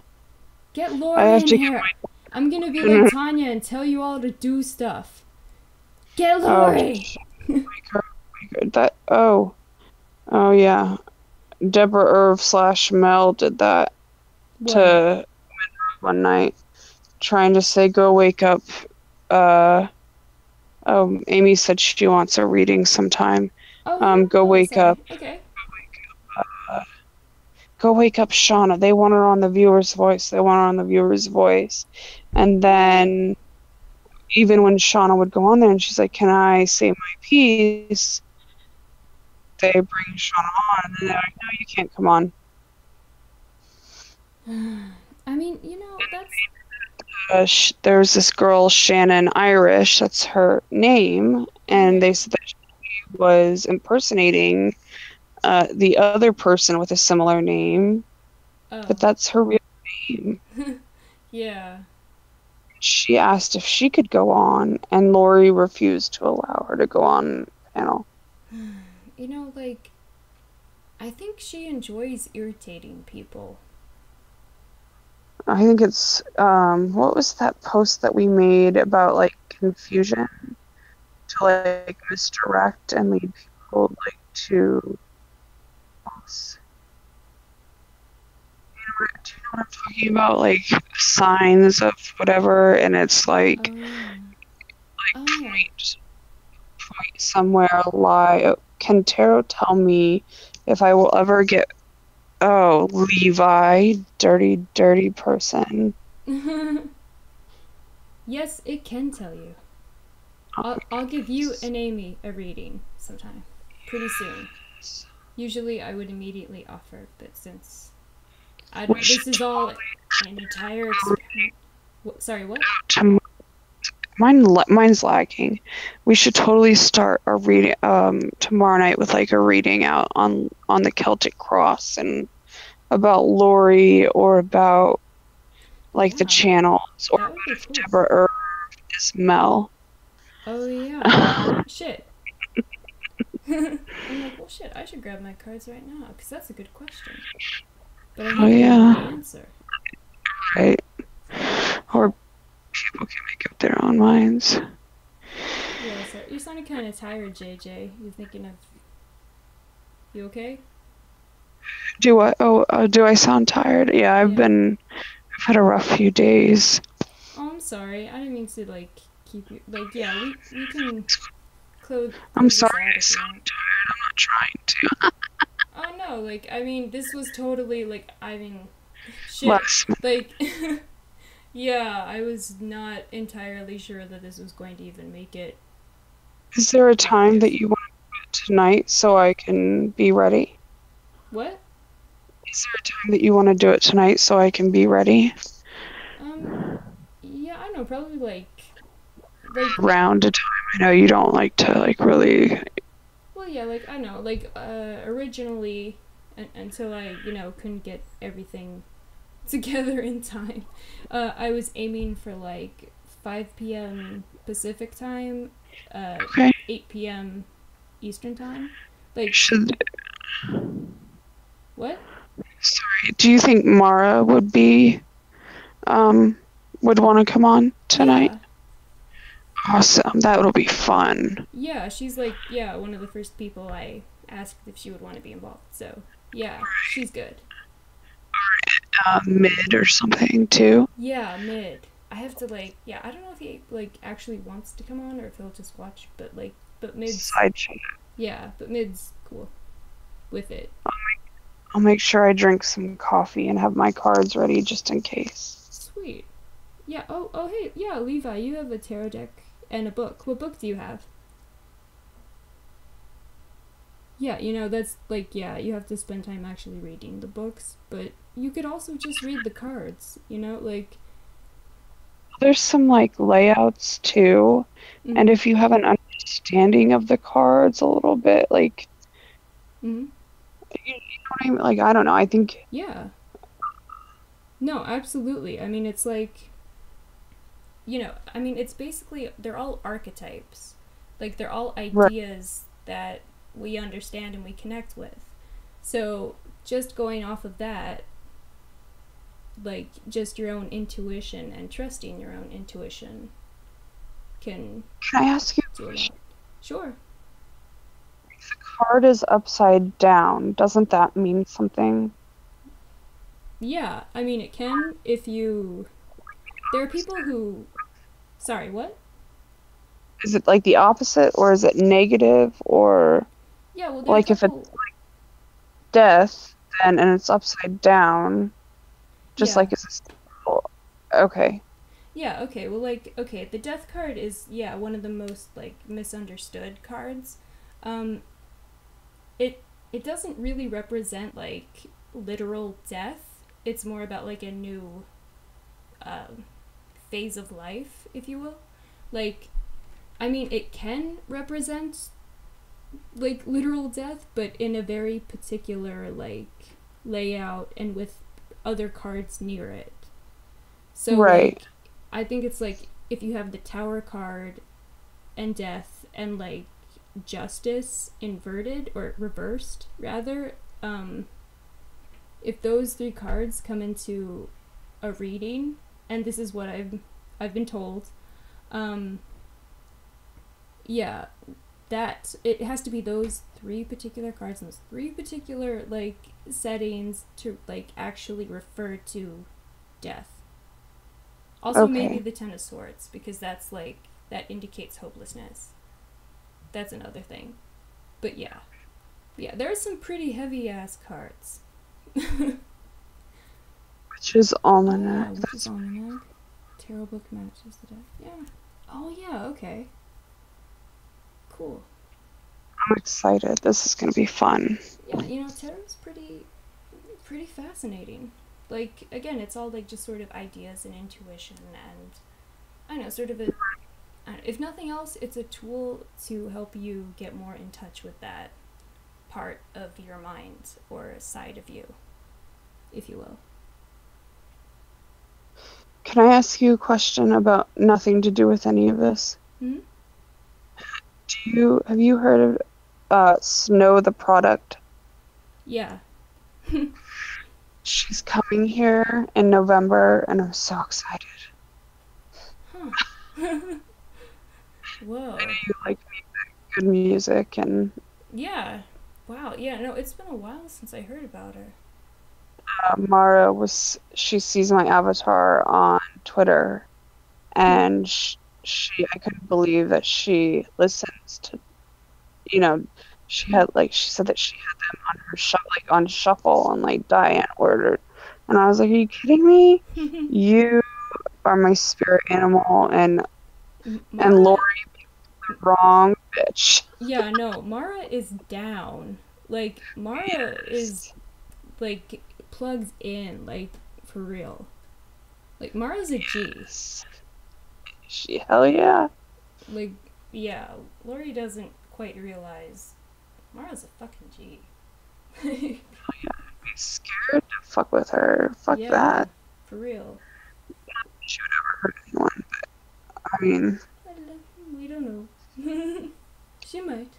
Get Lori in here. I'm gonna be like Tanya and tell you all to do stuff. Get Lori. Oh yeah. Deborah Irv / Mel did that to one night, trying to say, go wake up. Amy said she wants a reading sometime. Go wake up. Okay. Go wake up Shauna. They want her on the viewer's voice. And then even when Shauna would go on there and she's like, can I say my piece? They bring Shauna on, and they're like, no, you can't come on. I mean, you know, that's... There's this girl, Shannon Irish, that's her name, and they said that she was impersonating the other person with a similar name, but that's her real name. Yeah. She asked if she could go on, and Lori refused to allow her to go on the panel. You know, like, I think she enjoys irritating people. I think it's, what was that post that we made about, like, confusion? To, like, misdirect and lead people, like, to... Do you know what I'm talking about? Like, signs of whatever, and it's like, point somewhere, lie. Can tarot tell me if I will ever get... Oh, Levi, dirty person. Yes, it can tell you. I'll give you and Amy a reading sometime. Pretty soon. Usually I would immediately offer, but since this is all an entire experiment. Sorry, what? Mine's lagging. We should totally start a reading tomorrow night with like a reading out on the Celtic Cross and about Lori or about like the channels or about if Deborah Irv is Mel. Oh yeah. Shit. I'm like, well shit, I should grab my cards right now because that's a good question. But I don't know the answer. Right. Or people can make up their own minds. Yeah, so you're sounding kind of tired, JJ. You thinking of... You okay? Do what? Do I sound tired? Yeah, I've had a rough few days. Oh, I'm sorry. I didn't mean to, like, keep you... Like, yeah, we can close I'm sorry I sound tired. I'm not trying to. Oh, no, like, I mean, this was totally, like, I mean... Shit. Like... Yeah, I was not entirely sure that this was going to even make it. Is there a time that you want to do it tonight so I can be ready? What? Is there a time that you want to do it tonight so I can be ready? Yeah, I don't know, probably like around a time. I know you don't like to like really. Well, yeah, like I know, like originally, until I couldn't get everything together in time, I was aiming for like 5 p.m. Pacific time, 8 p.m. Eastern time. Like what? Sorry, do you think Mara would be would want to come on tonight? Yeah. Awesome, that'll be fun. Yeah, she's like one of the first people I asked if she would want to be involved. So yeah, she's good. Mid or something too. Yeah, mid. I have to I don't know if he like actually wants to come on or if he'll just watch, but mid's side chat. Yeah, but mid's cool with it. I'll make sure I drink some coffee and have my cards ready just in case. Sweet. Yeah. Oh hey, yeah, Levi, you have a tarot deck and a book. What book do you have? Yeah, that's you have to spend time actually reading the books, but you could also just read the cards, There's some layouts too, and if you have an understanding of the cards a little bit. Like, Mm-hmm. you know what I mean? Like, I don't know. I think. Yeah. No, absolutely. I mean, it's like, I mean, it's basically, they're all archetypes. Like, they're all Right. ideas that we understand and we connect with. So, just going off of that, like, just your own intuition and trusting your own intuition can Can I ask you a do a lot. question? Sure. If the card is upside down, doesn't that mean something? Yeah, I mean, it can if you. There are people who. Sorry, what? Is it like the opposite, or is it negative, or Yeah, well, there are a like if it's couple. death, then and it's upside down, just Yeah. like it's okay. Yeah, okay. Well, like, okay, the death card is, yeah, one of the most, like, misunderstood cards. Um, it doesn't really represent, like, literal death. It's more about, like, a new um, phase of life, if you will. Like, I mean, it can represent, like, literal death, but in a very particular, like, layout and with other cards near it. So, Right. like, I think it's like if you have the Tower card and Death and like Justice inverted or reversed, rather, if those three cards come into a reading, and this is what I've been told, um, yeah, that it has to be those three particular cards and those three particular like settings to like actually refer to death. Also, Okay. maybe the Ten of Swords, because that's like, that indicates hopelessness. That's another thing. But yeah. Yeah, there are some pretty heavy ass cards. Witch's Almanac. Oh, yeah, Witch's Almanac. Tarot book matches the deck. Yeah. Oh, yeah, okay. Cool. I'm excited. This is gonna be fun. Yeah, tarot's pretty fascinating. Like, again, it's all like just sort of ideas and intuition, and I don't know, sort of if nothing else, it's a tool to help you get more in touch with that part of your mind or side of you, if you will. Can I ask you a question about nothing to do with any of this? Hmm? Have you heard of Snow the Product? Yeah. She's coming here in November, and I'm so excited. Huh. Whoa. I know you like good music, and Yeah. Wow. Yeah, no, it's been a while since I heard about her. Mara she sees my avatar on Twitter, and I couldn't believe that she listens to, she said that she had them on her on shuffle, and like Diane ordered, and I was like, are you kidding me? You are my spirit animal, and Mara, Lori, the wrong bitch. yeah, no, Mara is down. Like, Mara is, like, plugs in, like, for real. Like, Mara's a G. Hell yeah. Like, yeah, Lori doesn't quite realize Mara's a fucking G. I'm scared to fuck with her. Fuck Yeah, that. for real. She would never hurt anyone, but I mean, We don't know. She might.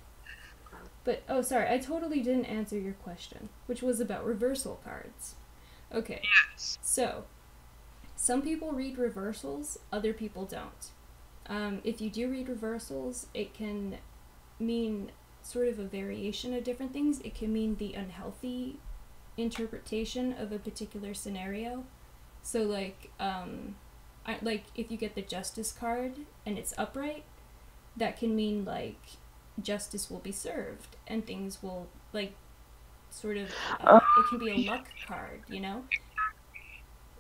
But, oh, sorry, I totally didn't answer your question, which was about reversal cards. Okay, yes. so, some people read reversals, other people don't. If you do read reversals, it can mean sort of a variation of different things. It can mean the unhealthy interpretation of a particular scenario. So, like, if you get the Justice card and it's upright, that can mean, like, justice will be served and things will, like, sort of, it can be a luck card,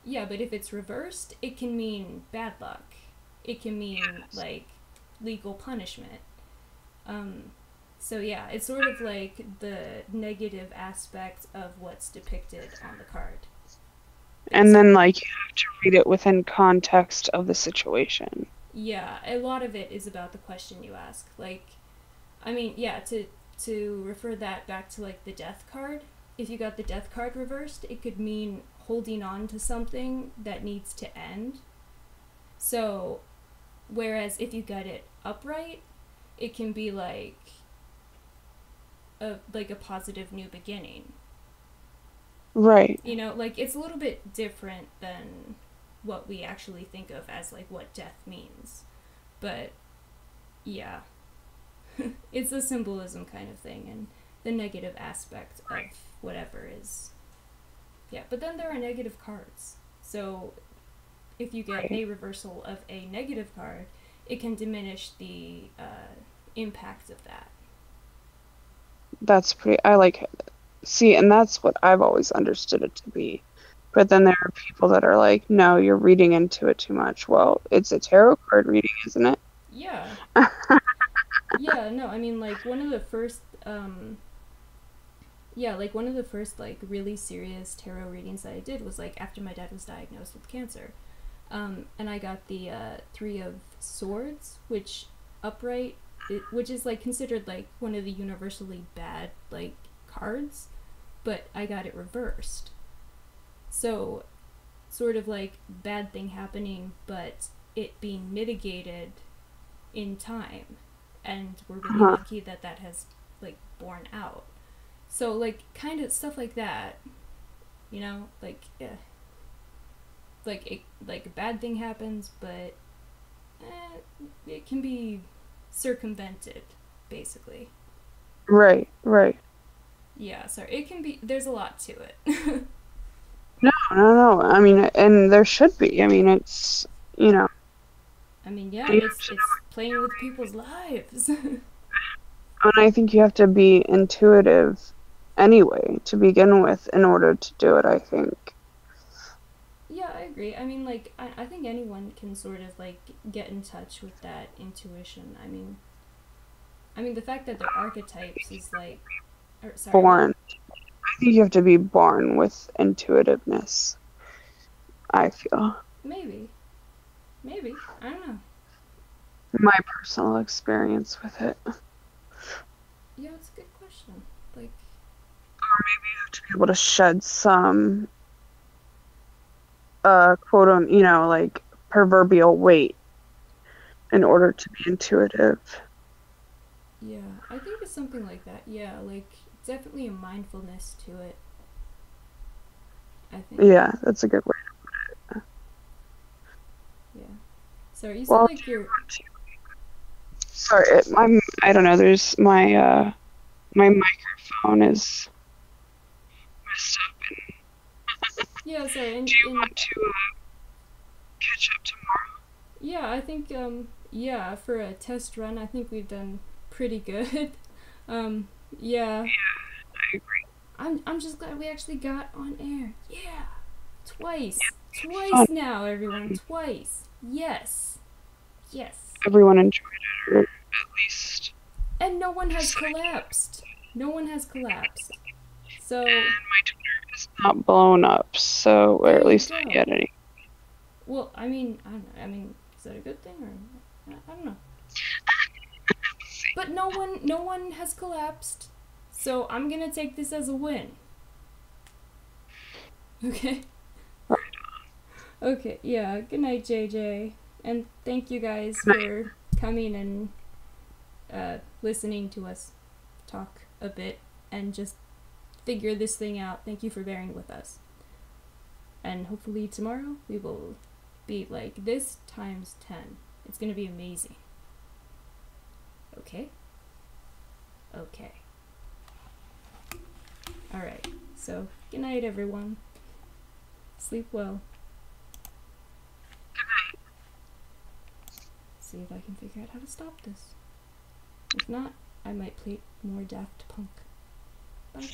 Yeah, but if it's reversed, it can mean bad luck. It can mean, like, legal punishment. So yeah, it's sort of like the negative aspect of what's depicted on the card. And then, like, you have to read it within context of the situation. Yeah, a lot of it is about the question you ask. Like, I mean, yeah, to refer that back to like the death card, if you got the death card reversed, it could mean holding on to something that needs to end. So, whereas if you got it upright, it can be like a positive new beginning. Right. You know, like it's a little bit different than what we actually think of as like what death means. But yeah, it's a symbolism kind of thing, and the negative aspect of whatever is. Yeah, but then there are negative cards. So if you get a reversal of a negative card, it can diminish the impact of that. That's pretty. I like it. See, and that's what I've always understood it to be. But then there are people that are like, no, you're reading into it too much. Well, it's a tarot card reading, isn't it? Yeah. Yeah, no, I mean, like, one of the first, like, really serious tarot readings that I did was, like, after my dad was diagnosed with cancer. And I got the Three of Swords, which which is, like, considered, like, one of the universally bad, like, cards, but I got it reversed. So, sort of, like, bad thing happening, but it being mitigated in time. And we're really lucky that that has, like, borne out. So, like, kind of stuff like that, you know, like, yeah. Like a bad thing happens, but it can be circumvented, basically. Right, right. Yeah, sorry, it can be, there's a lot to it. No. I mean, and there should be. I mean, it's, you know. I mean, yeah, it's playing with people's lives. And I think you have to be intuitive anyway to begin with in order to do it, I think. Yeah, I agree. I mean, like, I think anyone can sort of, like, get in touch with that intuition. I mean, the fact that they're archetypes is, like, sorry. Born. I think you have to be born with intuitiveness, I feel. Maybe. I don't know. My personal experience with it. Yeah, it's a good question. Like, To be able to shed some quote on, you know, like proverbial weight in order to be intuitive. yeah, I think it's something like that. Yeah, like, definitely a mindfulness to it, I think. Yeah, that's a good way. Yeah. So you said, like, you're... Sorry, I don't know. There's my microphone is messed up. Yeah, sorry. Do you want to catch up tomorrow? Yeah, I think, yeah, for a test run, I think we've done pretty good. Yeah. I agree. I'm just glad we actually got on air. Yeah. Twice. Yeah, Twice now, everyone. Twice. Yes. Everyone enjoyed it, or at least. And no one has collapsed. So... And my Twitter is not blown up, so, or at least not yet any. Well, I mean, I don't know. I mean, is that a good thing, or... I don't know. But no one has collapsed, so I'm gonna take this as a win. Okay? Okay, yeah. Good night, JJ. And thank you guys for coming and listening to us talk a bit and just figure this thing out. Thank you for bearing with us. And hopefully tomorrow we will be like this times 10. It's gonna be amazing. Okay? Okay. Alright, so good night, everyone. Sleep well. Good night. See if I can figure out how to stop this. If not, I might play more Daft Punk. Bye.